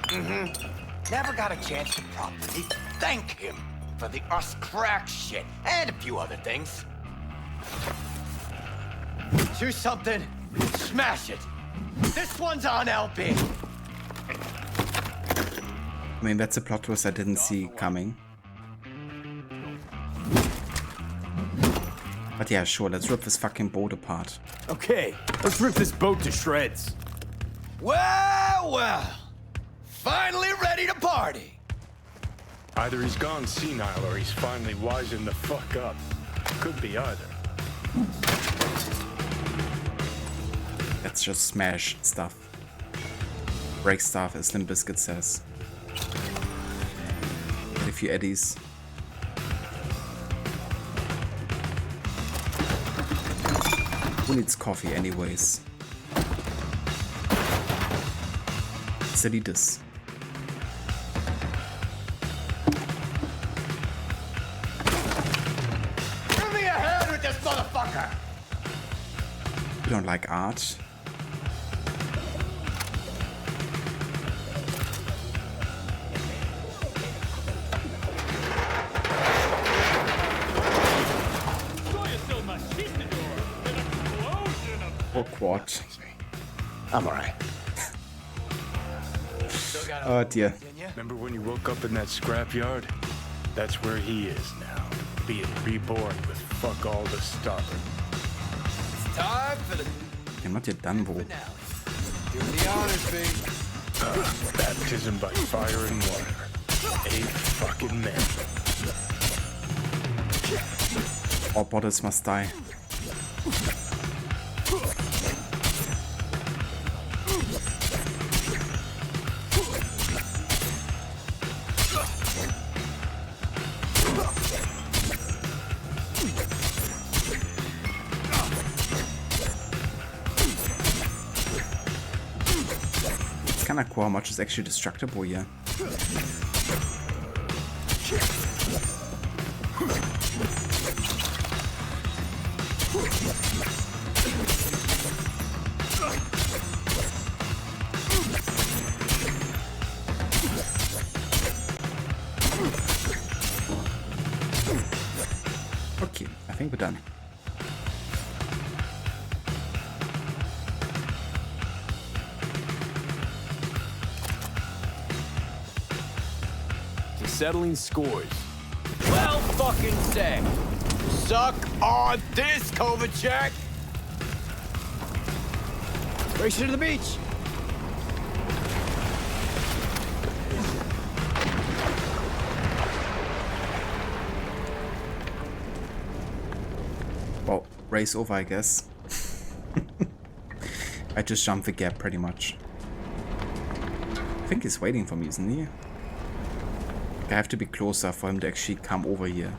Mm-hmm. Never got a chance to properly thank him for the Us Crack shit and a few other things. Choose something, smash it. This one's on LB. I mean, that's a plot twist I didn't see coming. But yeah, sure, let's rip this fucking boat apart. Okay, let's rip this boat to shreds. Well. Finally ready to party. Either he's gone senile or he's finally wising the fuck up. Could be either. Let's just smash stuff. Break stuff, as Limp Bizkit says. Get a few eddies. Who needs coffee anyways? Silly this. Give me a hand with this motherfucker. You don't like art? Or quad. I'm alright. Oh dear. Remember when you woke up in that scrapyard? That's where he is now, being reborn with fuck all to stop him. It's time for the I'm not yet done, bro. do the honors, B. Baptism by fire and water. 8 fucking men. All bodies must die. kinda cool how much is actually destructible here. Okay, I think we're done. Settling scores. Well fucking said. Suck on this, Kovacic. Race you to the beach. Well, race over, I guess. I just jumped the gap pretty much. I think he's waiting for me, isn't he? I have to be closer for him to actually come over here.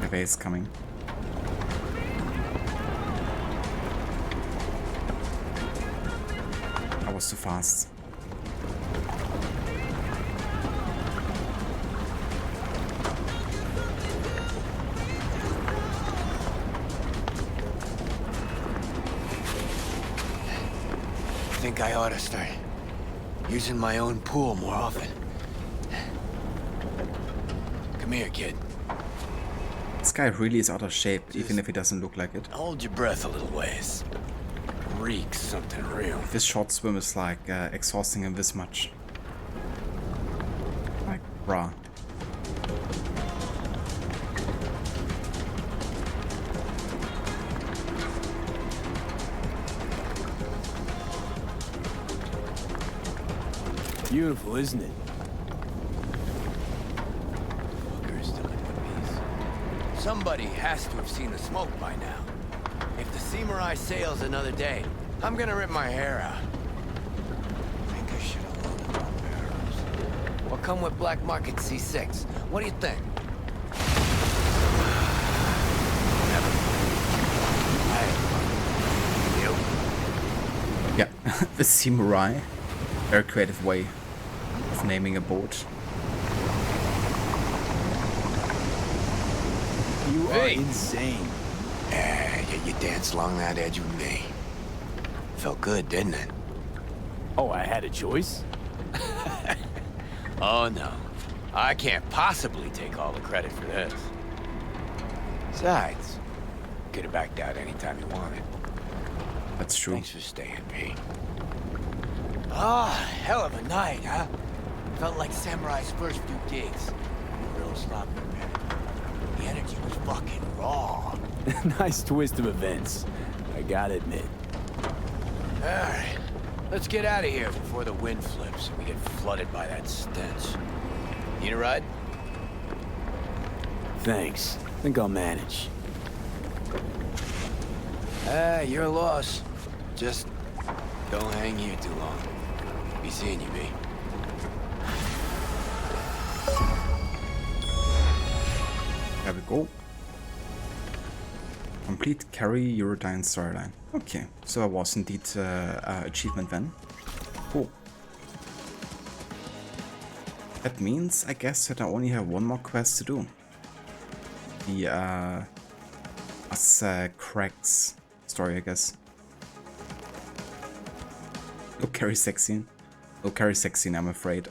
Okay, he's coming. I was too fast. I think I ought to start using my own pool more often. Come here, kid. This guy really is out of shape, even if he doesn't look like it. Hold your breath a little ways. Reeks something real. This short swim is like exhausting him this much. Like, bruh. Beautiful, isn't it? Somebody has to have seen the smoke by now. If the Samurai sails another day, I'm gonna rip my hair out. I think I should have loaded my barrels. Well, come with Black Market C6. What do you think? Yeah, the Samurai. Very creative way of naming a boat. You are insane. You danced along that edge with me. Felt good, didn't it? Oh, I had a choice? Oh, no. I can't possibly take all the credit for this. Besides, you could have backed out anytime you wanted. That's true. Thanks for staying, Pete. Ah, hell of a night, huh? Felt like Samurai's first few gigs. Real sloppy, man. The energy was fucking raw. Nice twist of events, I gotta admit. Alright, let's get out of here before the wind flips and we get flooded by that stench. Need a ride? Thanks. Think I'll manage. Your loss. Just don't hang here too long. Be seeing you, B. There we go. Complete Kerry Eurodyne storyline. Okay, so it was indeed achievement then. Cool. That means, I guess, that I only have one more quest to do. The us cracks story, I guess. No Kerry sexy. No Kerry sexy, I'm afraid.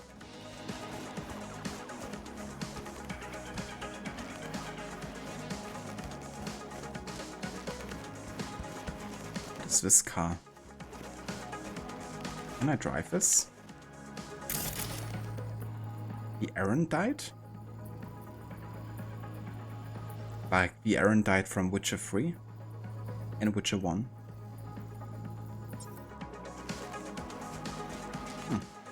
What is this car? Can I drive this? The Aaron died? Like the Aaron died from Witcher 3 and Witcher 1.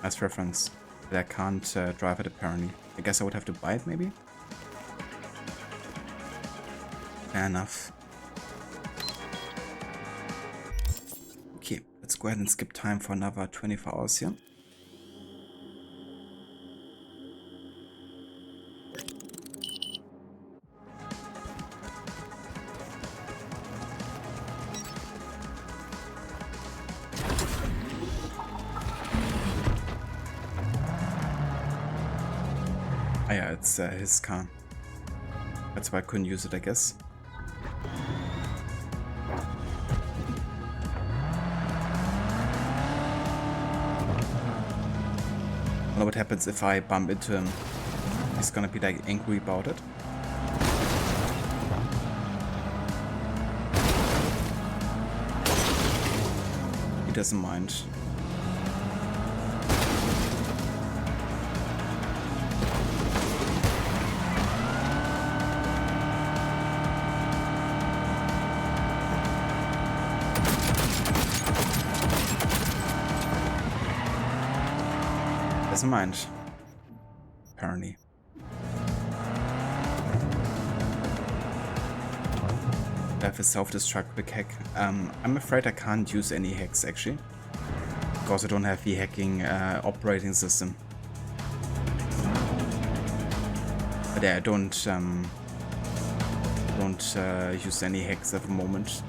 Nice reference. But I can't drive it apparently. I guess I would have to buy it maybe? Fair enough. Okay, let's go ahead and skip time for another 24 hours here. yeah, it's his car. That's why I couldn't use it, I guess. I wonder what happens if I bump into him. He's gonna be like angry about it. He doesn't mind. Doesn't mind, apparently. I have a self-destruct quick hack. I'm afraid I can't use any hacks actually, because I don't have the hacking operating system. But yeah, I don't use any hacks at the moment.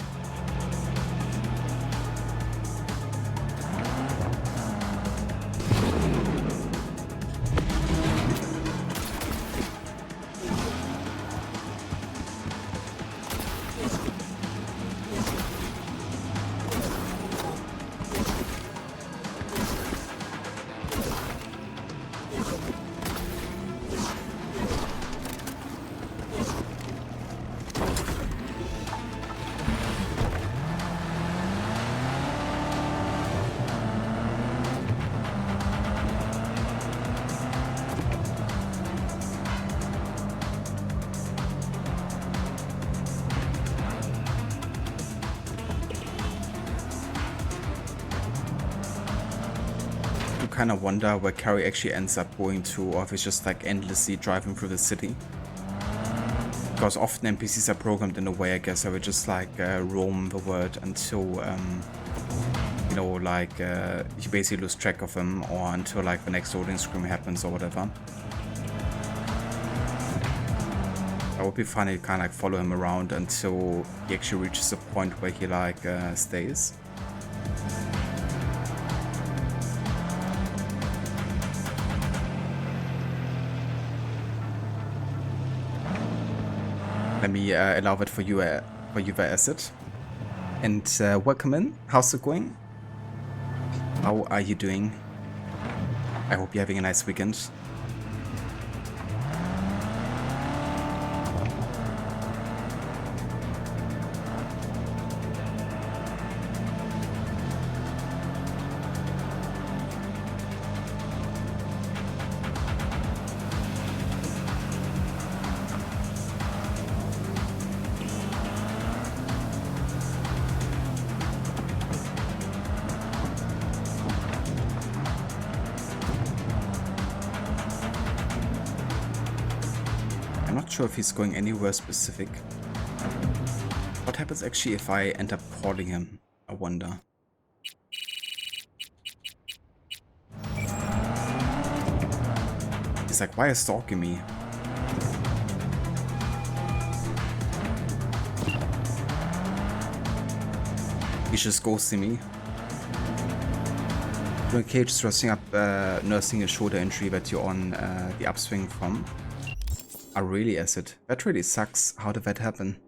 Kind of wonder where Kerry actually ends up going to, or if it's just like endlessly driving through the city. Because often NPCs are programmed in a way, I guess, I would just like roam the world until, you know, like you basically lose track of them, or until like the next loading screen happens or whatever. That would be fun to kind of like follow him around until he actually reaches a point where he like stays. Let me allow it for you the asset. And welcome in. How's it going? How are you doing? I hope you're having a nice weekend. Sure if he's going anywhere specific. What happens actually if I end up calling him? I wonder. He's like, why are you stalking me? He's just ghosting me. Okay, just resting up, nursing a shoulder injury that you're on the upswing from. I really acid. That really sucks. How did that happen?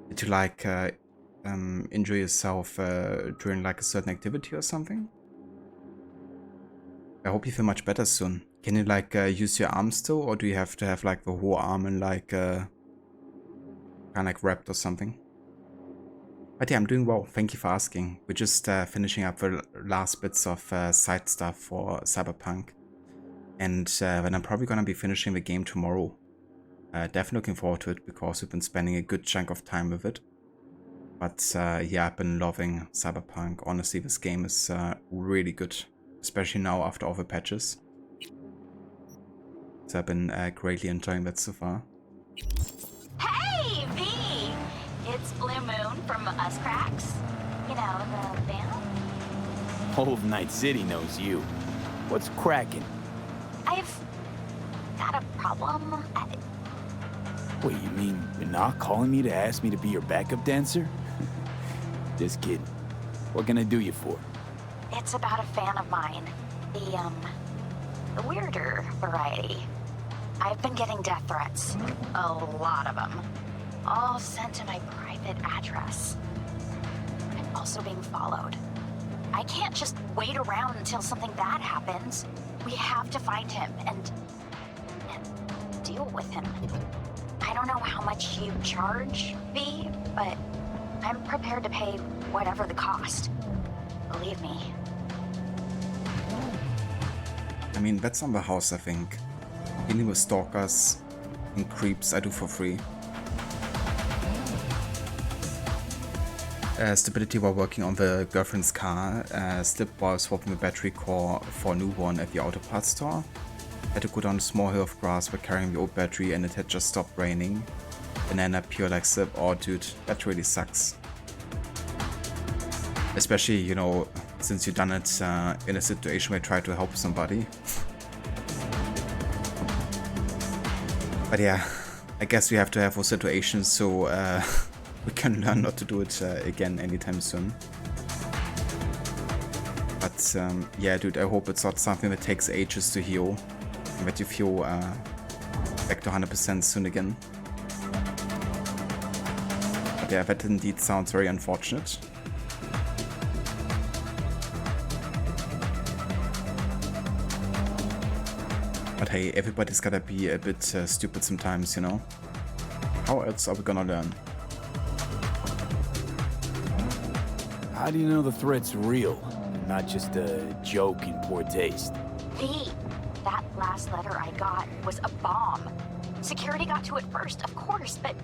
Did you like injure yourself during like a certain activity or something? I hope you feel much better soon. Can you like use your arm still, or do you have to have like the whole arm and like kind of like wrapped or something? But yeah, I'm doing well. Thank you for asking. We're just finishing up the last bits of side stuff for Cyberpunk, and then I'm probably gonna be finishing the game tomorrow. Definitely looking forward to it because we've been spending a good chunk of time with it. But yeah, I've been loving Cyberpunk. Honestly, this game is really good, especially now after all the patches. So I've been greatly enjoying that so far. Hey, V! It's Blue Moon from Us Cracks. You know, the band? Whole of Night City knows you. What's cracking? I've got a problem. Wait, you mean you're not calling me to ask me to be your backup dancer? Just kidding. What can I do you for? It's about a fan of mine. The weirder variety. I've been getting death threats. A lot of them. All sent to my private address. I'm also being followed. I can't just wait around until something bad happens. We have to find him and deal with him. I don't know how much you charge, V, but I'm prepared to pay whatever the cost. Believe me. I mean, that's on the house, I think. Dealing with stalkers and creeps I do for free. Stability while working on the girlfriend's car. Slip while swapping the battery core for a new one at the auto parts store. Had to go down a small hill of grass while carrying the old battery and it had just stopped raining. Banana pure like slip. Oh dude, that really sucks. Especially, you know, since you've done it in a situation where you try to help somebody. But yeah, I guess we have to have those situations so we can learn not to do it again anytime soon. But yeah, dude, I hope it's not something that takes ages to heal and that you feel back to 100% soon again. But yeah, that indeed sounds very unfortunate. But hey, everybody's gotta be a bit stupid sometimes, you know? How else are we gonna learn? How do you know the threat's real, and not just a joke in poor taste? V, that last letter I got was a bomb. Security got to it first, of course, but...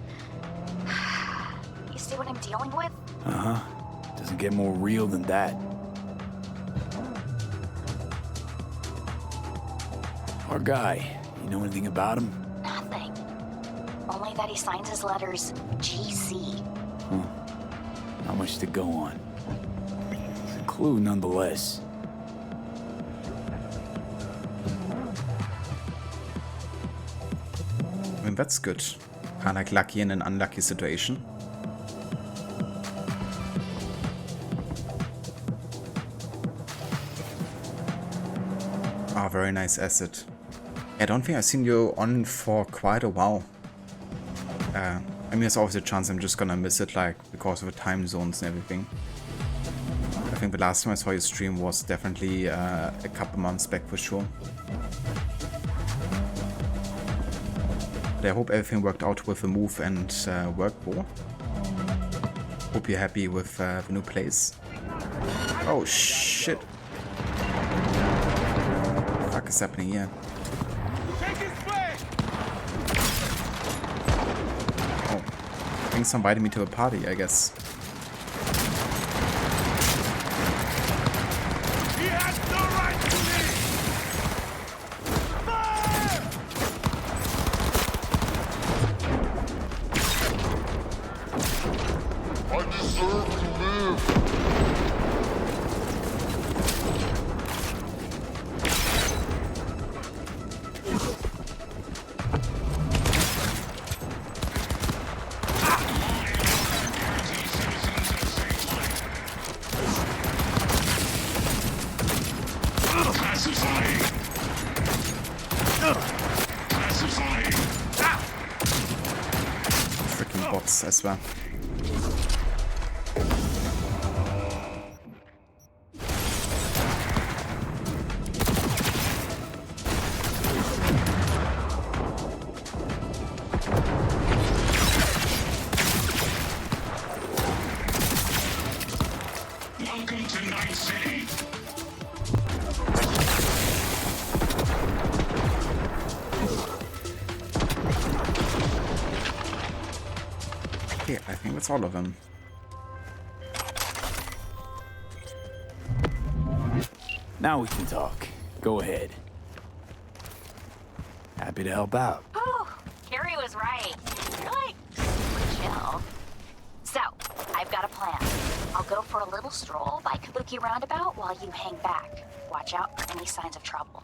You see what I'm dealing with? Uh-huh. Doesn't get more real than that. Our guy, you know anything about him? Nothing. Only that he signs his letters GC. Huh. Not much to go on. It's a clue nonetheless. I mean, that's good. Kind of like lucky in an unlucky situation. Ah, very nice asset. I don't think I've seen you on for quite a while. I mean, there's always a chance I'm just gonna miss it, like, because of the time zones and everything. I think the last time I saw your stream was definitely a couple months back for sure. But I hope everything worked out with the move and workflow. Hope you're happy with the new place. Oh shit. What the fuck is happening here? Oh, thanks for inviting me to a party, I guess. He has no right to leave! I deserve to live! Freaking bots as well. Welcome to Night City. Okay, I think that's all of them. Now we can talk. Go ahead. Happy to help out. Oh, Kerry was right. You're like super chill. So, I've got a plan. I'll go for a little stroll by Kabuki Roundabout while you hang back. Watch out for any signs of trouble.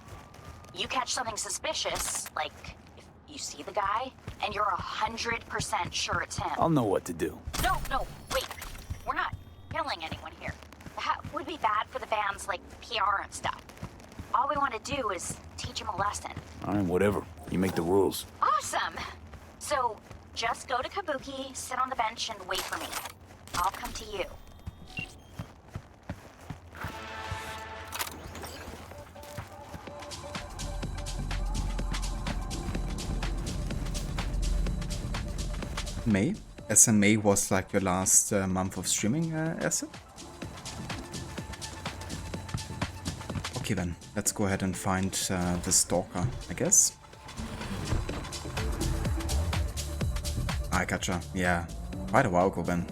You catch something suspicious, like if you see the guy, and you're 100% sure it's him. I'll know what to do. No, wait. We're not killing anyone here. That would be bad for the band's, like, PR and stuff. All we want to do is teach him a lesson. All right, whatever. You make the rules. Awesome! So, just go to Kabuki, sit on the bench, and wait for me. I'll come to you. May? As in May was like your last month of streaming, Acid? Okay then, let's go ahead and find the stalker, I guess. I gotcha, yeah. Quite a while ago then.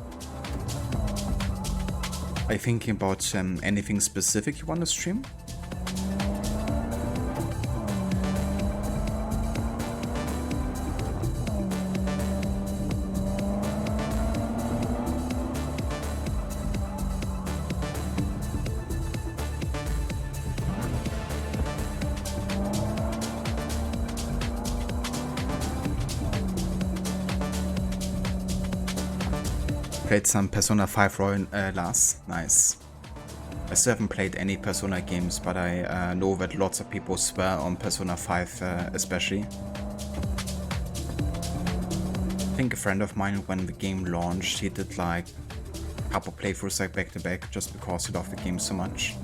Are you thinking about anything specific you want to stream? Played some Persona 5 Royal last. Nice. I still haven't played any Persona games, but I know that lots of people swear on Persona 5 especially. I think a friend of mine, when the game launched, he did like a couple playthroughs like back to back just because he loved the game so much.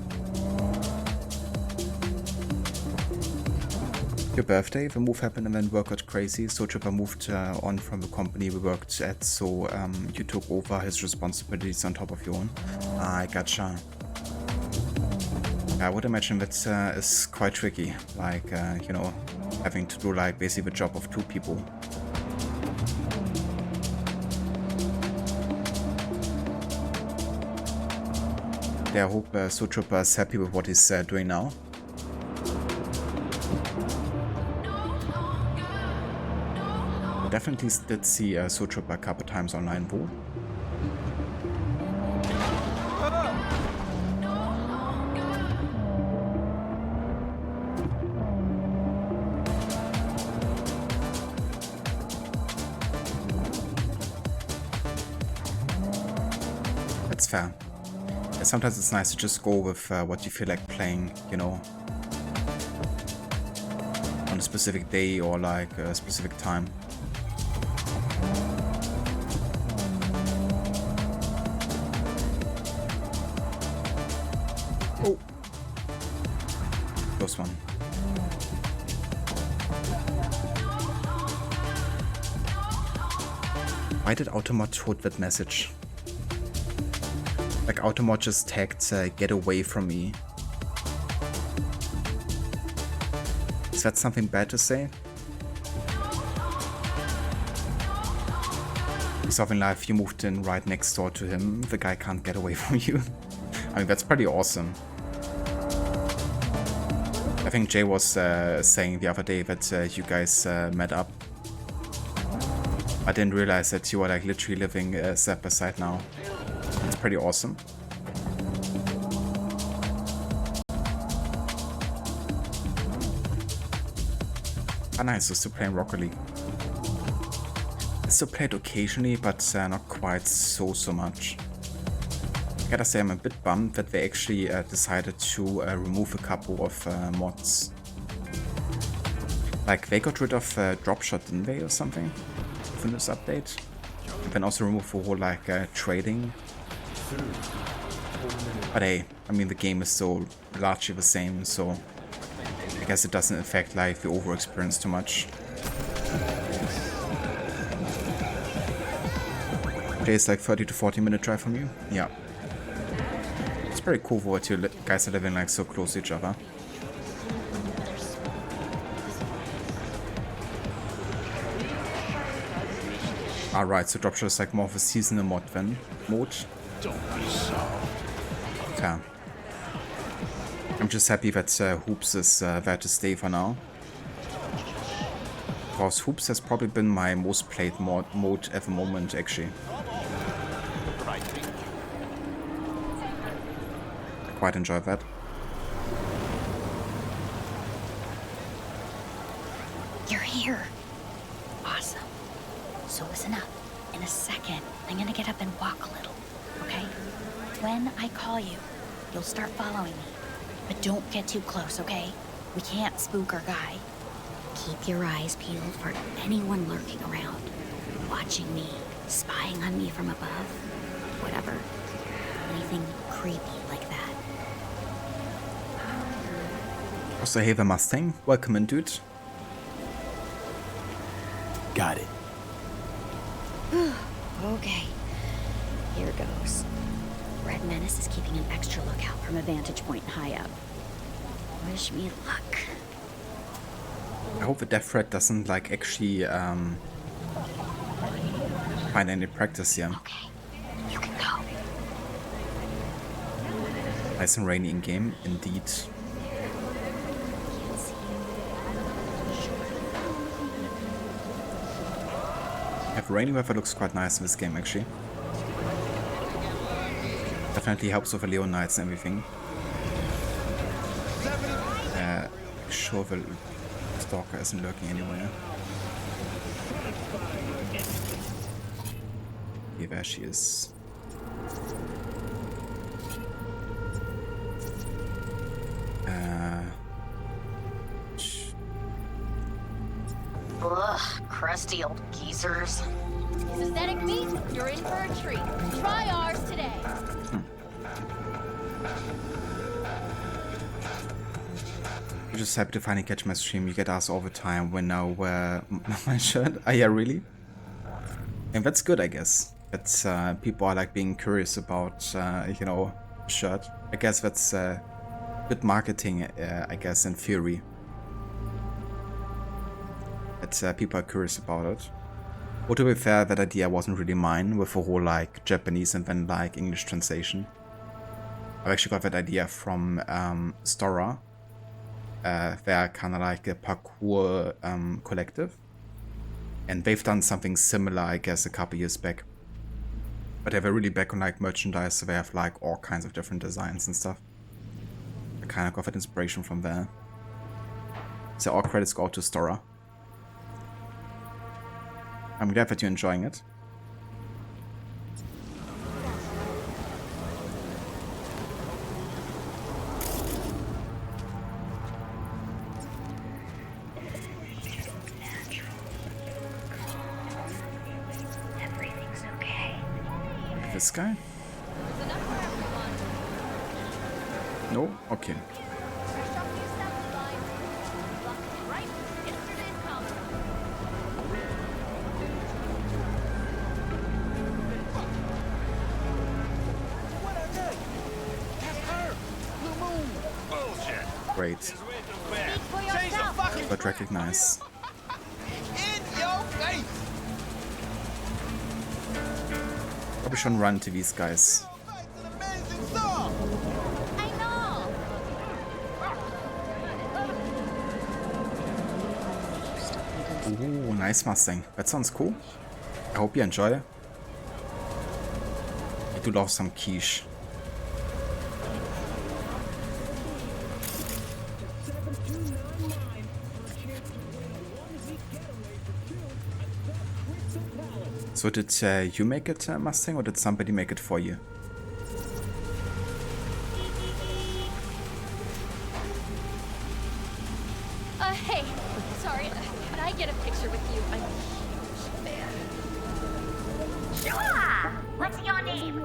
Your birthday, the move happened and then work got crazy. So Tripper moved on from the company we worked at, so you took over his responsibilities on top of your own. I gotcha. I would imagine that is quite tricky, like, you know, having to do like basically the job of two people. Yeah, I hope Tripper is happy with what he's doing now. Definitely did see Tripper a couple times online, though. That's fair. Yeah, sometimes it's nice to just go with what you feel like playing, you know, on a specific day or like a specific time. Oh, close one. Why did Automod hold that message? Like Automod just tagged get away from me. Is that something bad to say? Because in life you moved in right next door to him, the guy can't get away from you. I mean, that's pretty awesome. I think Jay was saying the other day that you guys met up. I didn't realize that you are like literally living side by side now. It's pretty awesome. Ah, nice, so still playing Rocket League. I still play it occasionally, but not quite so much. I gotta say I'm a bit bummed that they actually decided to remove a couple of mods. Like they got rid of Dropshot, didn't they, or something? From this update. And then also remove the whole like trading. But hey, I mean the game is still largely the same, so I guess it doesn't affect like the overall experience too much. Jay is like 30 to 40 minute drive from you? Yeah. It's pretty cool that you guys are living like so close to each other. Alright, so Dropshot is like more of a seasonal mode. Okay. I'm just happy that Hoops is there to stay for now. Because Hoops has probably been my most played mode at the moment, actually. I quite enjoy that. You're here. Awesome. So listen up. In a second, I'm gonna get up and walk a little, okay? When I call you, you'll start following me. But don't get too close, okay? We can't spook our guy. Keep your eyes peeled for anyone lurking around, watching me, spying on me from above, whatever. Anything creepy like that. Also, hey, the Mustang. Welcome in, dude. Got it. Okay. Here goes. Red Menace is keeping an extra lookout from a vantage point high up. Wish me luck. I hope the death threat doesn't like actually find any practice here. Okay, you can go. Nice and rainy in game, indeed. Yeah, the rainy weather looks quite nice in this game actually. Definitely helps with the Leon Knights and everything. Sure the stalker isn't lurking anywhere. Okay, there she is. Ugh, crusty old geezers. Synthetic meat, you're in for a treat. Try ours today. I'm just happy to finally catch my stream. You get asked all the time when I wear my shirt. Oh yeah, really? And that's good, I guess. That people are like being curious about, you know, shirt. I guess that's good marketing, I guess, in theory. That people are curious about it. Or to be fair, that idea wasn't really mine with the whole like Japanese and then like English translation. I actually got that idea from Stora. They're kind of like a parkour collective. And they've done something similar, I guess, a couple years back. But they were really back on like merchandise, so they have like all kinds of different designs and stuff. I kind of got that inspiration from there. So all credits go to Stora. I'm glad that you're enjoying it. Everything's okay. This guy? No? Okay. Great. But recognize. Probably shouldn't run to these guys. Ooh, nice Mustang. That sounds cool. I hope you enjoy it. I do love some quiche. So did you make it, Mustang, or did somebody make it for you? Hey, sorry, can I get a picture with you? I'm a huge fan. Sure! What's your name?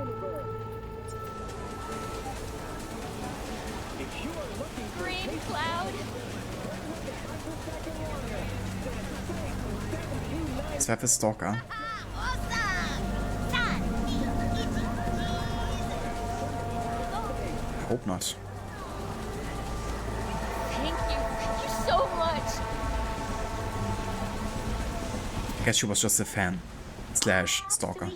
Green Cloud. Is that the stalker? I hope not. Thank you so much. I guess she was just a fan slash stalker.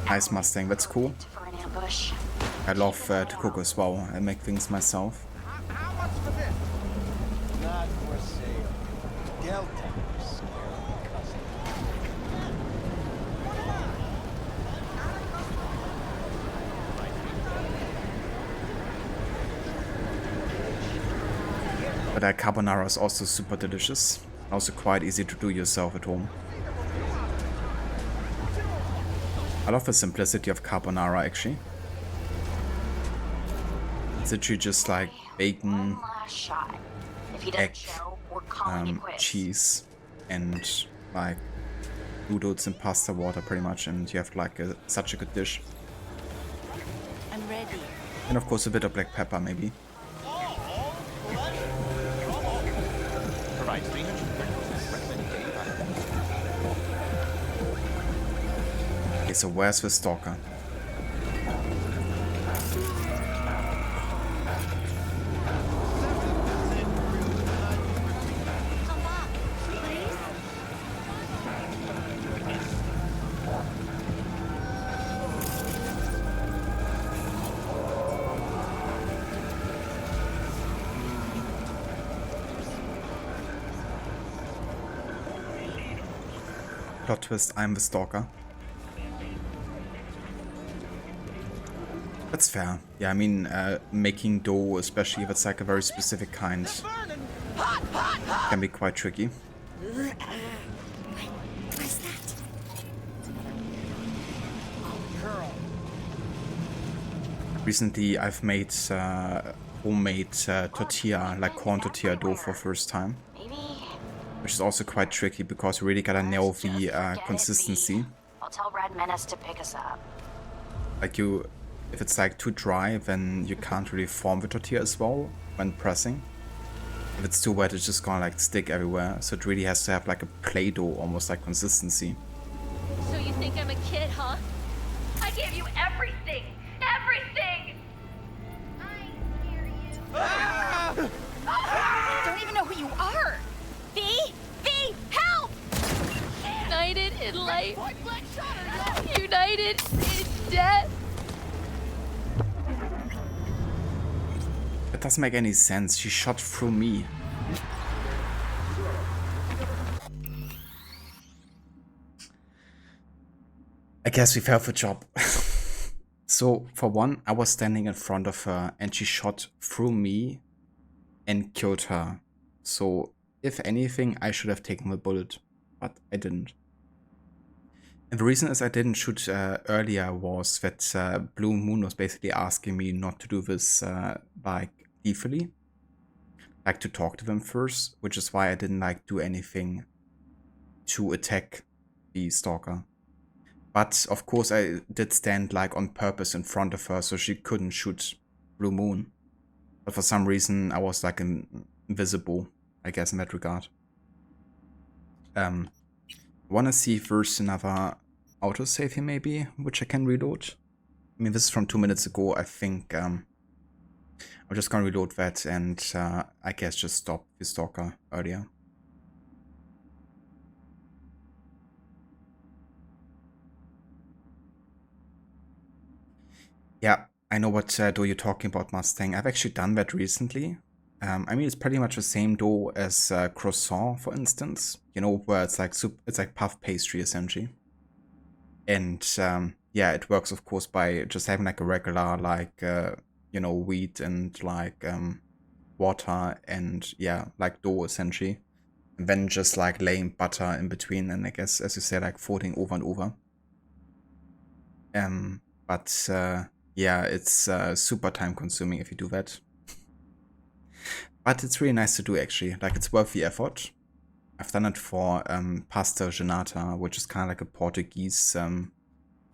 Nice Mustang, that's cool. I love to cook as well and make things myself. Not for sale. Delta. But that carbonara is also super delicious. Also quite easy to do yourself at home. I love the simplicity of carbonara actually. It's literally just like bacon, Last shot. If he egg, doesn't show, we're calling it quits. cheese, and like noodles and pasta water pretty much, and you have like such a good dish. I'm ready. And of course a bit of black pepper maybe. Provide 300 recommended daily value. Okay, so where's the stalker? Plot twist, I'm the stalker. That's fair. Yeah, I mean, making dough, especially if it's like a very specific kind, can be quite tricky. What's that? Recently, I've made homemade tortilla, like corn tortilla dough for the first time. Which is also quite tricky because you really gotta nail the consistency. I'll tell Red Menace to pick us up. Like if it's like too dry, then you can't really form the tortilla as well when pressing. If it's too wet, it's just gonna like stick everywhere. So it really has to have like a Play-Doh almost like consistency. So you think I'm a kid, huh? I gave you everything! Everything! I hear you. Don't even know who you are! V! V! Help! United in life. United in death. It doesn't make any sense. She shot through me. I guess we failed the job. So, for one, I was standing in front of her and she shot through me and killed her. So, if anything, I should have taken the bullet, but I didn't. And the reason is I didn't shoot earlier was that Blue Moon was basically asking me not to do this like lethally, like to talk to them first, which is why I didn't like do anything to attack the stalker. But of course I did stand like on purpose in front of her so she couldn't shoot Blue Moon. But for some reason I was like invisible, I guess, in that regard. Wanna see if there's another autosave here maybe, which I can reload. I mean, this is from 2 minutes ago. I think I'm just gonna reload that and I guess just stop the stalker earlier. Yeah, I know what dough you're talking about, Mustang. I've actually done that recently. I mean, it's pretty much the same dough as croissant, for instance. You know, where it's like puff pastry essentially. And yeah, it works of course by just having like a regular like you know, wheat and like water and yeah, like dough essentially. And then just like laying butter in between and I guess, as you say, like folding over and over. But yeah, it's super time consuming if you do that. But it's really nice to do actually, like it's worth the effort. I've done it for pasta genata, which is kind of like a Portuguese kind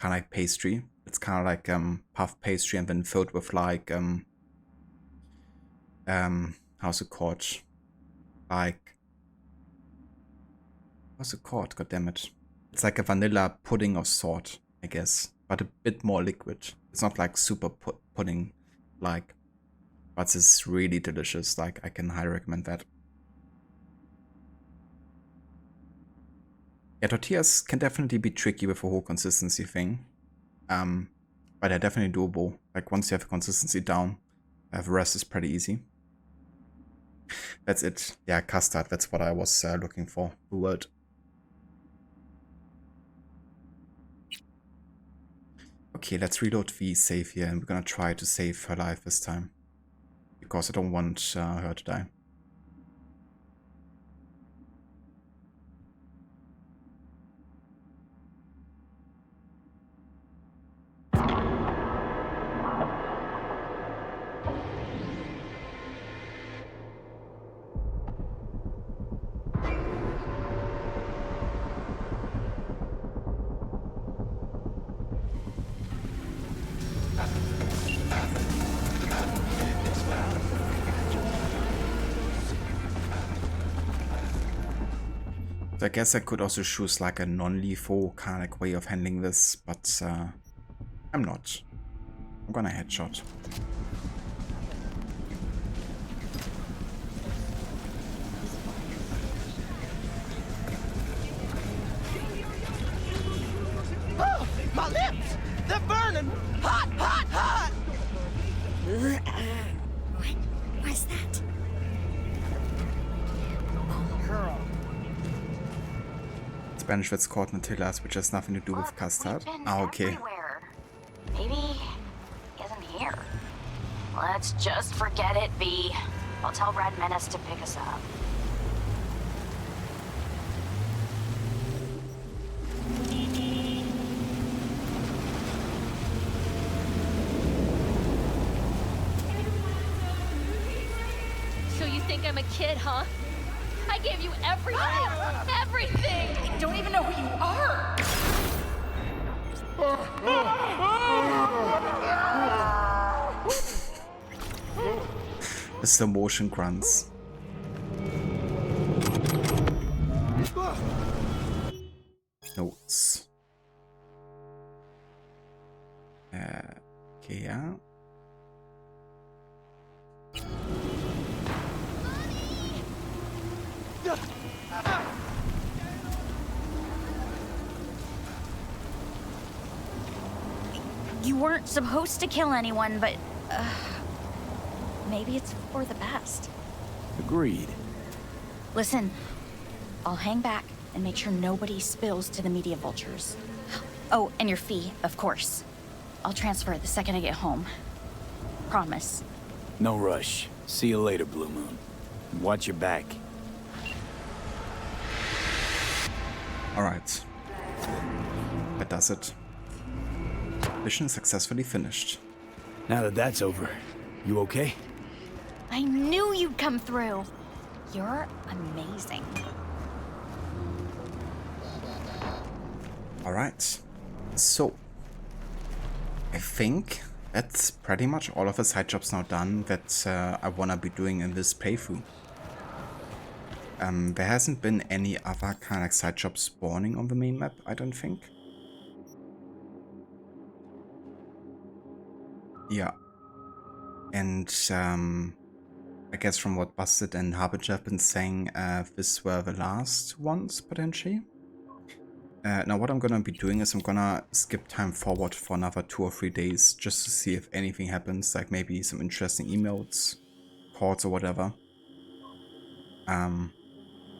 of like pastry. It's kind of like puff pastry and then filled with like how's it called? Like, what's it called? God damn it! It's like a vanilla pudding of sort, I guess, but a bit more liquid. It's not like super pudding like, but it's really delicious. Like, I can highly recommend that. Yeah, tortillas can definitely be tricky with the whole consistency thing. But they're definitely doable. Like, once you have the consistency down, the rest is pretty easy. That's it. Yeah, custard. That's what I was looking for. The word. Okay, let's reload the save here, and we're gonna try to save her life this time. Because I don't want her to die. I guess I could also choose like a non-lethal kind of like way of handling this, but I'm not. I'm gonna headshot. Oh, my lips! They're burning! Hot, hot, hot! What's that? Spanish words called Nutellas, which has nothing to do with custard. Ah, okay. Everywhere. Maybe he isn't here. Let's just forget it, V. I'll tell Red Menace to pick us up. So you think I'm a kid, huh? I gave you everything! Everything! I don't even know who you are! The slow motion grunts. Notes. Okay, yeah. You weren't supposed to kill anyone, but maybe it's for the best. Agreed. Listen, I'll hang back and make sure nobody spills to the media vultures. Oh, and your fee, of course. I'll transfer it the second I get home. Promise. No rush. See you later, Blue Moon. Watch your back. Alright. That does it. Mission successfully finished. Now that that's over, you okay? I knew you'd come through. You're amazing. Alright. So, I think that's pretty much all of the side jobs now done that I wanna be doing in this playthrough. There hasn't been any other kind of like side jobs spawning on the main map, I don't think. Yeah. And I guess from what Busted and Harbinger have been saying, these were the last ones, potentially. Now what I'm gonna be doing is I'm gonna skip time forward for another 2 or 3 days, just to see if anything happens, like maybe some interesting emails, calls or whatever.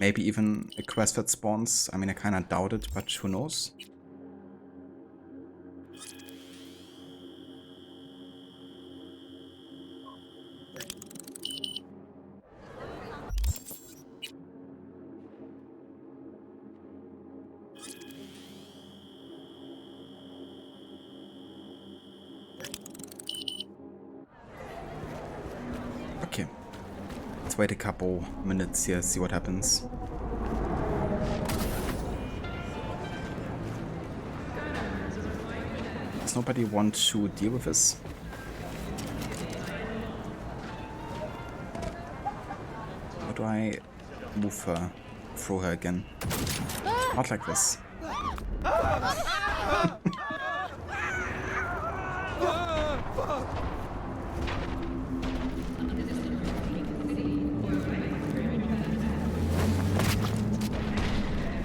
Maybe even a quest that spawns. I mean, I kinda doubt it, but who knows? Okay. Let's wait a couple minutes here, see what happens. Does nobody want to deal with this? How do I move her? Throw her again? Not like this.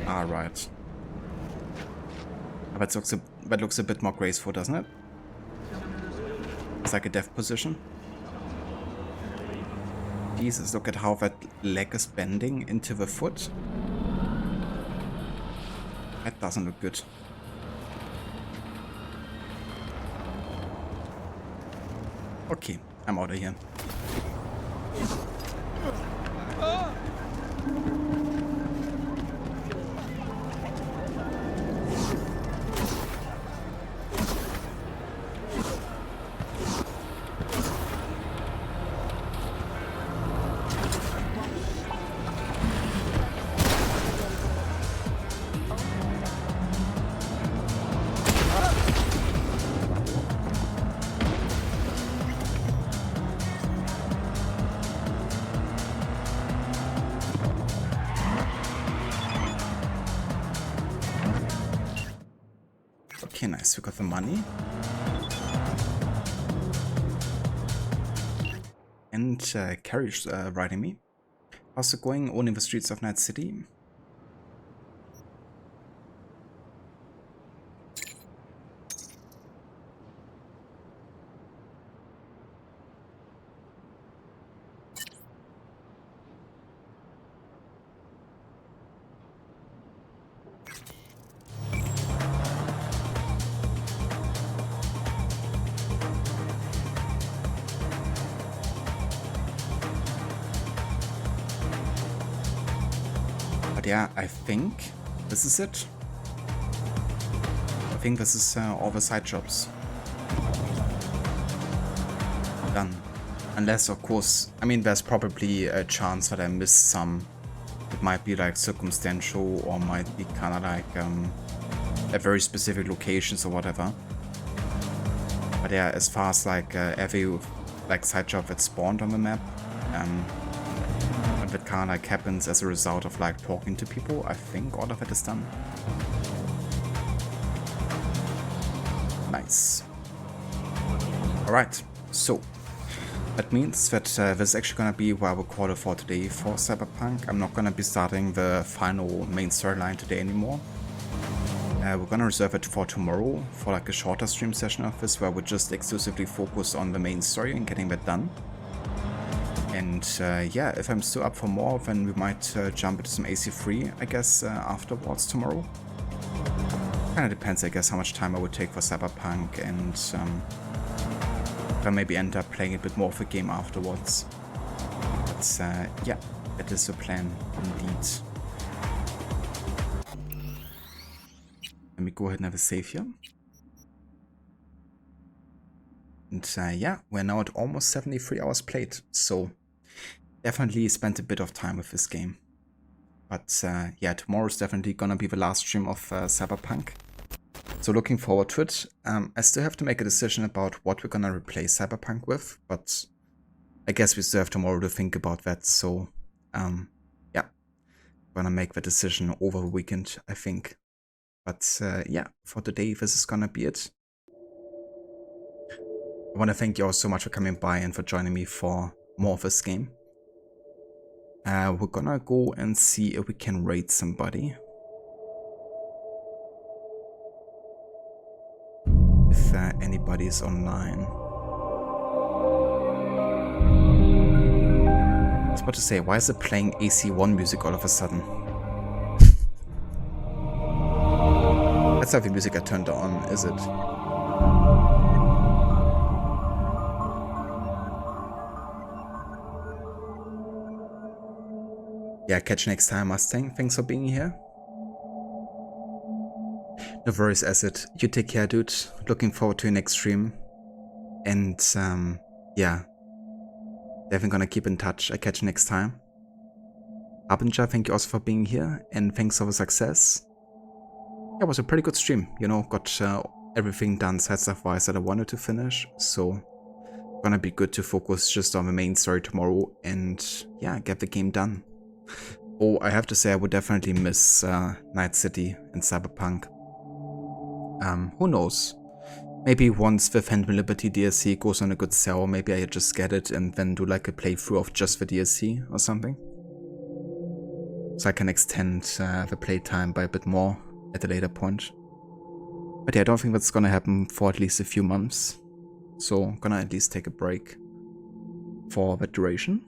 Alright. That looks a bit more graceful, doesn't it? It's like a death position. Jesus, look at how that leg is bending into the foot. That doesn't look good. Okay, I'm out of here. Okay, nice. We got the money. And Kerry's riding me. How's it going? Owning the streets of Night City? But yeah, I think this is it. I think this is all the side jobs. Done. Unless, of course, I mean, there's probably a chance that I missed some. It might be like circumstantial or might be kind of like at very specific locations or whatever. But yeah, as far as like every like side job that spawned on the map, that kind of like happens as a result of like talking to people, I think all of it is done. Nice. Alright, so that means that this is actually gonna be where I record for today for Cyberpunk. I'm not gonna be starting the final main storyline today anymore. We're gonna reserve it for tomorrow for like a shorter stream session of this where we just exclusively focus on the main story and getting that done. And yeah, if I'm still up for more, then we might jump into some AC3, I guess, afterwards tomorrow. Kinda depends, I guess, how much time I would take for Cyberpunk, and if I maybe end up playing a bit more of a game afterwards. But yeah, that is the plan indeed. Let me go ahead and have a save here. And yeah, we're now at almost 73 hours played, so definitely spent a bit of time with this game. But yeah, tomorrow's definitely gonna be the last stream of Cyberpunk. So looking forward to it. I still have to make a decision about what we're gonna replace Cyberpunk with, but I guess we still have tomorrow to think about that. So yeah, gonna make the decision over the weekend, I think. But yeah, for today, this is gonna be it. I want to thank you all so much for coming by and for joining me for more of this game. We're gonna go and see if we can raid somebody. If anybody's online. I was about to say, why is it playing AC1 music all of a sudden? That's not the music I turned on, is it? Yeah, catch you next time, Mustang. Thanks for being here. No worries, Acid. You take care, dude. Looking forward to your next stream. And yeah, definitely gonna keep in touch. I catch you next time. Harbinger, thank you also for being here, and thanks for the success. Yeah, it was a pretty good stream. You know, got everything done side stuff wise that I wanted to finish. So gonna be good to focus just on the main story tomorrow and yeah, get the game done. Oh, I have to say I would definitely miss Night City and Cyberpunk. Who knows? Maybe once the Phantom Liberty DLC goes on a good sell, maybe I just get it and then do like a playthrough of just the DLC or something. So I can extend the playtime by a bit more at a later point. But yeah, I don't think that's gonna happen for at least a few months. So I'm gonna at least take a break for that duration.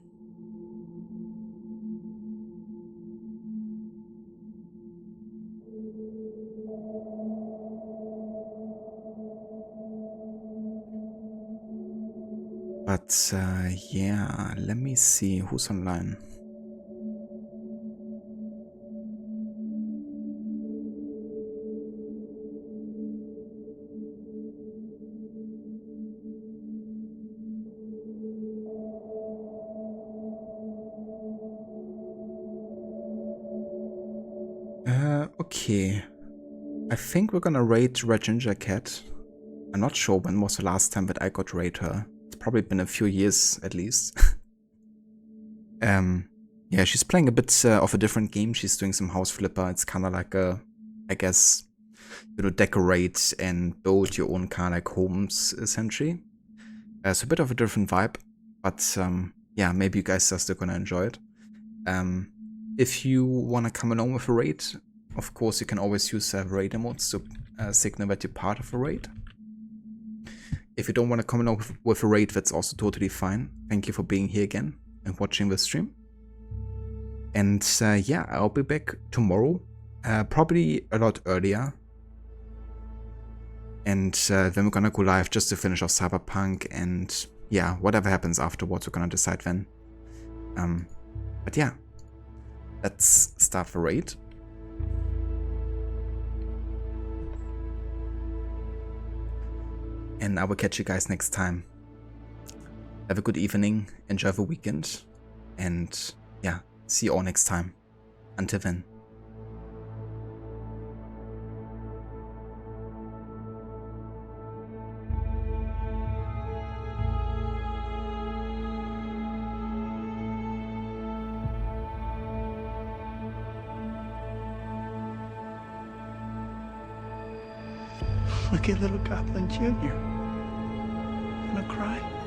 But yeah, let me see who's online. Okay. I think we're gonna raid Red Ginger Cat. I'm not sure when was the last time that I got raid her. It's probably been a few years at least. Yeah, she's playing a bit of a different game. She's doing some house flipper. It's kind of like a, I guess, decorate and build your own kind of like homes, essentially. It's a bit of a different vibe, but yeah, maybe you guys are still gonna enjoy it. If you want to come along with a raid, of course you can always use raid emotes to signal that you're part of a raid. If you don't want to come along with a raid, that's also totally fine. Thank you for being here again and watching the stream. And yeah, I'll be back tomorrow, probably a lot earlier. And then we're gonna go live just to finish off Cyberpunk, and yeah, whatever happens afterwards, we're gonna decide then. But yeah, let's start the raid. And I will catch you guys next time. Have a good evening, enjoy the weekend, and yeah, see you all next time. Until then. Look at little Goblin Jr. Gonna cry?